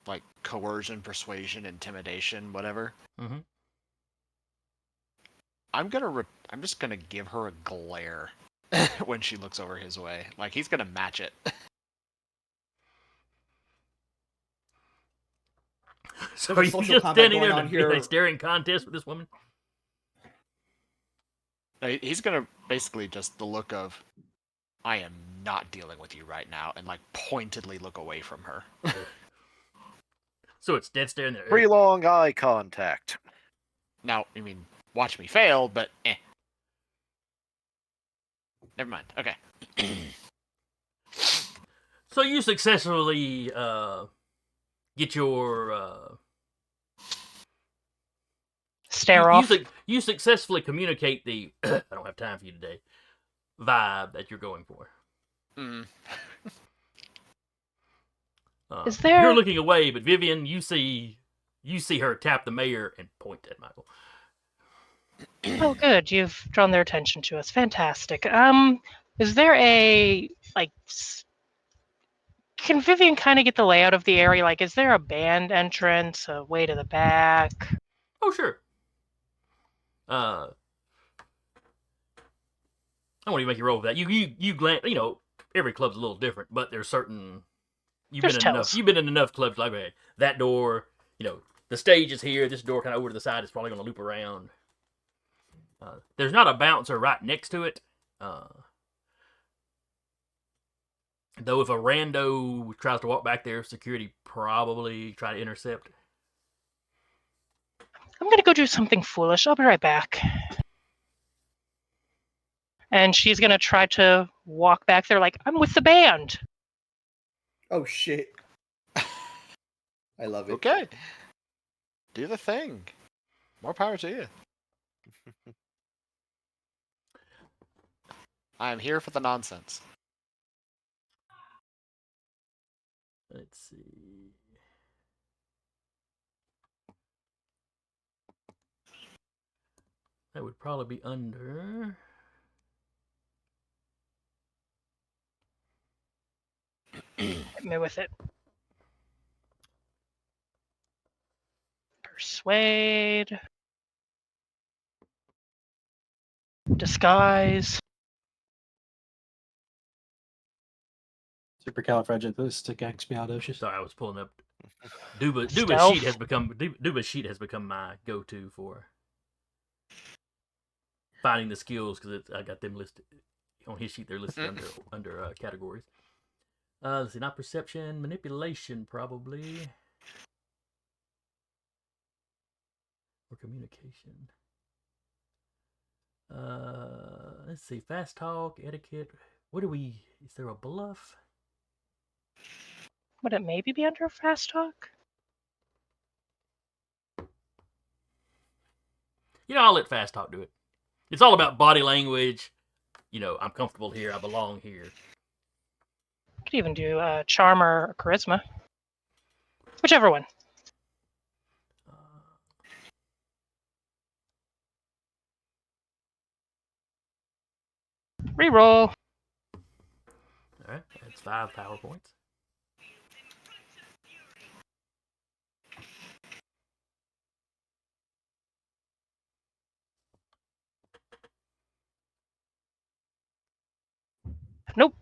like, coercion, persuasion, intimidation, whatever. Mm-hmm. I'm just gonna give her a glare when she looks over his way. Like, he's gonna match it. So are you just standing there to be a staring contest with this woman? He's gonna basically just the look of, I am not dealing with you right now, and like pointedly look away from her. So it's dead stare in there. Pretty long eye contact. Now, I mean, watch me fail, but never mind. Okay. So you successfully get your stare off. You successfully communicate the I don't have time for you today vibe that you're going for. Mm. Is there? You're looking away, but Vivian, you see her tap the mayor and point at Michael. Oh, good. You've drawn their attention to us. Fantastic. Is there a Can Vivian kind of get the layout of the area? Like, is there a band entrance, a way to the back? Oh, sure. I won't even make you roll with that. You glance. Every club's a little different, but there's certain. You've been in enough clubs like okay, that door. The stage is here. This door kind of over to the side is probably going to loop around. There's not a bouncer right next to it. Though if a rando tries to walk back there, security probably try to intercept. I'm going to go do something foolish. I'll be right back. And she's going to try to walk back there like, I'm with the band. Oh, shit. I love it. Okay. Do the thing. More power to you. I'm here for the nonsense. Let's see. That would probably be under. Hit me with it. Persuade. Disguise. Supercalifragilisticexpialidocious. Sorry, I was pulling up. Duba's sheet has become my go-to for finding the skills because I got them listed on his sheet. They're listed under categories. Let's see, not perception, manipulation probably, or communication. Let's see, fast talk, etiquette. Is there a bluff? Would it maybe be under fast talk? I'll let fast talk do it. It's all about body language. I'm comfortable here. I belong here. Could even do charm or charisma. Whichever one. Reroll. All right, that's 5 power points. Nope.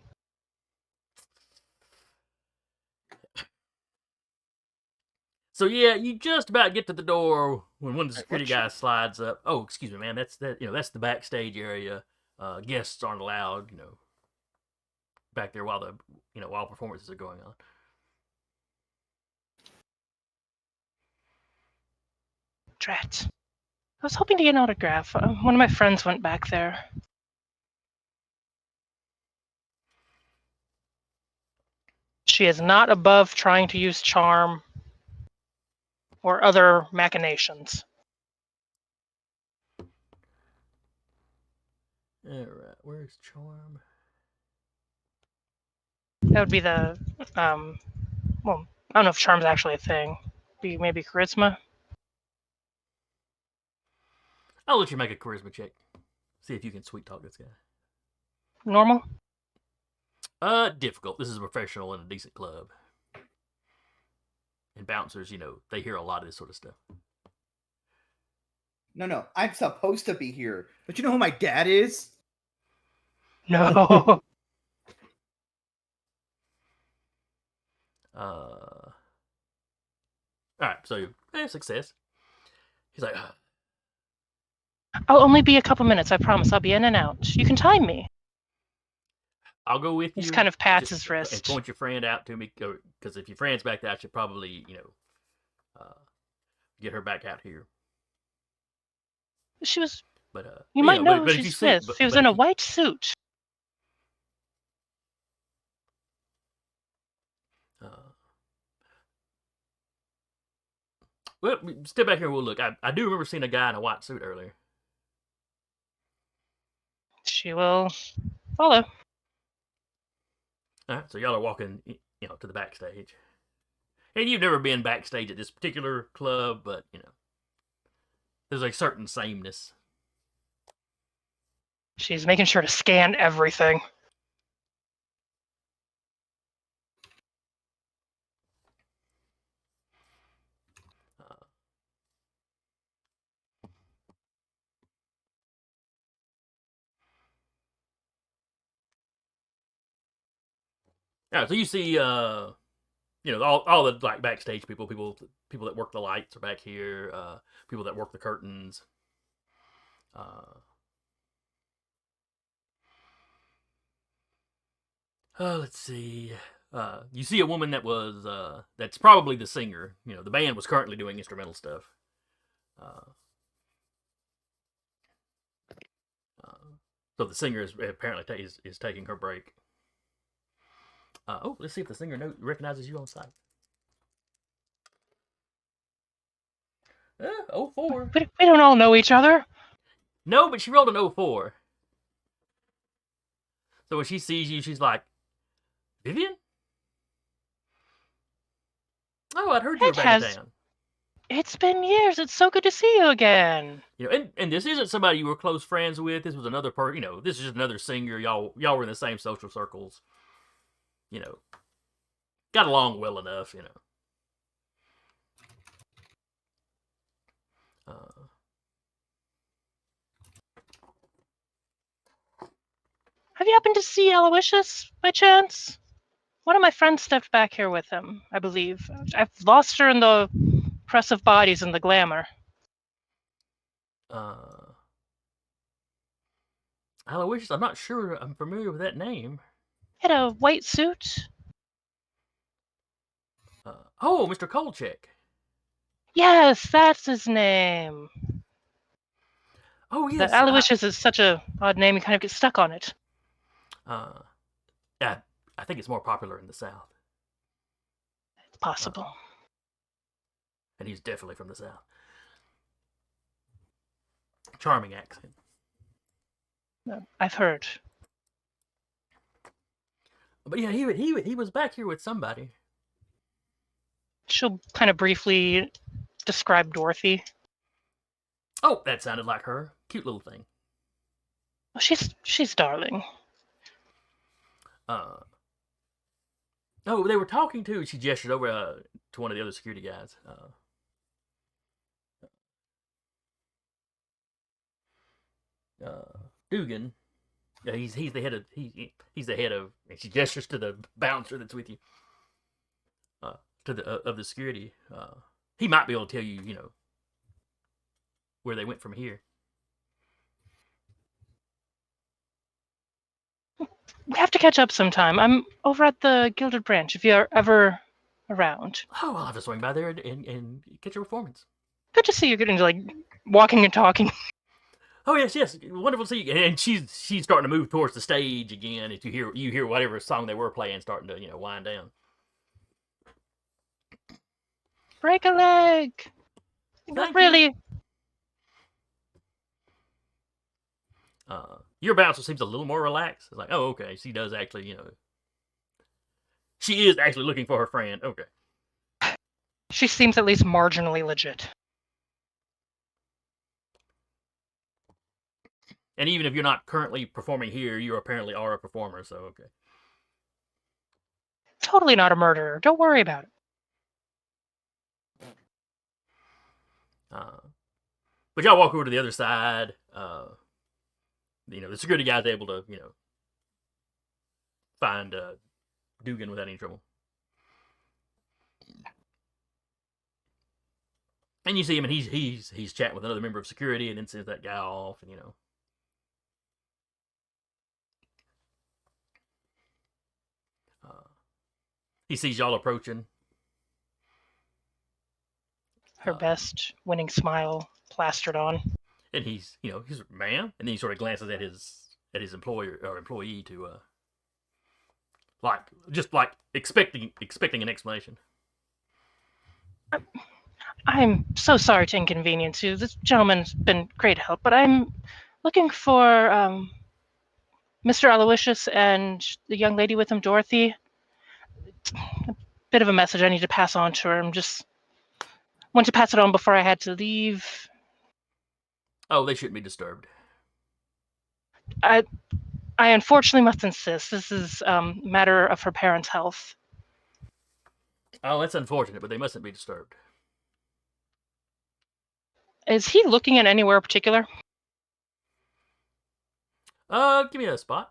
So yeah, you just about get to the door when one of the Hey, security what you- guys slides up. Oh, excuse me, man. That's that's the backstage area. Guests aren't allowed. Back there while while performances are going on. Drat. I was hoping to get an autograph. One of my friends went back there. She is not above trying to use charm or other machinations. All right, where's charm? That would be the, well, I don't know if charm's actually a thing. Be maybe charisma. I'll let you make a charisma check. See if you can sweet talk this guy. Normal. Difficult. This is a professional in a decent club. And bouncers, they hear a lot of this sort of stuff. No. I'm supposed to be here. But you know who my dad is? No. All right, so success. He's like, I'll only be a couple minutes. I promise. I'll be in and out. You can time me. I'll go with you. Just kind of pats Just- his wrist. And point your friend out to me, because if your friend's back there, I should probably, get her back out here. She was. But You might know but who if you she's see- with. but- She was but in if a you- white suit. Well, step back here and we'll look. I do remember seeing a guy in a white suit earlier. She will follow. All right, so y'all are walking, to the backstage. And you've never been backstage at this particular club, but, there's a certain sameness. She's making sure to scan everything. All right, so you see, all the like backstage people that work the lights are back here. People that work the curtains. Let's see. You see a woman that's probably the singer. The band was currently doing instrumental stuff. So the singer is apparently is taking her break. Let's see if the singer recognizes you on sight. 04. We don't all know each other. No, but she rolled an 04. So when she sees you, she's like, Vivian? Oh, I'd heard you were back in town. It's been years. It's so good to see you again. And this isn't somebody you were close friends with. This was another person. This is just another singer. Y'all were in the same social circles. Got along well enough. Have you happened to see Aloysius by chance? One of my friends stepped back here with him, I believe. I've lost her in the press of bodies and the glamour. Aloysius, I'm not sure I'm familiar with that name. He had a white suit. Mr. Kolchak. Yes, that's his name. Oh, yes. Aloysius is such a odd name, you kind of get stuck on it. Yeah, I think it's more popular in the South. It's possible. And he's definitely from the South. Charming accent. I've heard. But yeah, he was back here with somebody. She'll kind of briefly describe Dorothy. Oh, that sounded like her. Cute little thing. She's darling. Oh, they were talking to. She gestured over to one of the other security guys. Dugan. Yeah, he's the head of he's the head of. And she gestures to the bouncer that's with you. To the of the security. He might be able to tell you, where they went from here. We have to catch up sometime. I'm over at the Gilded Branch if you're ever around. Oh, I'll have to swing by there and catch your performance. Good to see you getting to like walking and talking. Oh yes, yes, wonderful to see you. And she's starting to move towards the stage again. If you hear whatever song they were playing starting to wind down. Break a leg. Thank Not you. really. Your bouncer seems a little more relaxed. It's like, oh, okay, she does actually, she is actually looking for her friend. Okay. She seems at least marginally legit. And even if you're not currently performing here, you apparently are a performer, so okay. Totally not a murderer. Don't worry about it. But y'all walk over to the other side. The security guy's able to, find Dugan without any trouble. And you see him, and he's chatting with another member of security, and then sends that guy off, and he sees y'all approaching. Her best winning smile plastered on. And he's ma'am, and then he sort of glances at his employer or employee to like expecting an explanation. I'm so sorry to inconvenience you. This gentleman's been great help, but I'm looking for Mr. Aloysius and the young lady with him, Dorothy. A bit of a message I need to pass on to her. I'm just want to pass it on before I had to leave. Oh, they shouldn't be disturbed. I unfortunately must insist. This is a matter of her parents' health. Oh, that's unfortunate, but they mustn't be disturbed. Is he looking at anywhere particular? Give me a spot.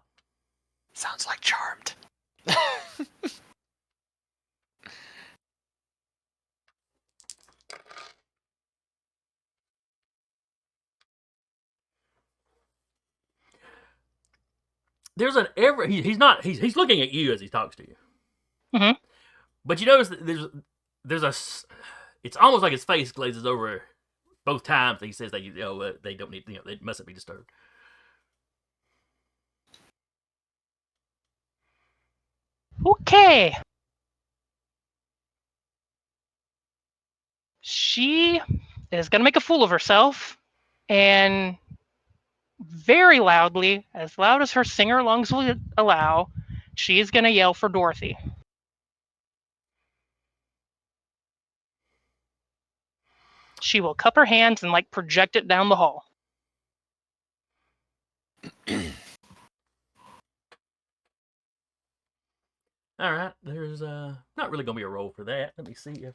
Sounds like Charmed. There's he's looking at you as he talks to you. Mm-hmm. But you notice that it's almost like his face glazes over both times that he says that they don't need, they mustn't be disturbed. Okay. She is going to make a fool of herself and very loudly, as loud as her singer lungs will allow, she's going to yell for Dorothy. She will cup her hands and project it down the hall. All right, there's not really gonna be a roll for that. Let me see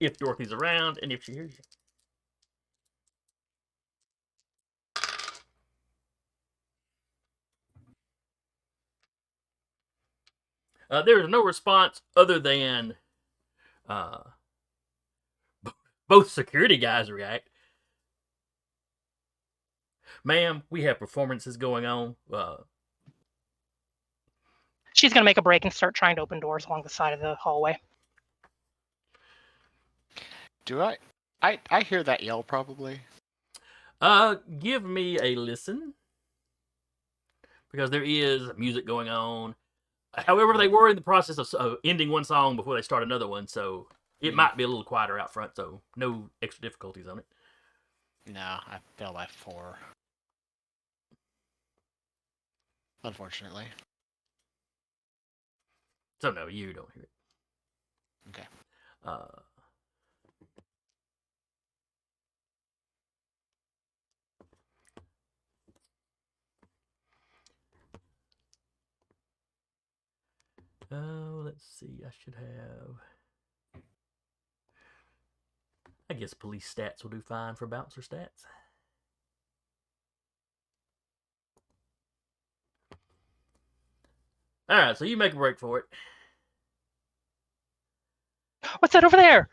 if Dorothy's around and if she hears you. There's no response other than both security guys react. Ma'am, we have performances going on. She's going to make a break and start trying to open doors along the side of the hallway. Do I hear that yell probably? Give me a listen. Because there is music going on. However, they were in the process of ending one song before they start another one, so it might be a little quieter out front, so no extra difficulties on it. No, I failed by 4. Unfortunately. So no, you don't hear it. Okay. see. I should have. I guess police stats will do fine for bouncer stats. All right, so you make a break for it. What's that over there?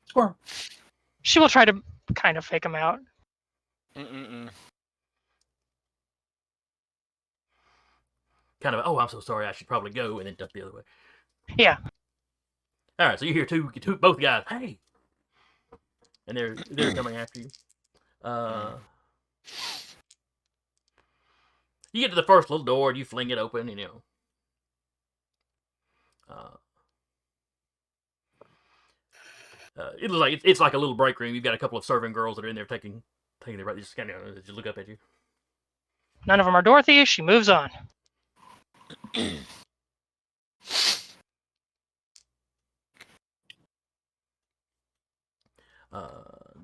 Squirrel. She will try to kind of fake him out. Mm-mm-mm. Kind of, oh, I'm so sorry. I should probably go, and then duck the other way. Yeah. All right, so you hear both guys, hey, and they're coming after you. You get to the first little door, and you fling it open, and it looks like it's like a little break room. You've got a couple of serving girls that are in there taking their breath. They just kind of just look up at you. None of them are Dorothy. She moves on.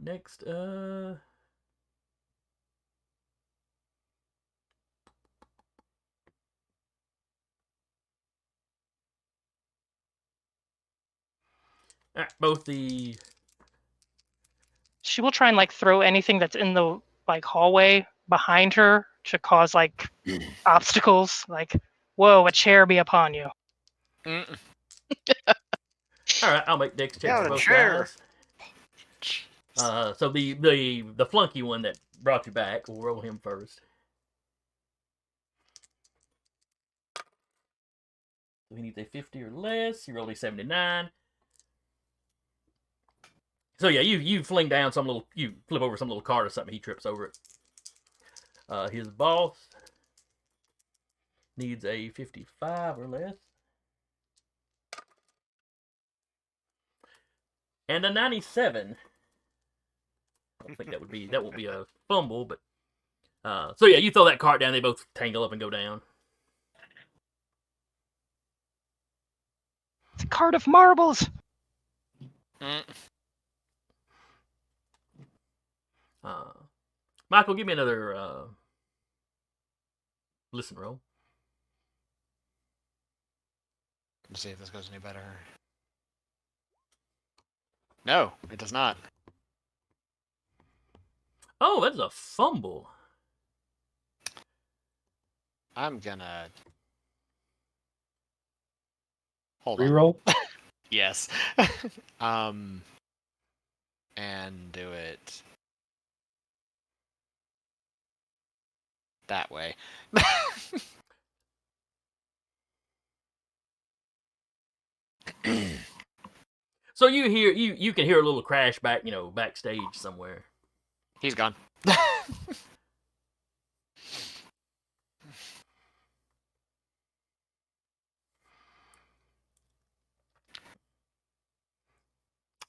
Next, all right, both the She will try and like throw anything that's in the like hallway behind her to cause like obstacles. Like, whoa, a chair be upon you. Mm-mm. all right, I'll make dex checks Yeah, for the both chair. guys. So the flunky one that brought you back, we'll roll him first. So he needs a 50 or less. He rolled a 79. So yeah, you fling down you flip over some little cart or something. He trips over it. His boss needs a 55 or less. And a 97. I don't think that won't be a fumble, but so yeah, you throw that cart down, they both tangle up and go down. It's a cart of marbles. Mm. Michael, give me another listen roll. Let's see if this goes any better. No, it does not. Oh, that's a fumble. I'm gonna hold on. Reroll. Yes. And do it that way. So you can hear a little crash back, backstage somewhere. He's gone.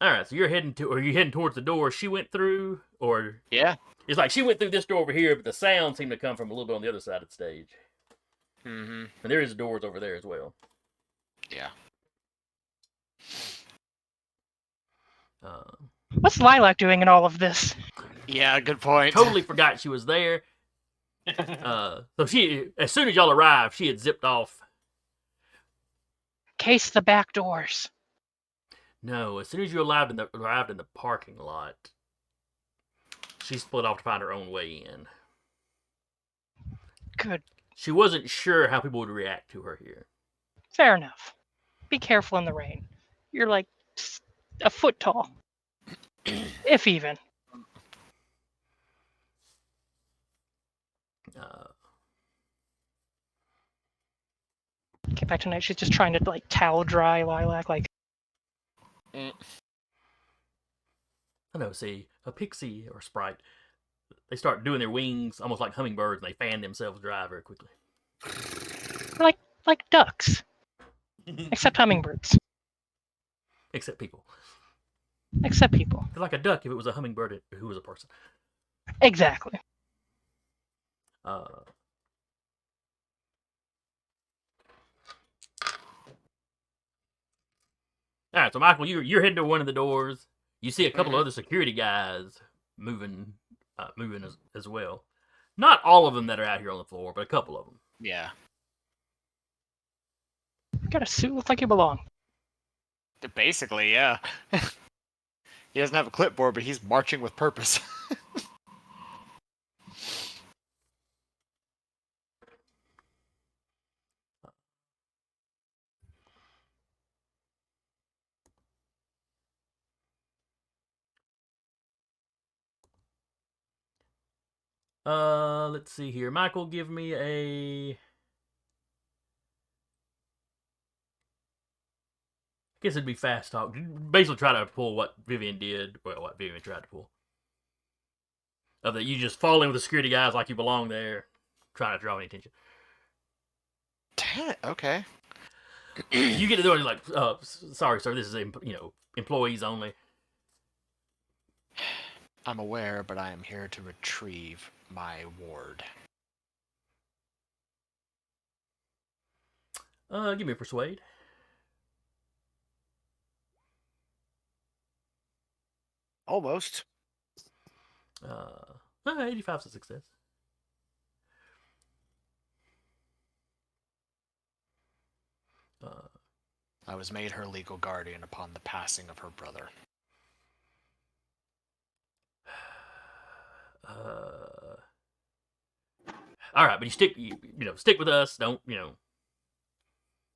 All right, so you're heading towards the door she went through, or Yeah. it's like she went through this door over here, but the sound seemed to come from a little bit on the other side of the stage. Mm-hmm. And there is doors over there as well. Yeah. What's Lilac doing in all of this? Yeah, good point. Totally forgot she was there. So she, as soon as y'all arrived, she had zipped off. Case the back doors. No, as soon as you arrived in the parking lot, she split off to find her own way in. Good. She wasn't sure how people would react to her here. Fair enough. Be careful in the rain. You're like a foot tall. If even. Get back tonight. She's just trying to like towel dry Lilac. Like, I know, see, a pixie or sprite, they start doing their wings almost like hummingbirds, and they fan themselves dry very quickly. like ducks. Except hummingbirds. Except people. Except people. They're like a duck if it was a hummingbird who was a person. Exactly. All right, so Michael, you're heading to one of the doors. You see a couple of other security guys moving as well. Not all of them that are out here on the floor, but a couple of them. Yeah. Got a suit, look like you belong. Basically, yeah. He doesn't have a clipboard, but he's marching with purpose. Let's see here. Michael, give me a. I guess it'd be fast talk. Basically, try to pull what Vivian did. Well, what Vivian tried to pull. Of that, you just fall in with the security guys like you belong there, trying to draw any attention. Damn it, okay. You get to the door, and you're like, sorry, sir, this is employees only. I'm aware, but I am here to retrieve my ward. Give me a persuade. Almost. 85's a success. I was made her legal guardian upon the passing of her brother. All right, but stick with us. Don't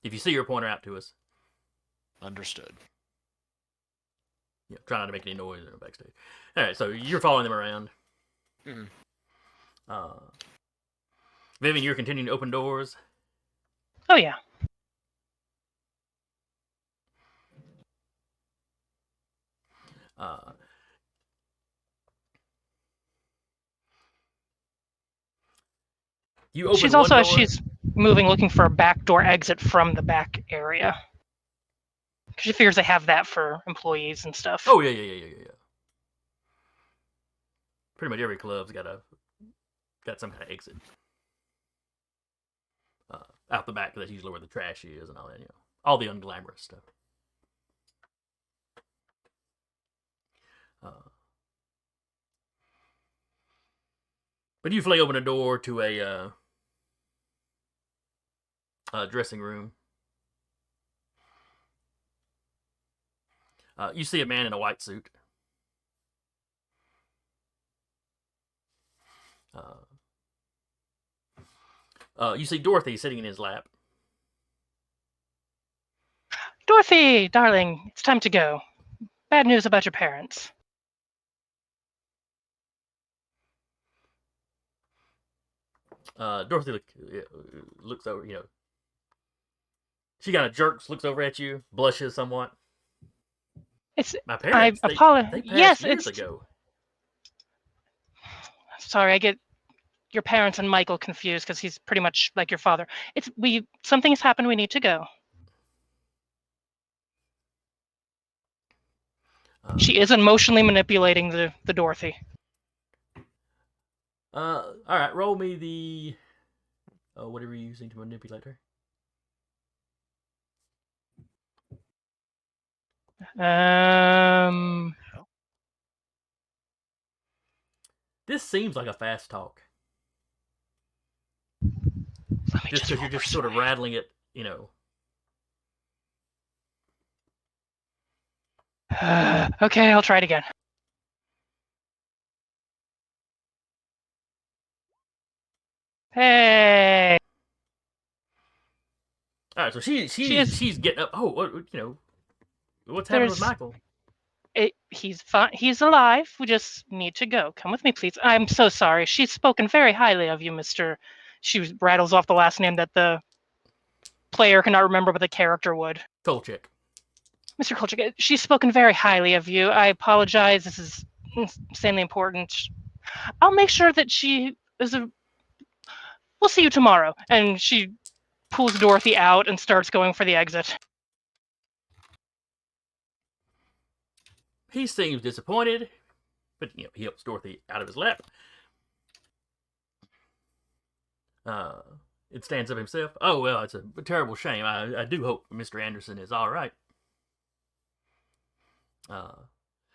if you see her, point her out to us. Understood. Try not to make any noise in the backstage. All right, so you're following them around. Mm-hmm. Vivian, you're continuing to open doors. Oh yeah. You open She's one also, door. as she's moving, looking for a backdoor exit from the back area. She figures they have that for employees and stuff. Oh yeah. Pretty much every club's got some kind of exit out the back. That's usually where the trash is and all that. All the unglamorous stuff. But you fling open a door to a dressing room. You see a man in a white suit. You see Dorothy sitting in his lap. Dorothy, darling, it's time to go. Bad news about your parents. Dorothy looks over, she kind of jerks, looks over at you, blushes somewhat. It's my parents. I apologize. They passed Yes, years it's ago. Sorry, I get your parents and Michael confused because he's pretty much like your father. Something has happened. We need to go. She is emotionally manipulating the Dorothy. All right, roll me the whatever you're using to manipulate her. This seems like a fast talk. Just because you're just sort of rattling it, Okay, I'll try it again. Hey. All right, so she's getting up. Oh, what's happening with Michael? He's fine. He's alive. We just need to go. Come with me, please. I'm so sorry. She's spoken very highly of you, Mr. She rattles off the last name that the player cannot remember, but the character would. Kolchak. Mr. Kolchak, she's spoken very highly of you. I apologize. This is insanely important. I'll make sure that she is We'll see you tomorrow. And she pulls Dorothy out and starts going for the exit. He seems disappointed, but he helps Dorothy out of his lap. It stands up himself. Oh well, it's a terrible shame. I do hope Mr. Anderson is all right.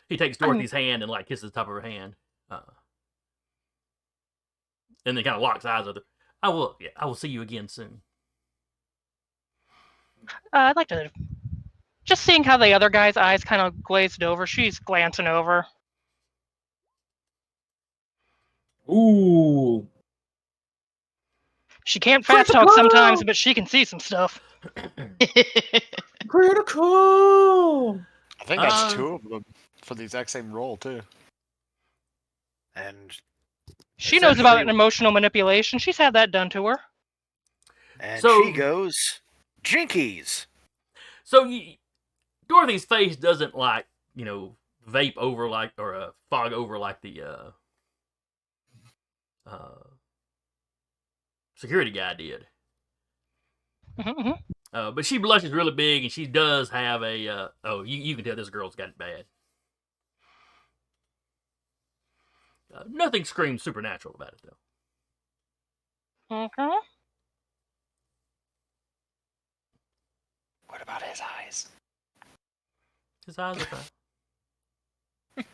He takes Dorothy's hand and kisses the top of her hand, and then kind of locks eyes with her. I will see you again soon. I'd like to just seeing how the other guy's eyes kind of glazed over. She's glancing over. Ooh. She can't fast talk Critical! sometimes, but she can see some stuff. Critical! I think that's Uh, 2 of them for the exact same role too. And She knows about essentially- emotional manipulation. She's had that done to her. and So- she goes, Jinkies. So Dorothy's face doesn't vape over or fog over like the security guy did. Mm-hmm. But she blushes really big, and she does have a. You can tell this girl's got it bad. Nothing screams supernatural about it, though. Mm-hmm. What about his eyes? His eyes are fine.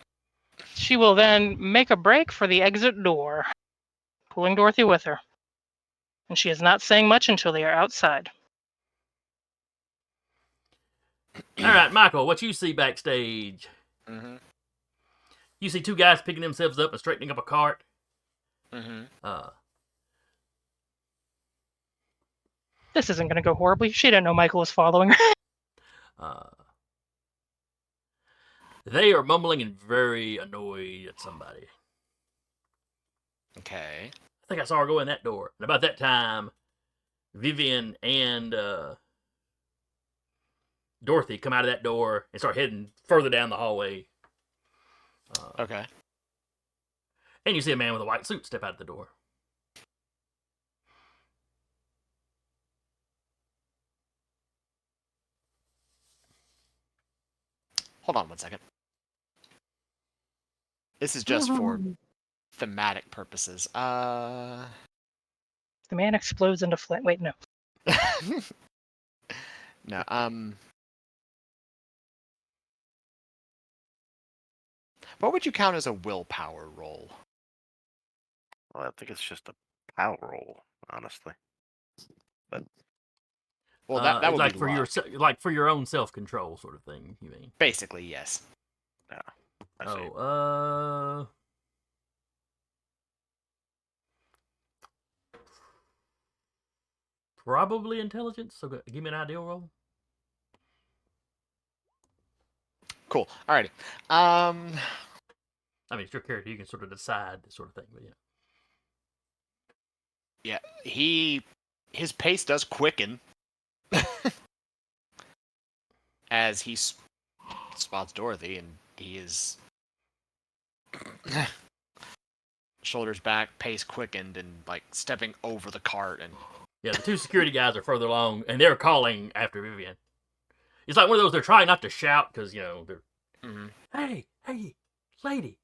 She will then make a break for the exit door, pulling Dorothy with her. And she is not saying much until they are outside. All right, Michael, what you see backstage? Mm-hmm. You see 2 guys picking themselves up and straightening up a cart. Mm-hmm. This isn't going to go horribly. She didn't know Michael was following her. They are mumbling and very annoyed at somebody. Okay. I think I saw her go in that door. And about that time, Vivian and Dorothy come out of that door and start heading further down the hallway. Okay. And you see a man with a white suit step out of the door. Hold on one second. This is just for thematic purposes. The man explodes into flame. Wait, no. No, what would you count as a willpower roll? Well, I think it's just a power roll, honestly. Well, that would like be for luck. your own self control sort of thing. You mean? Basically, yes. I see. Probably intelligence. So give me an ideal roll. Cool. Alrighty. I mean, it's your character. You can sort of decide this sort of thing, but yeah. Yeah, his pace does quicken as he spots Dorothy, and he is shoulders back, pace quickened, and like stepping over the cart. And Yeah, the 2 security guys are further along, and they're calling after Vivian. It's like one of those. They're trying not to shout because they're. Mhm. Hey, lady.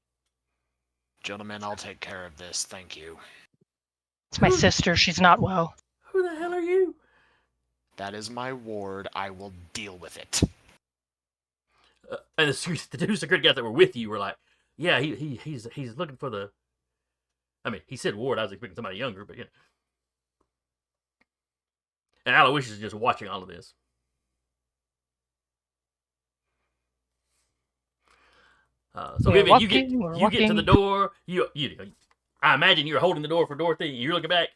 Gentlemen, I'll take care of this. Thank you. It's my sister. She's not well. Who the hell are you? That is my ward. I will deal with it. And the 2 security guys that were with you were like, yeah, he's looking for the. I mean, he said ward. I was expecting somebody younger, but And Aloysius is just watching all of this. So Vivian, you get to the door. I imagine you're holding the door for Dorothy, and you're looking back,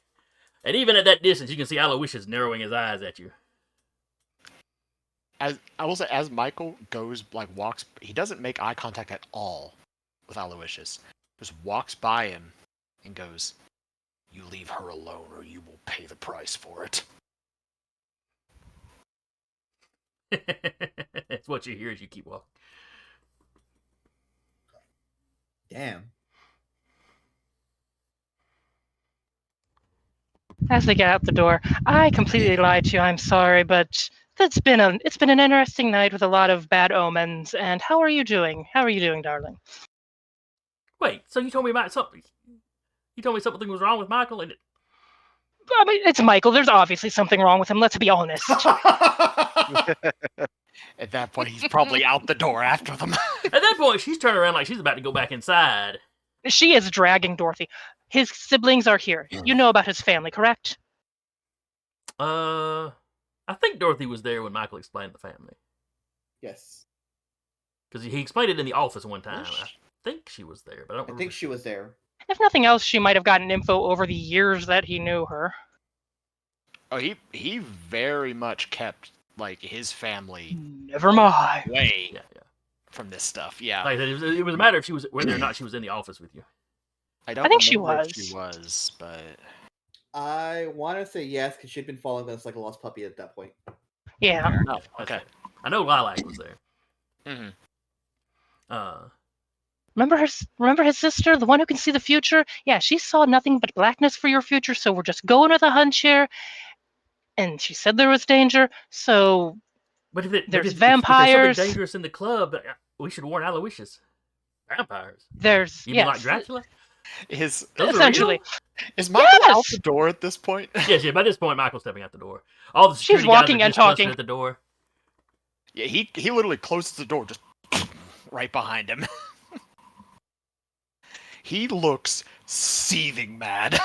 and even at that distance, you can see Aloysius narrowing his eyes at you. As I will say, as Michael walks, he doesn't make eye contact at all with Aloysius. Just walks by him and goes, "You leave her alone, or you will pay the price for it." That's what you hear as you keep walking. Damn. As they get out the door, I completely lied to you. I'm sorry, but it's been an interesting night with a lot of bad omens. And how are you doing? How are you doing, darling? Wait, so you told me about something? You told me something was wrong with Michael, and I mean, it's Michael. There's obviously something wrong with him. Let's be honest. At that point, he's probably out the door after them. at that point, she's turning around like she's about to go back inside. She is dragging Dorothy. His siblings are here. You know about his family, correct? I I think Dorothy was there when Michael explained the family. Yes. Because he explained it in the office one time. Was I she? think she was there, but I don't I remember. think she was there. If nothing else, she might have gotten info over the years that he knew her. Oh, he very much kept like his family Never mind. away Yeah. from this stuff. Yeah, Like I said, it was a matter if she was whether or not she was in the office with you. I don't think she remember if was. she was, but I want to say yes because she'd been following us like a lost puppy at that point. Yeah. fair enough. That's Okay. fair. I know Lilac was there. hmm Remember his sister, the one who can see the future? Yeah, she saw nothing but blackness for your future, so we're just going with a hunch here. And she said there was danger, so But if there's there's something vampires. dangerous in the club, we should warn Aloysius. Vampires. There's You mean like yes, Dracula? Is Those are essentially. real? is Michael out Yes! the door at this point? Yes, yeah. By this point, Michael's stepping out the door. All the She's security guys walking are and just clustered talking. at the door. Yeah, he literally closes the door just right behind him. He looks seething mad.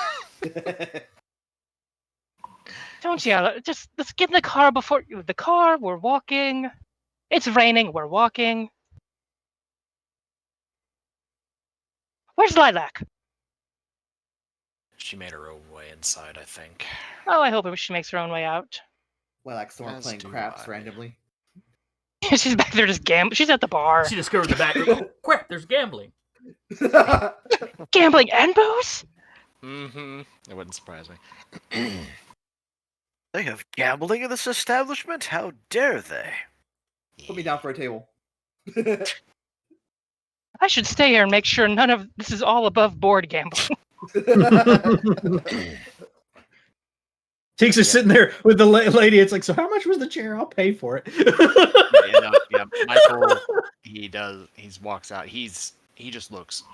Don't yell. Just let's get in the car before the car. We're walking. It's raining. We're walking. Where's Lilac? She made her own way inside, I think. Oh, I hope she makes her own way out. Well, like someone As playing do craps I. randomly. She's back there just gambling. She's at the bar. She discovered the back room. Oh, crap, there's gambling. Gambling and booze? It wouldn't surprise me. They have gambling in this establishment? How dare they? Put me down for a table. I should stay here and make sure none of this is all above board gambling. Tiggs is sitting there with the lady. It's like, so how much was the chair? I'll pay for it. Yeah, Michael, he walks out. He just looks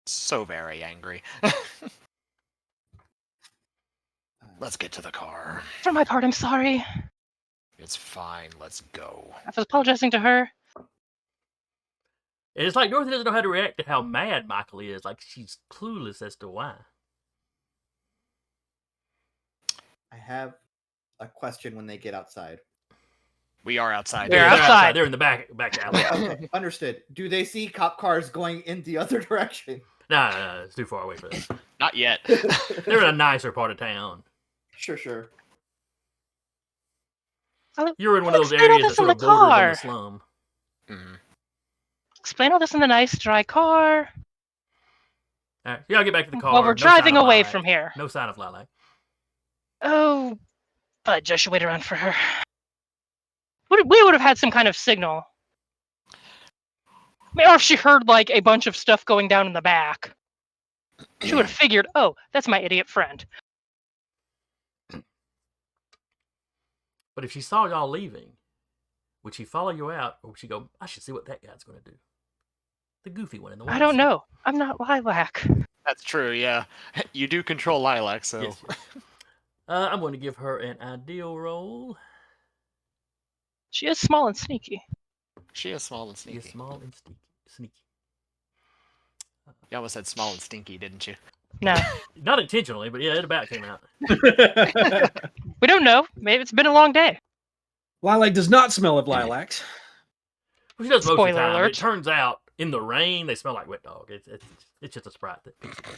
so very angry. Let's get to the car. For my part, I'm sorry. It's fine. Let's go. I was apologizing to her. And it's like Dorothy doesn't know how to react to how mad Michael is. Like she's clueless as to why. I have a question when they get outside. We are outside. They're They're outside. They're in the back alley. Okay, understood. Do they see cop cars going in the other direction? No, it's too far away for that. Not yet. They're in a nicer part of town. Sure. You're in one of those Explain all areas that this in sort of the borders on car. the slum. Explain all this in the nice, dry car. All right, y'all get back to the car. While we're No sign driving of away Lilac. from here. No sign of Lilac. Oh, but I should wait around for her. We would have had some kind of signal. Or if she heard like a bunch of stuff going down in the back, she would have figured, oh, that's my idiot friend. But if she saw y'all leaving, would she follow you out, or would she go, I should see what that guy's going to do? The goofy one in the I don't know. I'm not Lilac. That's true, yeah. You do control Lilac, so... Yes, yes. I'm going to give her an ideal roll. She is small and sneaky. She is small and She sneaky. is small and sneaky. You almost said small and stinky, didn't you? No, Not intentionally, but yeah, it about came out. we don't know. Maybe it's been a long day. Lilac does not smell of lilacs. Well, she does most of Spoiler the time. But alert. it turns out, in the rain, they smell like wet dog. It's just a sprite that picks it up.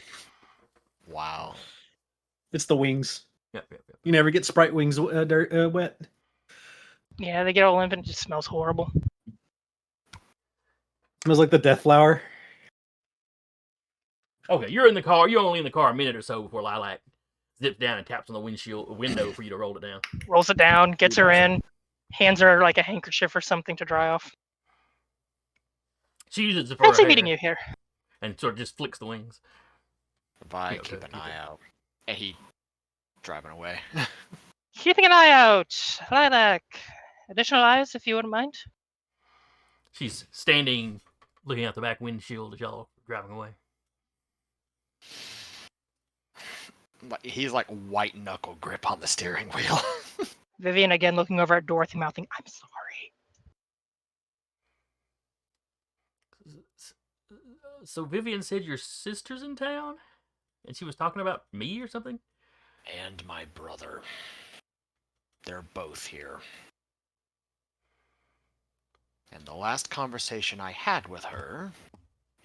Wow. It's the wings. Yep. You never get Sprite wings wet. Yeah, they get all limp and it just smells horrible. Smells like the death flower. Okay, you're in the car. You're only in the car a minute or so before Lilac zips down and taps on the window for you to roll it down. Rolls it down, gets her in, hands her like a handkerchief or something to dry off. She uses it for her Fancy hair meeting you here. and sort of just flicks the wings. Vi, Okay, keep an keep eye it. out. And he driving away. Keeping an eye out. Lilac. Additional eyes, if you wouldn't mind. She's standing, looking out the back windshield as y'all are driving away. He's like white knuckle grip on the steering wheel. Vivian again looking over at Dorothy, mouthing, I'm sorry. So Vivian said your sister's in town? And she was talking about me or something? And my brother. they're both here. And the last conversation I had with her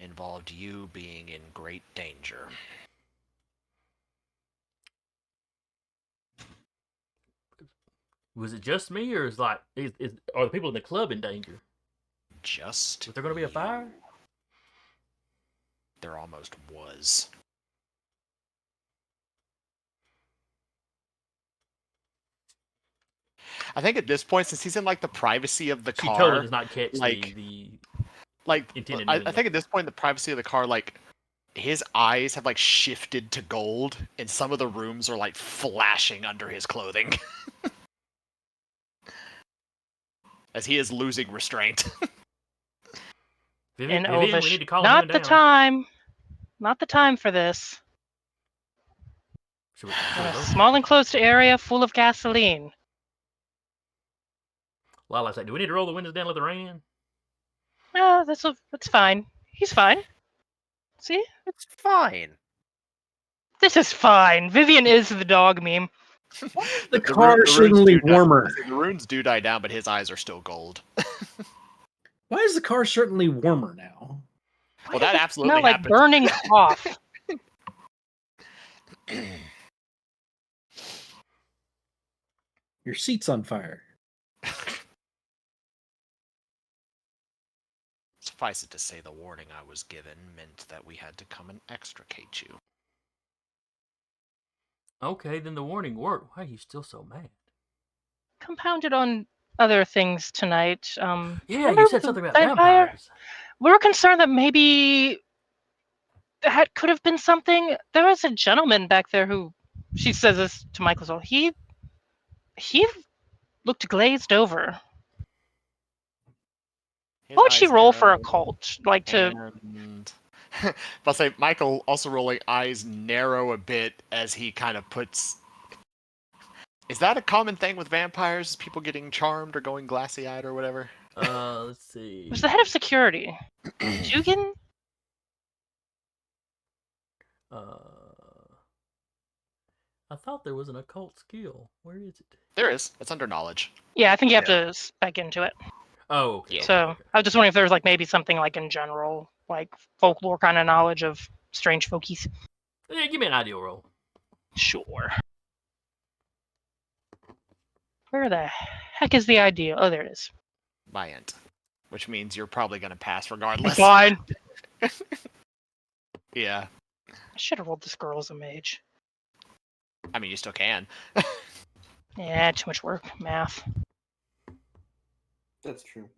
involved you being in great danger. Was it just me, or are the people in the club in danger? Just Was there going to be a fire? There almost was. I think at this point, since he's in like the privacy of the She car, totally does not catch like, the like intended I meaning. think at this point, in the privacy of the car, like his eyes have like shifted to gold, and some of the rooms are like flashing under his clothing, as he is losing restraint. Vivian, In we Elvish, need to call not him the down. time. Not the time for this. Should we In a vote? small enclosed area full of gasoline. Lila's like, do we need to roll the windows down and let the rain in? No, that's fine. He's fine. See? It's fine. This is fine. Vivian is the dog meme. The car suddenly warmer. The runes do die down, but his eyes are still gold. Why is the car certainly warmer now? Well, that absolutely Smell like happens. burning off. Your seat's on fire. Suffice it to say, the warning I was given meant that we had to come and extricate you. Okay, then the warning worked. Why are you still so mad? Compounded on other things tonight. Yeah, remember you said the something about vampire? vampires. We were concerned that maybe that could have been something. There was a gentleman back there who, she says this to Michael as well. He looked glazed over. His What would she eyes roll for narrow, a cult? Like to and I'll say Michael also rolling eyes narrow a bit as he kind of puts. Is that a common thing with vampires? People getting charmed or going glassy-eyed or whatever? Let's see. was the head of security. Dugan? I thought there was an occult skill. Where is it? There is. It's under knowledge. Yeah, I think you have to spec into it. Oh, okay. Yeah. okay, So okay. I was just wondering if there was like maybe something like in general, like folklore kind of knowledge of strange folkies. Yeah, give me an ideal roll. Sure. Where the heck is the idea? Oh, there it is. My int. Which means you're probably going to pass regardless. Fine. Yeah. I should have rolled this girl as a mage. I mean, you still can. Yeah, too much work. Math. That's true.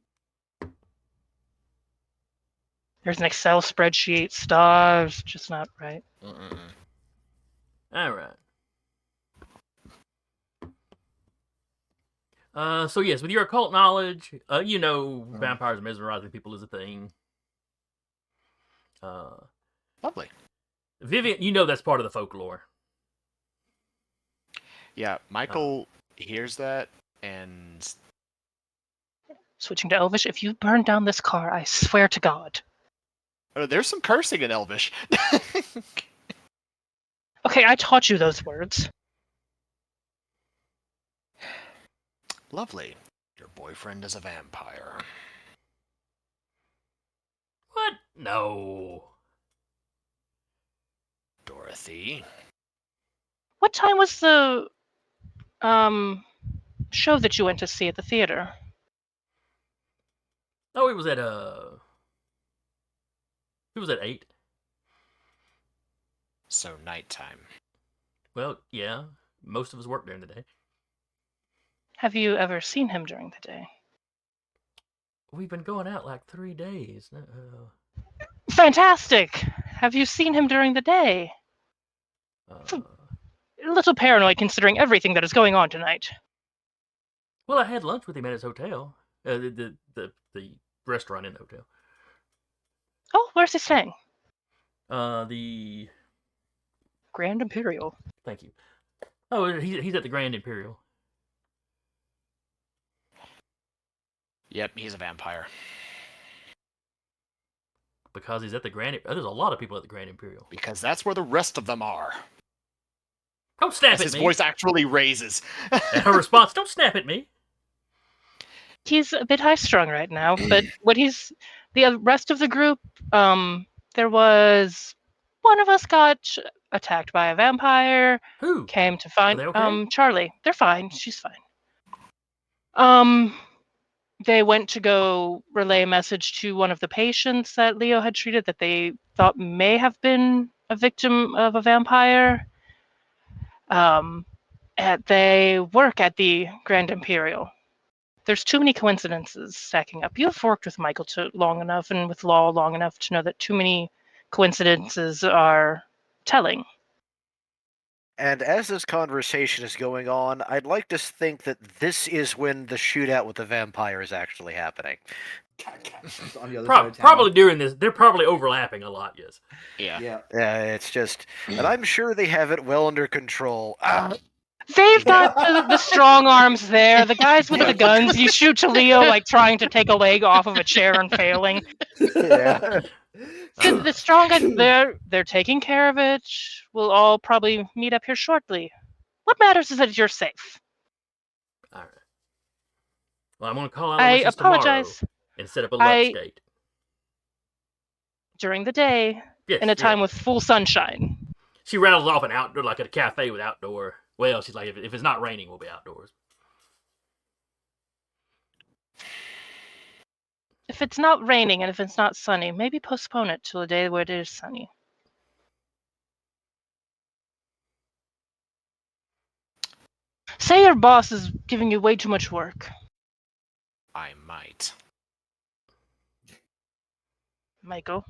There's an Excel spreadsheet. Stuff. Just not right. Mm-mm. All right. So yes, with your occult knowledge, you know vampires mesmerizing people is a thing. Lovely. Vivian, you know that's part of the folklore. Yeah, Michael hears that and Switching to Elvish. If you burn down this car, I swear to God. oh, there's some cursing in Elvish. Okay, I taught you those words. Lovely. Your boyfriend is a vampire. What? No. Dorothy. What time was the show that you went to see at the theater? Oh, it was at 8. So nighttime. Well, yeah. Most of us work during the day. Have you ever seen him during the day? We've been going out like 3 days. Fantastic! Have you seen him during the day? Uh, A little paranoid considering everything that is going on tonight. well, I had lunch with him at his hotel. The restaurant in the hotel. Oh, where's he staying? The Grand Imperial. Thank you. Oh, he's at the Grand Imperial. Yep, he's a vampire. Because he's at the Grand. There's a lot of people at the Grand Imperial. Because that's where the rest of them are. Don't snap As at his me. voice actually raises. And her response, don't snap at me. He's a bit high-strung right now, but the rest of the group, there was one of us got attacked by a vampire. Who? Came to find Are they okay? Charlie. They're fine. She's fine. They went to go relay a message to one of the patients that Leo had treated that they thought may have been a victim of a vampire. They work at the Grand Imperial. There's too many coincidences stacking up. You've worked with Michael long enough and with Law long enough to know that too many coincidences are telling. And as this conversation is going on, I'd like to think that this is when the shootout with the vampire is actually happening. On the other side of town. Probably during this, they're probably overlapping a lot, yes. Yeah. Yeah. It's just, and I'm sure they have it well under control. They've got the strong arms there. The guys with the guns, you shoot to Leo like trying to take a leg off of a chair and failing. Yeah. The strong guys, they're taking care of it. We'll all probably meet up here shortly. What matters is that you're safe. All right. Well, I'm going to call out I Aloysius apologize. tomorrow and set up a lunch date. During the day, Yes, in a time with full sunshine. She rattles off an outdoor, like at a cafe with outdoor. Well, she's like, if it's not raining, we'll be outdoors. If it's not raining and if it's not sunny, maybe postpone it till a day where it is sunny. Say your boss is giving you way too much work. I might. Michael,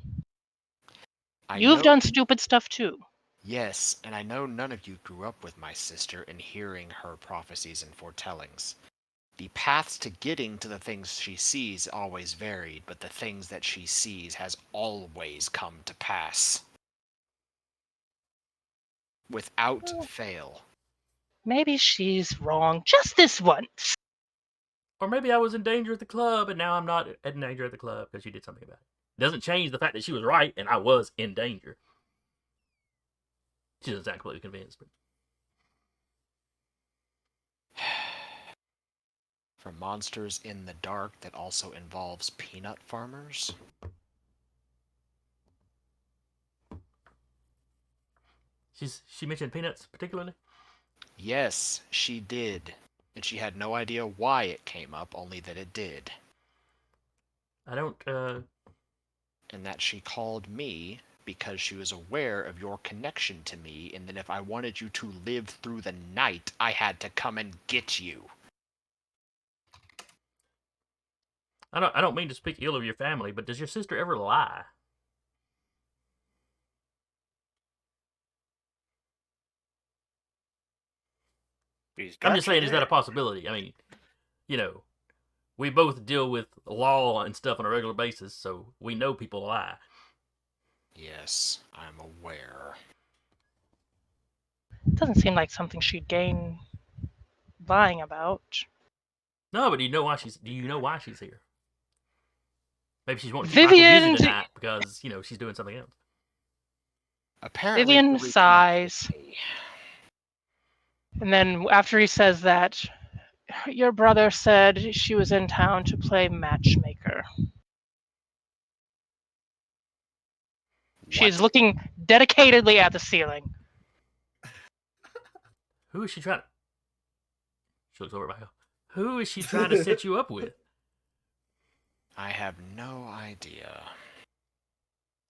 I you've know- done stupid stuff too. Yes, and I know none of you grew up with my sister and hearing her prophecies and foretellings. The paths to getting to the things she sees always varied, but the things that she sees has always come to pass. Without fail. Maybe she's wrong just this once. Or maybe I was in danger at the club, and now I'm not in danger at the club because she did something about it. Doesn't change the fact that she was right, and I was in danger. She doesn't sound completely convinced, but... For monsters in the dark that also involves peanut farmers? She mentioned peanuts particularly? Yes, she did. And she had no idea why it came up, only that it did. I don't, And that she called me because she was aware of your connection to me, and that if I wanted you to live through the night, I had to come and get you. I don't mean to speak ill of your family, but does your sister ever lie? I'm just saying, is that a possibility? I mean, you know, we both deal with law and stuff on a regular basis, so we know people lie. Yes, I'm aware. Doesn't seem like something she'd gain lying about. No, but do you know why she's here? Maybe she's wanting to keep Vivian, Michael busy tonight because, you know, she's doing something else. Apparently, Vivian the reason- sighs. And then after he says that, your brother said she was in town to play matchmaker. She's What? looking dedicatedly at the ceiling. Who is she trying to... She looks over at Michael. Who is she trying to set you up with? I have no idea.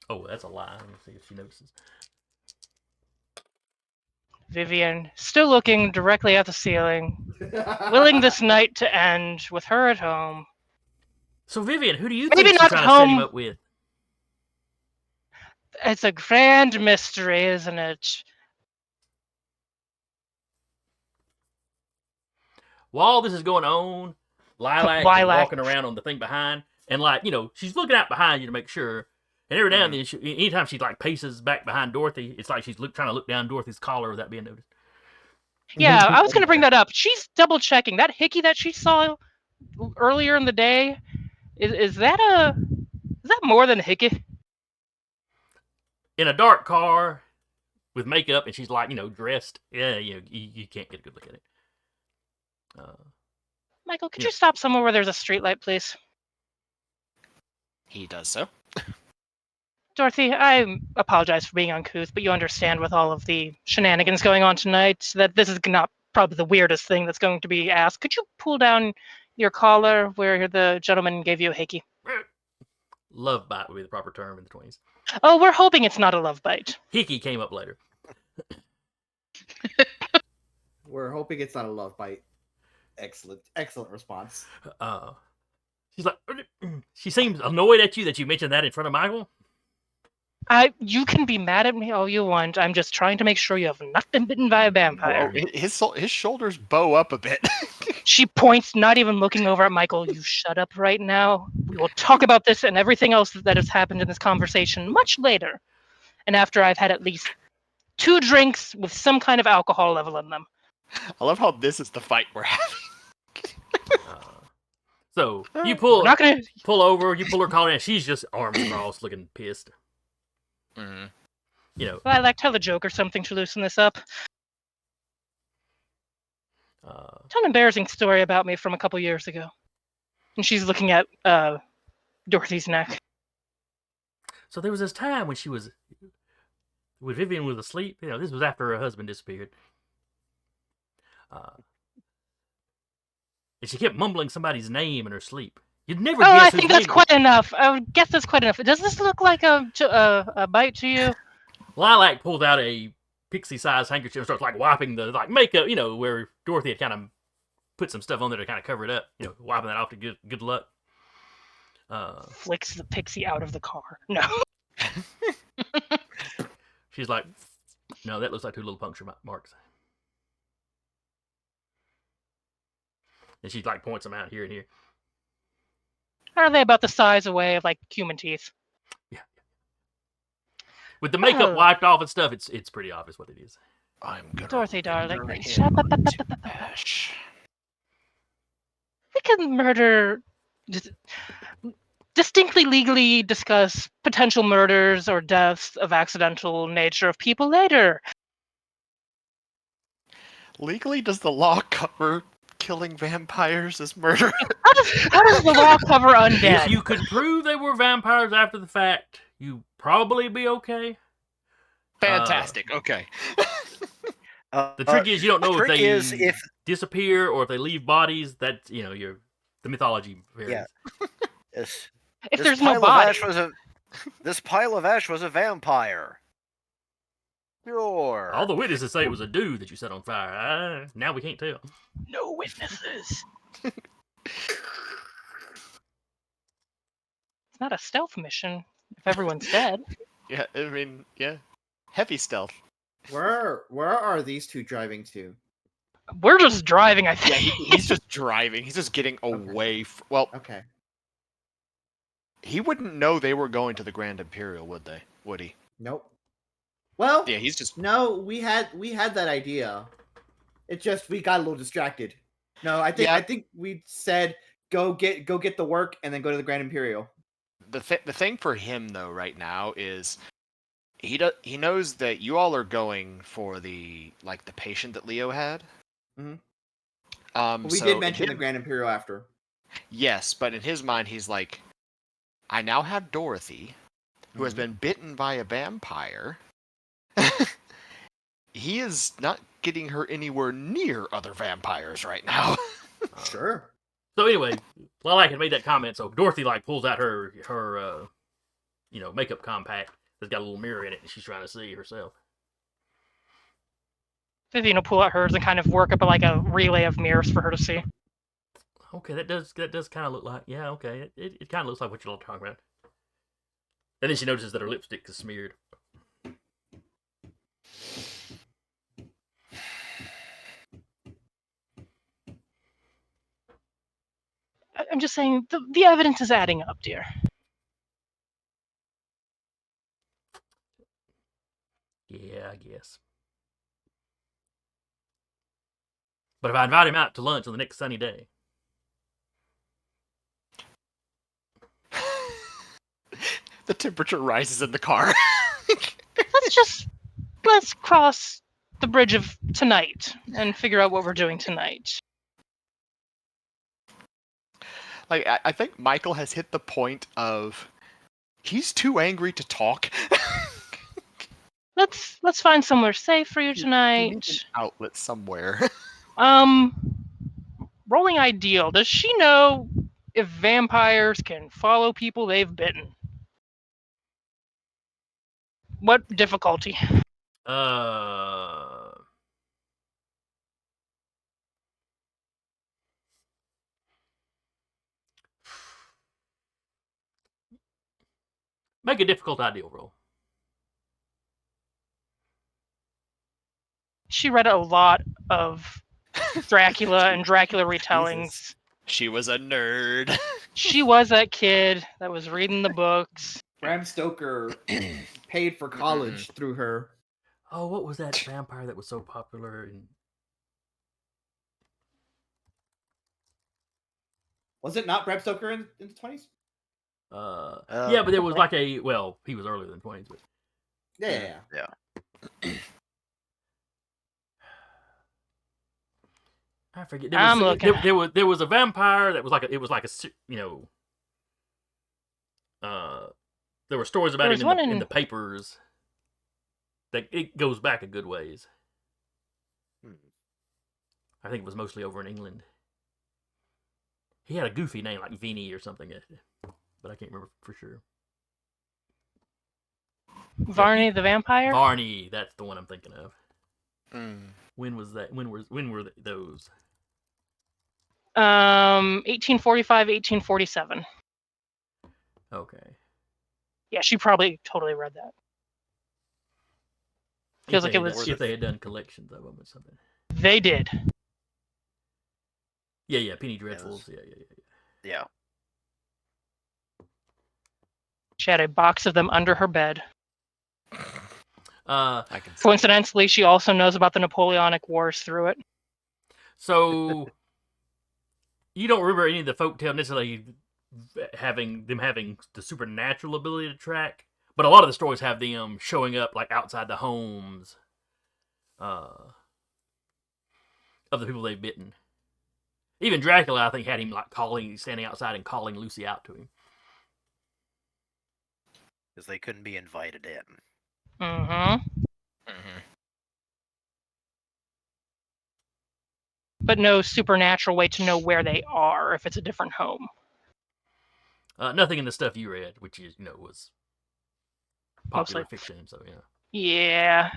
Oh, that's a lie. Let me see if she notices. Vivian, still looking directly at the ceiling, willing this night to end with her at home. So, Vivian, who do you Maybe think she's not trying to set him home. up with? It's a grand mystery, isn't it? While this is going on, Lilac is walking around on the thing behind, and, like, you know, she's looking out behind you to make sure. And every now and then, anytime she, like, paces back behind Dorothy, it's like she's trying to look down Dorothy's collar without being noticed. Yeah, I was going to bring that up. She's double checking that hickey that she saw earlier in the day. Is that more than a hickey? In a dark car with makeup, and she's like, dressed. Yeah, you can't get a good look at it. Michael, could Yeah. you stop somewhere where there's a streetlight, please? He does so. Dorothy, I apologize for being uncouth, but you understand with all of the shenanigans going on tonight that this is not probably the weirdest thing that's going to be asked. Could you pull down your collar where the gentleman gave you a hickey? Love bite would be the proper term in the 20s. Oh, we're hoping it's not a love bite. Hickey came up later. We're hoping it's not a love bite. Excellent response. She's like, she seems annoyed at you that you mentioned that in front of Michael. You can be mad at me all you want. I'm just trying to make sure you have not been bitten by a vampire. His shoulders bow up a bit. She points, not even looking over at Michael. You shut up right now. We will talk about this and everything else that has happened in this conversation much later. And after I've had at least 2 drinks with some kind of alcohol level in them. I love how this is the fight we're having. So you pull We're not gonna. pull over, you pull her collar, and she's just arms crossed, looking pissed. Mm-hmm. Well, I like tell a joke or something to loosen this up. Tell an embarrassing story about me from a couple years ago. And she's looking at Dorothy's neck. So there was this time when Vivian was asleep. This was after her husband disappeared. And she kept mumbling somebody's name in her sleep. You'd never guess I whose think that's name- quite enough. I guess that's quite enough. Does this look like a bite to you? Lilac pulls out a pixie-sized handkerchief and starts wiping the makeup. Where Dorothy had kind of put some stuff on there to kind of cover it up. Wiping that off to good luck. Flicks the pixie out of the car. No. She's like, no, that looks like 2 little puncture marks. And she points them out here and here. Are they about the size away of human teeth? Yeah. With the makeup wiped off and stuff, it's pretty obvious what it is. I'm gonna Dorothy, darling. render Shut him up. to ash. We can murder. Distinctly legally discuss potential murders or deaths of accidental nature of people later. Legally, does the law cover killing vampires as murder? How does the law cover undead? If you could prove they were vampires after the fact, you'd probably be okay. Fantastic. Okay. The trick is you don't know if they if disappear or if they leave bodies. That's the mythology varies. Yeah. Yes. If This there's no pile of body. ash this pile of ash was a vampire. Sure. All the witnesses say it was a dude that you set on fire. Now we can't tell. No witnesses. It's not a stealth mission if everyone's dead. Yeah, I mean, yeah. Heavy stealth. Where are these 2 driving to? We're just driving, I Yeah, think. he's just driving. He's just getting away. Well, Okay. he wouldn't know they were going to the Grand Imperial, would they? Would he? Nope. Well, Yeah, he's just. no, we had that idea. It just we got a little distracted. No, I think Yeah. I think we said go get the work and then go to the Grand Imperial. The thing for him though right now is he knows that you all are going for the patient that Leo had. Mhm. But We did mention the Grand Imperial after. Yes, but in his mind he's like, I now have Dorothy, who has been bitten by a vampire. He is not getting her anywhere near other vampires right now. Sure. So anyway, Lilac had made that comment, so Dorothy pulls out her makeup compact that's got a little mirror in it, and she's trying to see herself. Vivian will pull out hers and kind of work up a relay of mirrors for her to see. Okay, that does kind of look like, yeah, okay, it kind of looks like what you're all talking about. And then she notices that her lipstick is smeared. I'm just saying, the evidence is adding up, dear. Yeah, I guess. But if I invite him out to lunch on the next sunny day, The temperature rises in the car. Let's just let's cross the bridge of tonight and figure out what we're doing tonight. Like, I think Michael has hit the point of he's too angry to talk. Let's find somewhere safe for you He needs tonight. an outlet somewhere. Rolling ideal. Does she know if vampires can follow people they've bitten? What difficulty? Make a difficult ideal roll. She read a lot of Dracula and Dracula retellings. Jesus. She was a nerd. She was that kid that was reading the books. Bram Stoker paid for college through her. Oh, what was that vampire that was so popular? Was it not Bram Stoker in the 20s? Yeah, but there was like he was earlier than 20s, but Yeah. I forget. There was a vampire that was like there were stories about him in the papers. That it goes back a good ways. I think it was mostly over in England. He had a goofy name like Vinny or something, but I can't remember for sure. Varney the vampire? Varney, that's the one I'm thinking of. Mm. When was that? When were those? 1845, 1847. Okay. Yeah, she probably totally read that. Feels like it was. If they had done collections of them or something. They did. Yeah, Penny Dreadfuls. Yeah. She had a box of them under her bed. I can see Coincidentally, she also knows about the Napoleonic Wars through it. So, you don't remember any of the folktale necessarily having the supernatural ability to track, but a lot of the stories have them showing up like outside the homes of the people they've bitten. Even Dracula, I think, had him like standing outside and calling Lucy out to him. Because they couldn't be invited in. But no supernatural way to know where they are if it's a different home. Nothing in the stuff you read, which is was popular fiction. So yeah. Yeah.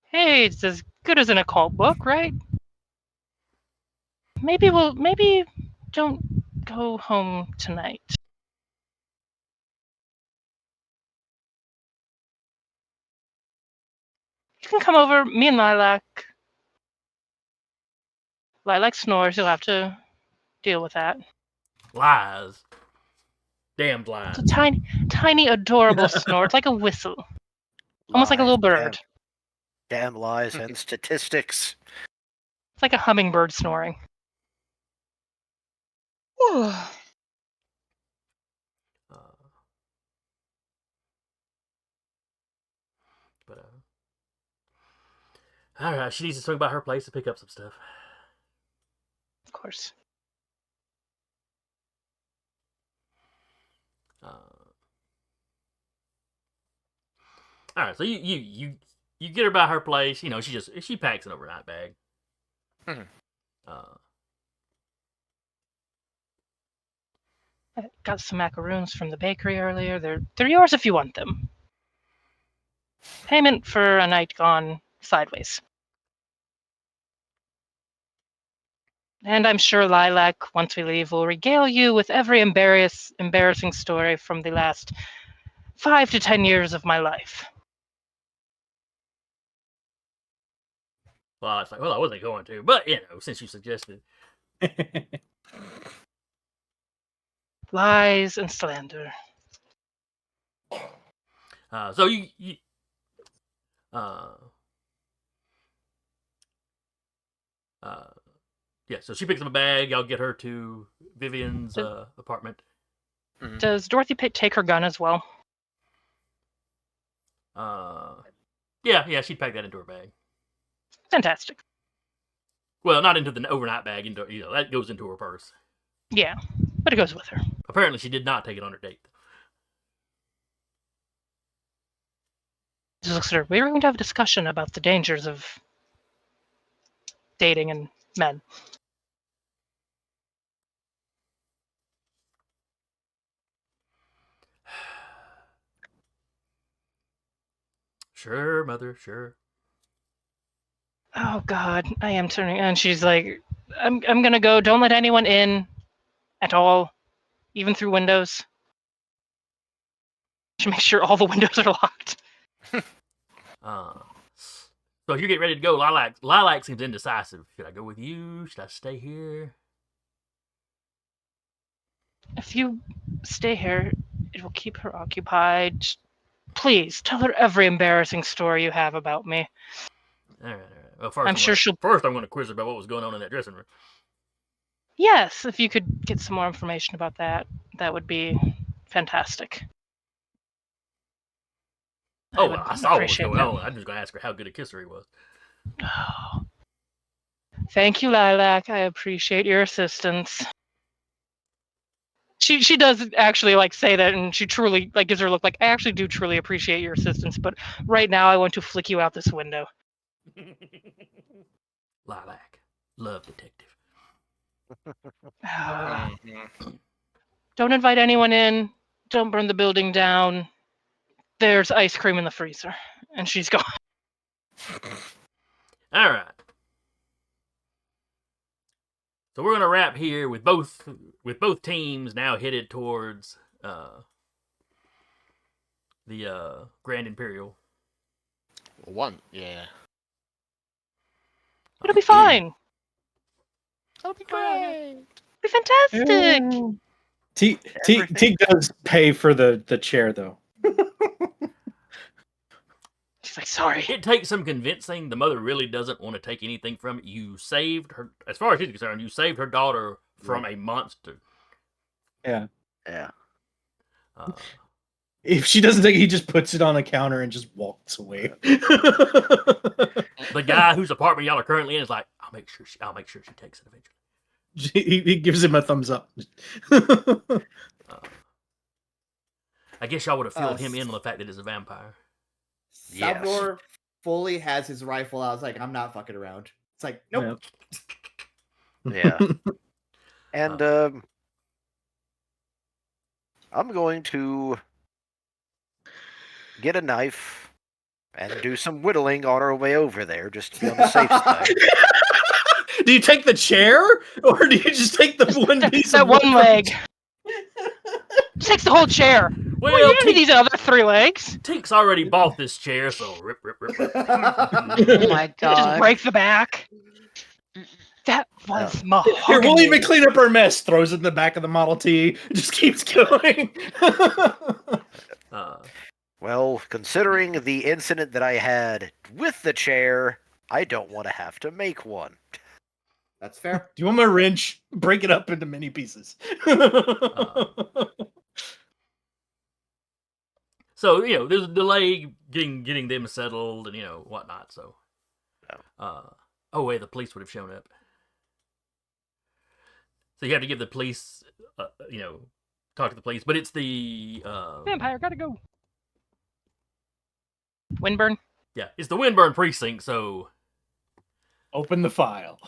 Hey, it's as good as an occult book, right? Maybe don't go home tonight. You can come over, me and Lilac. Lilac snores, you'll have to deal with that. Lies. Damn lies. It's a tiny, adorable snore. It's like a whistle. Almost like a little bird. Damn lies and statistics. It's like a hummingbird snoring. All right, she needs to swing by her place to pick up some stuff. Of course. All right, so you get her by her place. She packs an overnight bag. I got some macaroons from the bakery earlier. They're yours if you want them. Payment for a night gone sideways. And I'm sure Lilac, once we leave, will regale you with every embarrassing story from the last 5 to 10 years of my life. Well, it's like, I wasn't going to, but since you suggested. Lies and slander. So so she picks up a bag. I'll get her to Vivian's apartment. Does Dorothy take her gun as well? Yeah, she'd pack that into her bag. Fantastic. Well, not into the overnight bag. Into that goes into her purse. Yeah, but it goes with her. Apparently, she did not take it on her date. Just looks at her. We were going to have a discussion about the dangers of dating and men. Sure, mother, sure. Oh God, I am turning. And she's like, I'm gonna go. Don't let anyone in, at all, even through windows. To make sure all the windows are locked. So if you get ready to go, Lilac seems indecisive. Should I go with you? Should I stay here? If you stay here, it will keep her occupied. Please tell her every embarrassing story you have about me. All right. Well, first I'm sure she'll. First, I'm going to quiz her about what was going on in that dressing room. Yes, if you could get some more information about that, that would be fantastic. Oh, well, I saw what was going on. I'm just going to ask her how good a kisser he was. Oh. Thank you, Lilac. I appreciate your assistance. She does actually say that, and she truly gives her a look like, I actually do truly appreciate your assistance, but right now I want to flick you out this window. Lilac, love detective. Don't invite anyone in. Don't burn the building down. There's ice cream in the freezer, and she's gone. All right. So we're gonna wrap here with both teams now headed towards the Grand Imperial. Yeah. It'll be fine. That'll be great. It'll be fantastic. Teak does pay for the chair though. She's like, sorry. It takes some convincing. The mother really doesn't want to take anything from it. You saved her, as far as she's concerned, you saved her daughter from a monster. Yeah. If she doesn't take it, he just puts it on a counter and just walks away. The guy whose apartment y'all are currently in is like, I'll make sure she takes it eventually. He gives him a thumbs up. I guess y'all would have filled him in on the fact that it's a vampire. Salvador fully has his rifle. I was like, I'm not fucking around. It's like, nope. Yeah. And I'm going to get a knife and do some whittling on our way over there, just to be on the safe side. Do you take the chair, or do you just take the one piece that of one leg? Just takes the whole chair. Well, you don't need these other 3 legs. Tink's already bought this chair, so rip. Oh my god. Just break the back. That was mahogany. Here, we'll even clean up our mess. Throws it in the back of the Model T. Just keeps going. Well, considering the incident that I had with the chair, I don't want to have to make one. That's fair. Do you want my wrench? Break it up into many pieces. So, there's a delay getting them settled and, whatnot, so. The police would have shown up. So you have to give the police, talk to the police, but it's the... Vampire, gotta go. Windburn? Yeah, it's the Windburn precinct, so... Open the file.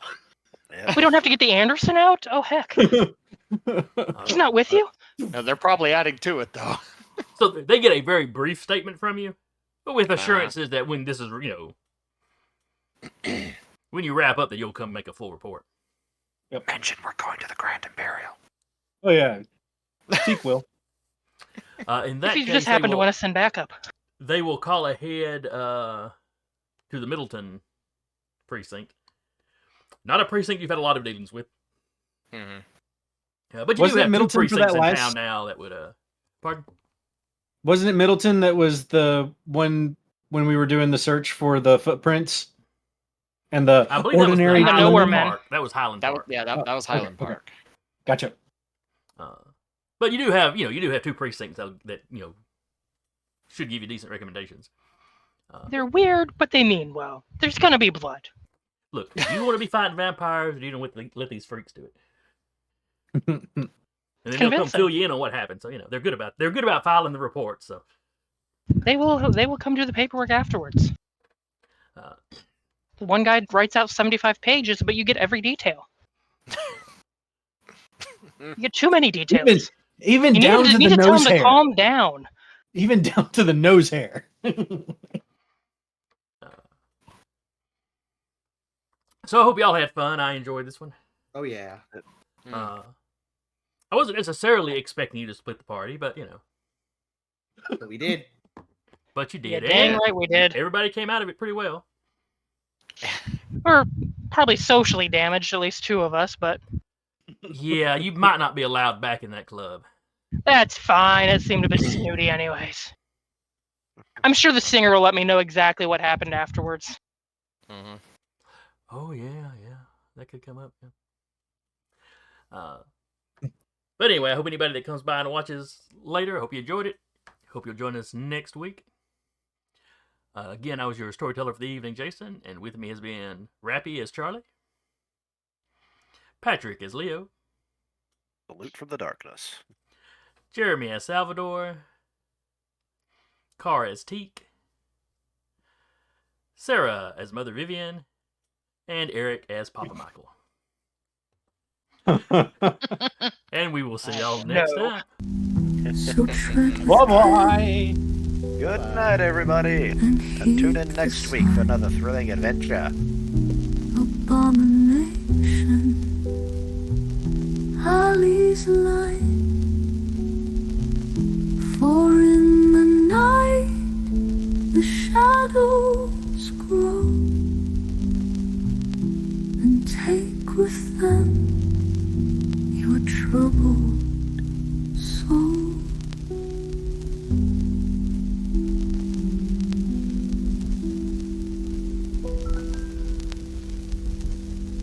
We don't have to get the Anderson out? Oh, heck. He's not with you? No, they're probably adding to it, though. So they get a very brief statement from you, but with assurances that when this is, when you wrap up, that you'll come make a full report. Yep. Mention we're going to the Grand Imperial. Oh, yeah. Teak will. In that if you case, just happen to want to send backup. They will call ahead to the Middleton precinct. Not a precinct you've had a lot of dealings with. Mm-hmm. But you Wasn't do have it Middleton 2 for precincts that in last... town now that would... Pardon? Wasn't it Middleton that was the one when we were doing the search for the footprints? And the ordinary... That was Nowhere Highland Man. Park. That was Highland Park. That was Highland Park. Gotcha. But you do have 2 precincts that should give you decent recommendations. They're weird, but they mean well. There's gonna be blood. Look, do you want to be fighting vampires, or do you want to let these freaks do it? And then they'll come Convincing. fill you in on what happened. So they're good about filing the reports. So They will come do the paperwork afterwards. uh, The one guy writes out 75 pages, but you get every detail. You get too many details. Even You down need to to the tell nose him to hair. calm down. Even down to the nose hair. so I hope y'all had fun. I enjoyed this one. Oh yeah. I wasn't necessarily expecting you to split the party, but But we did. but you Yeah, did. dang And right we did. everybody came out of it pretty well. We're probably socially damaged, at least two of us, but Yeah, you might not be allowed back in that club. that's fine. It seemed a bit snooty anyways. I'm sure the singer will let me know exactly what happened afterwards. Mm-hmm. Oh yeah, that could come up. Yeah. But anyway, I hope anybody that comes by and watches later, I hope you enjoyed it. Hope you'll join us next week. Again, I was your storyteller for the evening, Jason, and with me has been Rappy as Charlie, Patrick as Leo, Salute from the darkness. Jeremy as Salvador, Carr as Teak, Sarah as Mother Vivian, and Eric as Papa Michael. And we will see y'all next time. So tread Bye-bye. Good night, everybody. and And tune in heed next the week for another thrilling adventure. Abomination, Ali's light. For in the night the shadows grow and take with them your troubles